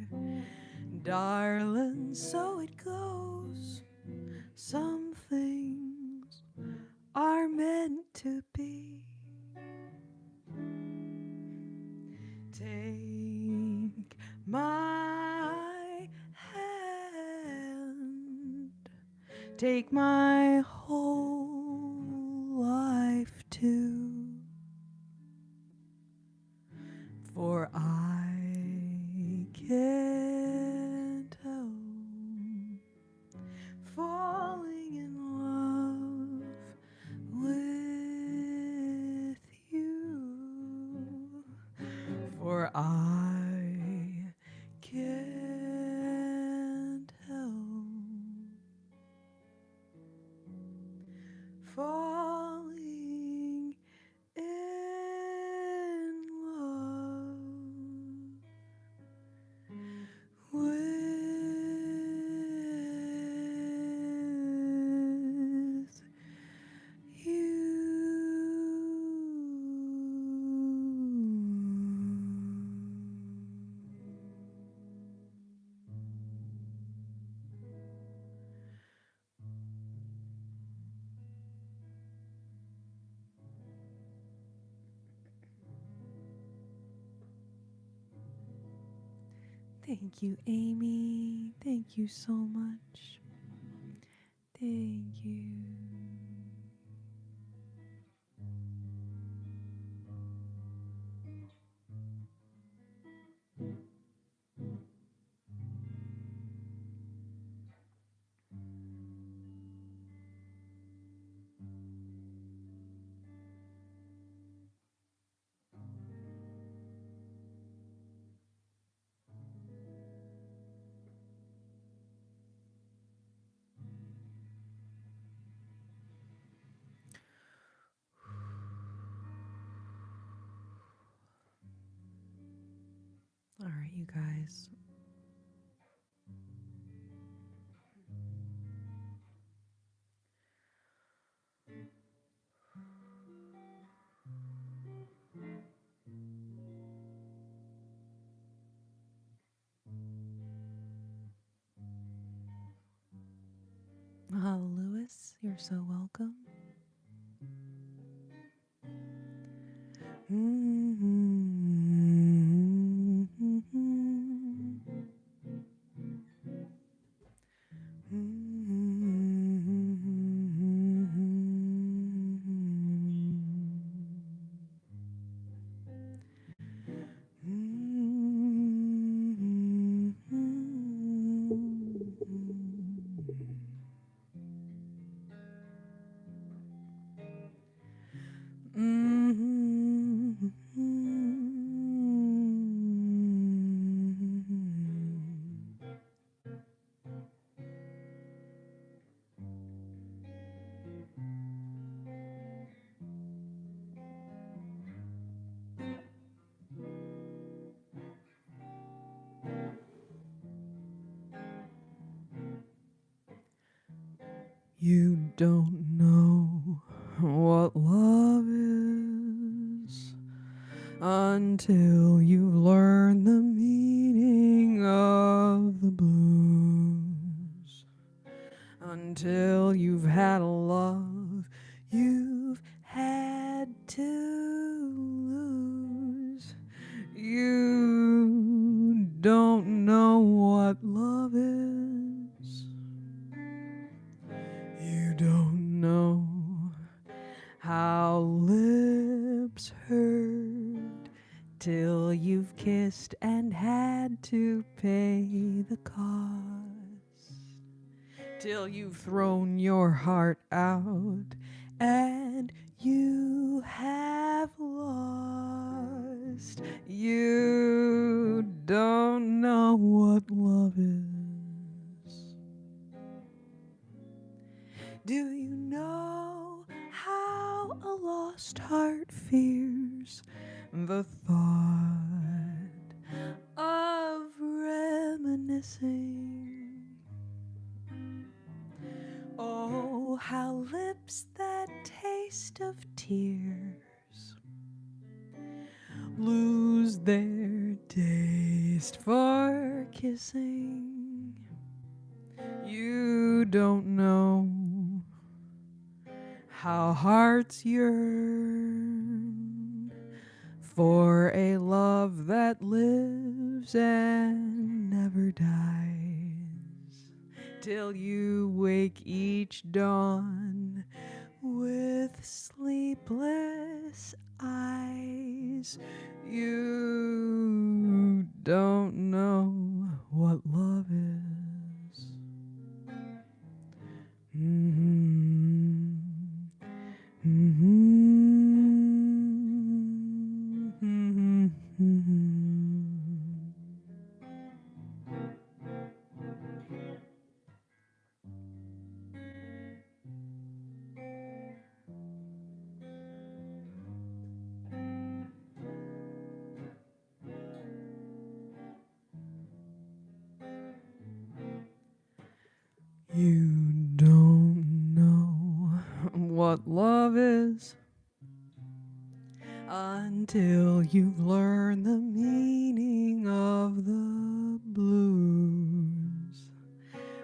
darling, so it goes. Some things are meant to be. Take my hand, take my whole life too, for I can't help falling in love with you, for I can't help falling in love with Thank you, Amy. Thank you so much. Thank you. All right, you guys. Lewis, you're so welcome. You don't know what love is until you learn the meaning of the blues. Until you've had a love you've had to lose. You don't know what love is. You don't know how lips hurt till you've kissed and had to pay the cost. Till you've thrown your heart out and you have lost. You don't know what love is. Do you know how a lost heart fears the thought of reminiscing? Oh, how lips that taste of tears lose their taste for kissing. You don't know how hearts yearn for a love that lives and never dies, till you wake each dawn with sleepless eyes. You don't know what love is. You don't know what love is until you've learned the meaning of the blues.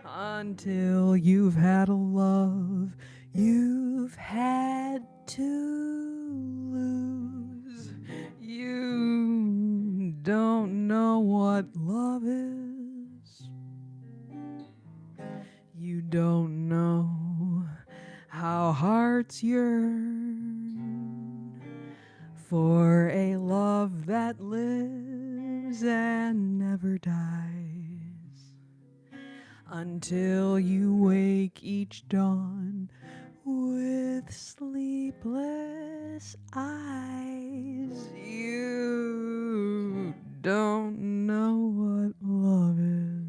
Until you've had a love you've had to lose. You don't know know what love is. You don't know how hearts yearn for a love that lives and never dies, until you wake each dawn with sleepless eyes. You don't know what love is.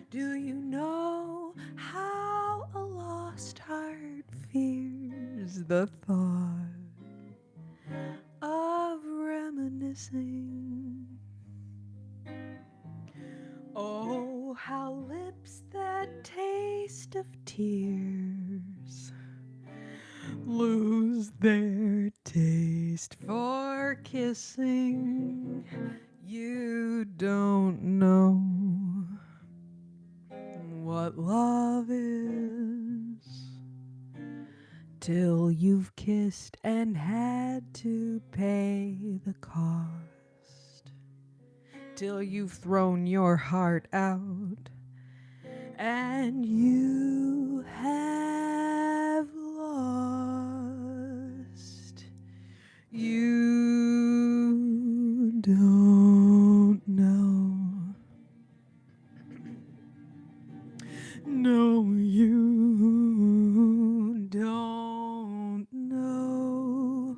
Do you know how a lost heart fears the thought of reminiscing? Oh, how lips that taste of tears lose their taste for kissing. You don't know what love is till you've kissed and had to pay the cost, till you've thrown your heart out and you have lost. You don't know. No, you don't know.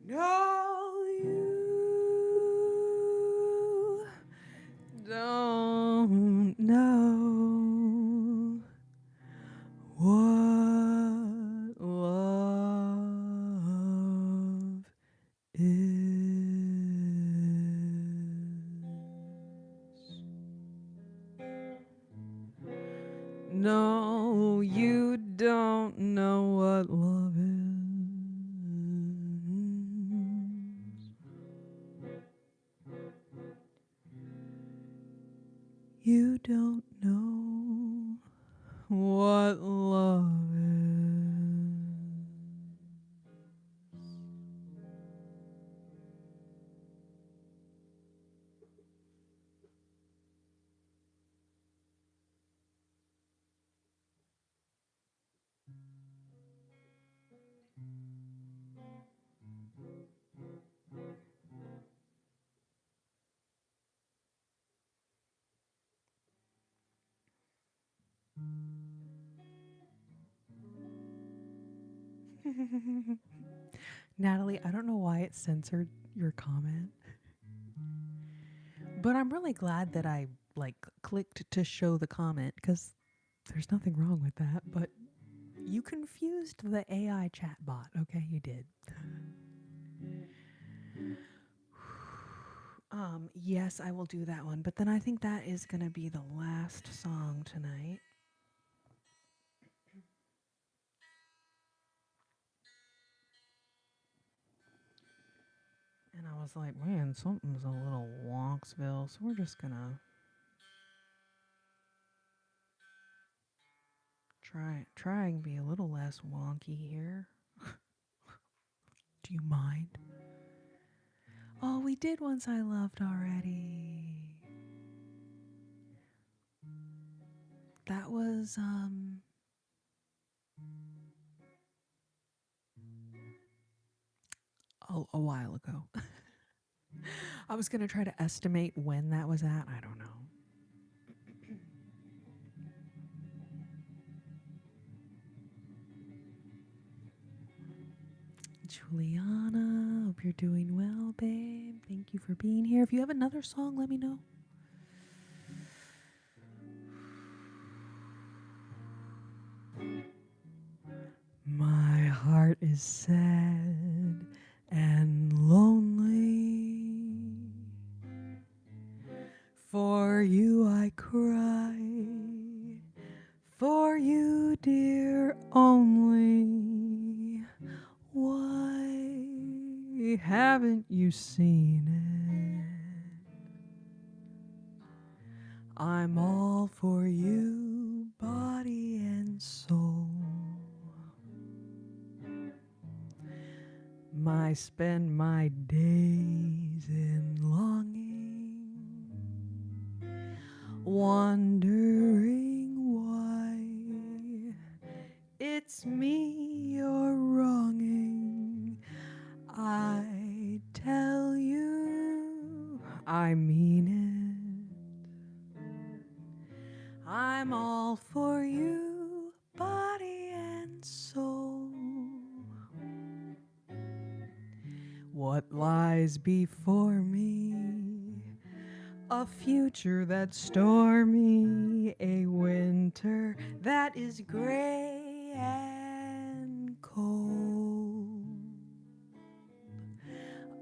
No, you don't know what love is. No, you don't know what love is. You don't know what love is. Natalie, I don't know why it censored your comment, but I'm really glad that I clicked to show the comment, because there's nothing wrong with that. But you confused the AI chatbot. Okay, you did. Yes, I will do that one. But then I think that is gonna be the last song tonight. And I was like, man, something's a little Wonksville, so we're just gonna try and be a little less wonky here. Do you mind? Oh, we did Once I Loved already. That was a while ago. I was gonna try to estimate when that was at. I don't know. Juliana, hope you're doing well, babe. Thank you for being here. If you have another song, let me know. My heart is sad and lonely. For you I cry. For you, dear, only. Why haven't you seen it? I'm all for you, body and soul. I spend my days in longing, wondering why it's me you're wronging. I tell you, I mean it. I'm all for you, body and soul. What lies before me? A future that's stormy, a winter that is gray and cold.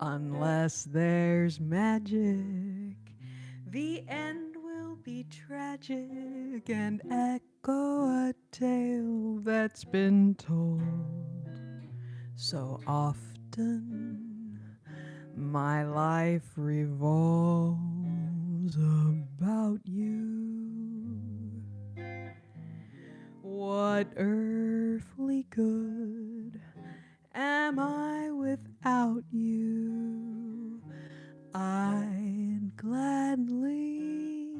Unless there's magic, the end will be tragic and echo a tale that's been told so often. My life revolves about you. What earthly good am I without you? I'd gladly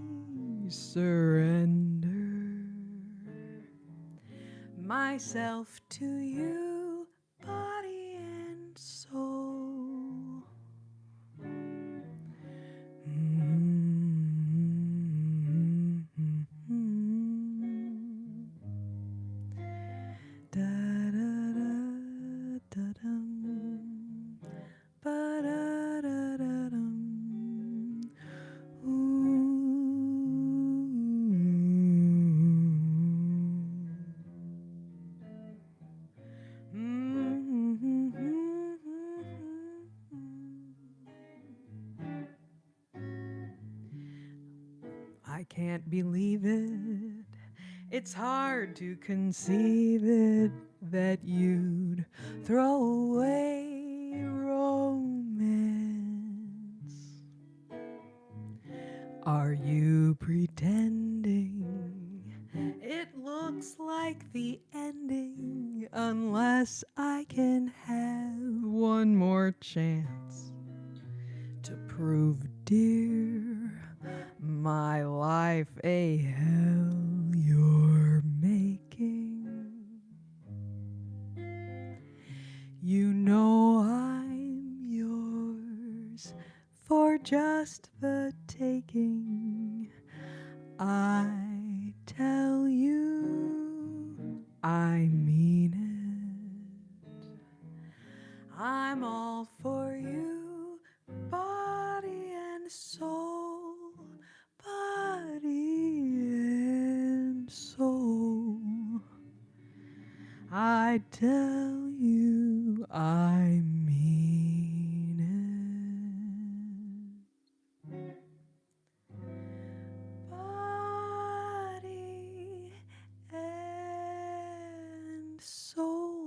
surrender myself to you, body and soul. Da da da da dum, ba da da da dum. I can't believe it. It's hard to conceive it that you'd throw away romance. Are you pretending it looks like the ending unless I can have one more chance to prove, dear, my life a hell you're making? You know I'm yours for just the taking. I tell you, I mean it. I'm all for you, body and soul, body and soul. I tell you, I mean it. Body and soul.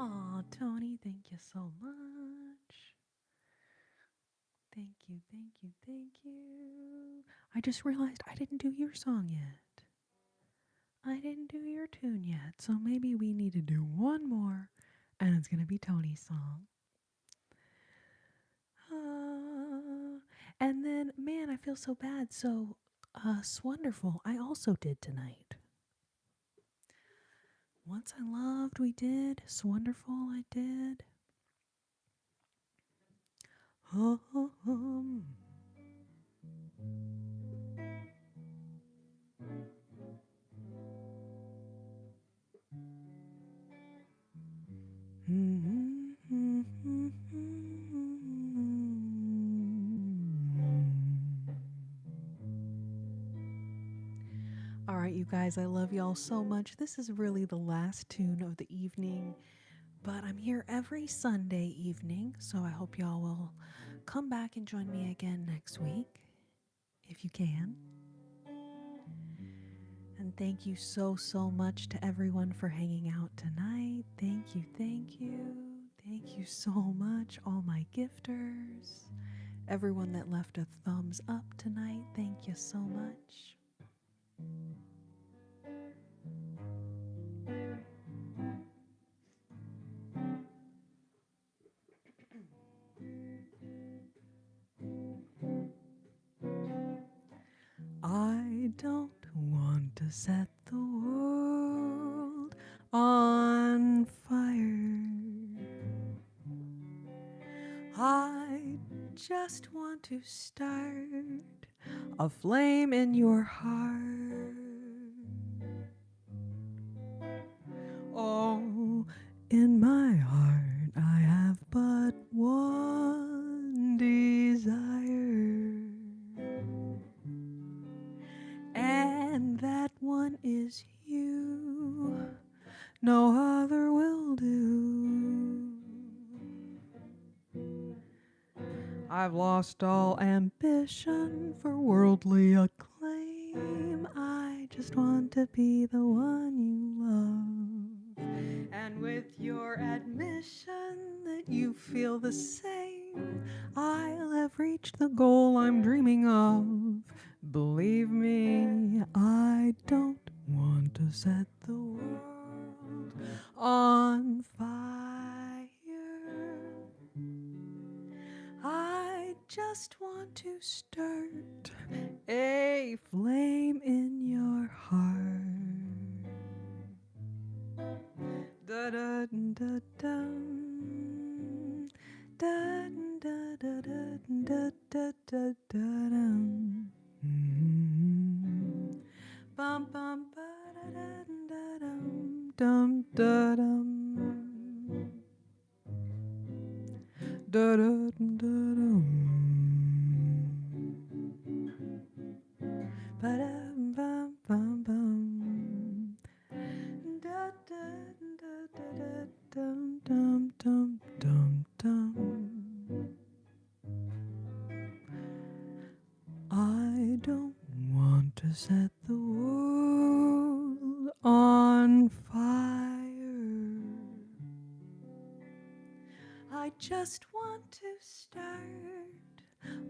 Oh, Tony, thank you so much. Thank you, thank you, thank you. I just realized I didn't do your song yet. I didn't do your tune yet, so maybe we need to do one more, and it's going to be Tony's song. And then, man, I feel so bad. So, Swonderful, I also did tonight. Once I Loved, we did. Swonderful, I did. All right, you guys, I love y'all so much. This is really the last tune of the evening, but I'm here every Sunday evening, so I hope y'all will come back and join me again next week, if you can. And thank you so, so much to everyone for hanging out tonight. Thank you, thank you. Thank you so much, all my gifters. Everyone that left a thumbs up tonight, thank you so much. I don't want to set the world on fire. I just want to start a flame in your heart. Oh, in my heart I have but one desire, and that one is you. No other will do. I've lost all ambition for worldly acclaim. I just want to be the one you love. And with your admission that you feel the same, I'll have reached the goal I'm dreaming of. Believe me, I don't want to set the world on fire. I just want to start a flame in your heart. Da da da da da da da da da da da. Bum bum ba da da dum dum da dum. Da da da dum. Ba dum bum bum bum. Da da da da da dum dum dum dum dum. I don't want to set the world on fire. I just want to start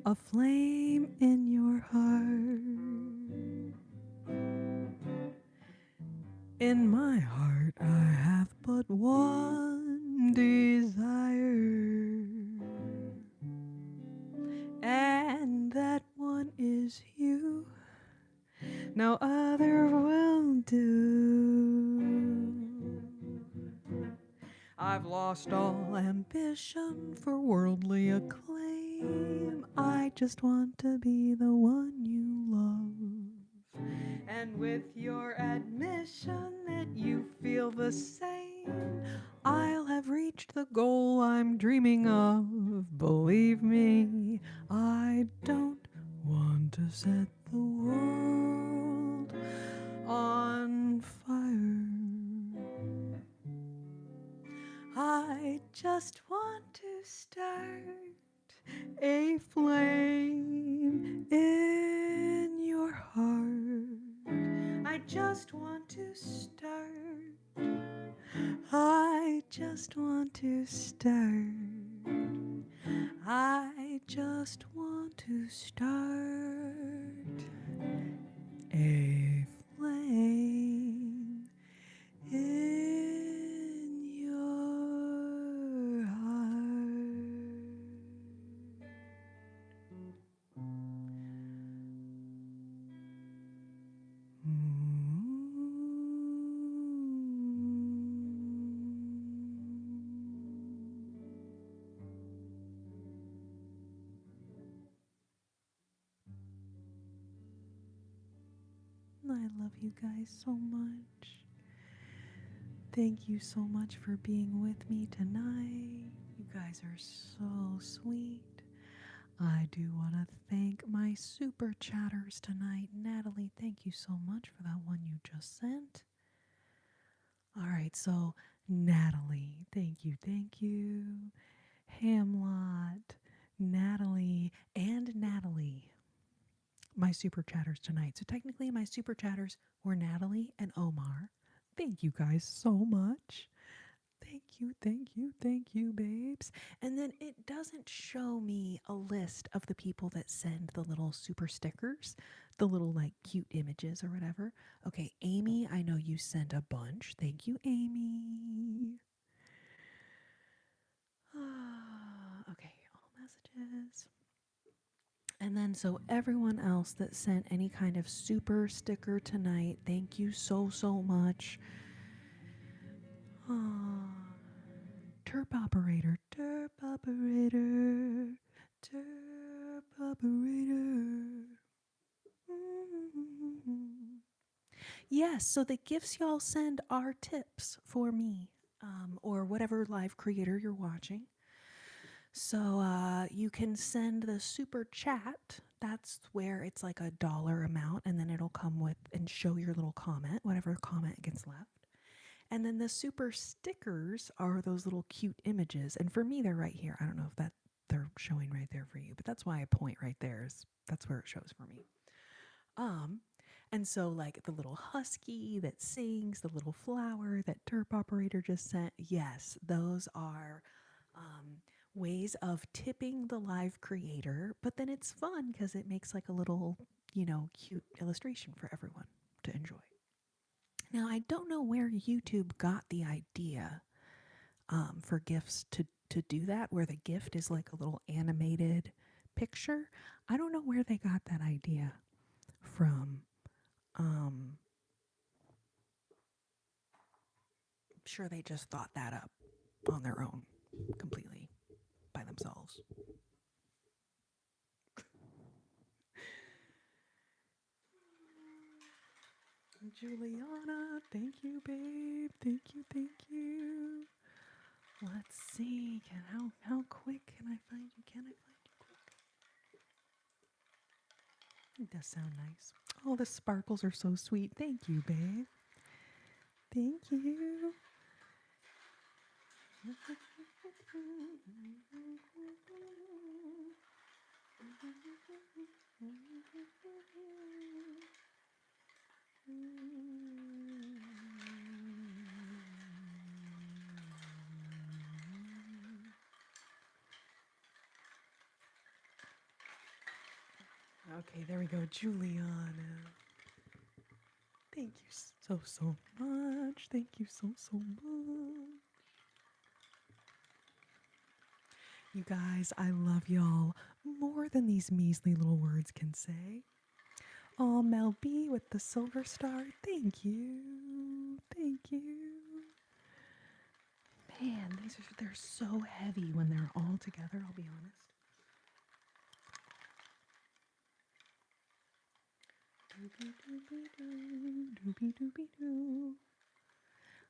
a flame in your heart. In my heart I have but one desire, and that one is you. No other will do. I've lost all ambition for worldly acclaim. I just want to be the one you love. And with your admission that you feel the same, I'll have reached the goal I'm dreaming of. Believe me, I don't want to set the world on fire. I just want to start a flame in your heart. I just want to start. I just want to start. I just want to start a flame in your heart. I love you guys so much. Thank you so much for being with me tonight. You guys are so sweet. I do want to thank my super chatters tonight. Natalie, thank you so much for that one you just sent. All right, so Natalie, thank you, thank you. Hamlot, Natalie, and Natalie, my super chatters tonight. So technically, my super chatters were Natalie and Omar. Thank you guys so much. Thank you, thank you, thank you, babes. And then it doesn't show me a list of the people that send the little super stickers, the little like cute images or whatever. Okay, Amy, I know you sent a bunch. Thank you, Amy. Okay, all messages. And then, so everyone else that sent any kind of super sticker tonight, thank you so, so much. Terp operator, terp operator, terp operator. Yes, so the gifts y'all send are tips for me, or whatever live creator you're watching. So you can send the super chat. That's where it's like a dollar amount, and then it'll come with and show your little comment, whatever comment gets left. And then the super stickers are those little cute images. And for me, they're right here. I don't know if that they're showing right there for you, but that's why I point right there. That's where it shows for me. Um, and so like the little husky that sings, the little flower that Terp operator just sent, yes, those are ways of tipping the live creator. But then it's fun because it makes like a little, cute illustration for everyone to enjoy. Now, I don't know where YouTube got the idea for gifts to do that, where the gift is like a little animated picture. I don't know where they got that idea from. I'm sure they just thought that up on their own, completely by themselves. Juliana, thank you, babe. Thank you, thank you. Let's see. How quick can I find you? Can I find you quick? It does sound nice. Oh, the sparkles are so sweet. Thank you, babe. Thank you. Okay, there we go. Juliana. Thank you so, so much. Thank you so, so much. You guys, I love y'all more than these measly little words can say. Oh, Mel B with the silver star. Thank you. Thank you. Man, they're so heavy when they're all together, I'll be honest.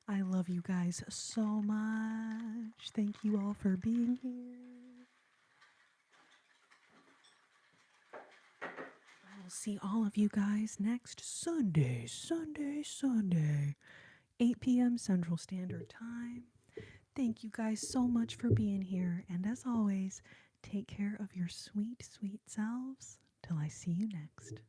I love you guys so much. Thank you all for being here. I will see all of you guys next Sunday, 8 p.m. Central Standard Time. Thank you guys so much for being here. And as always, take care of your sweet, sweet selves till I see you next.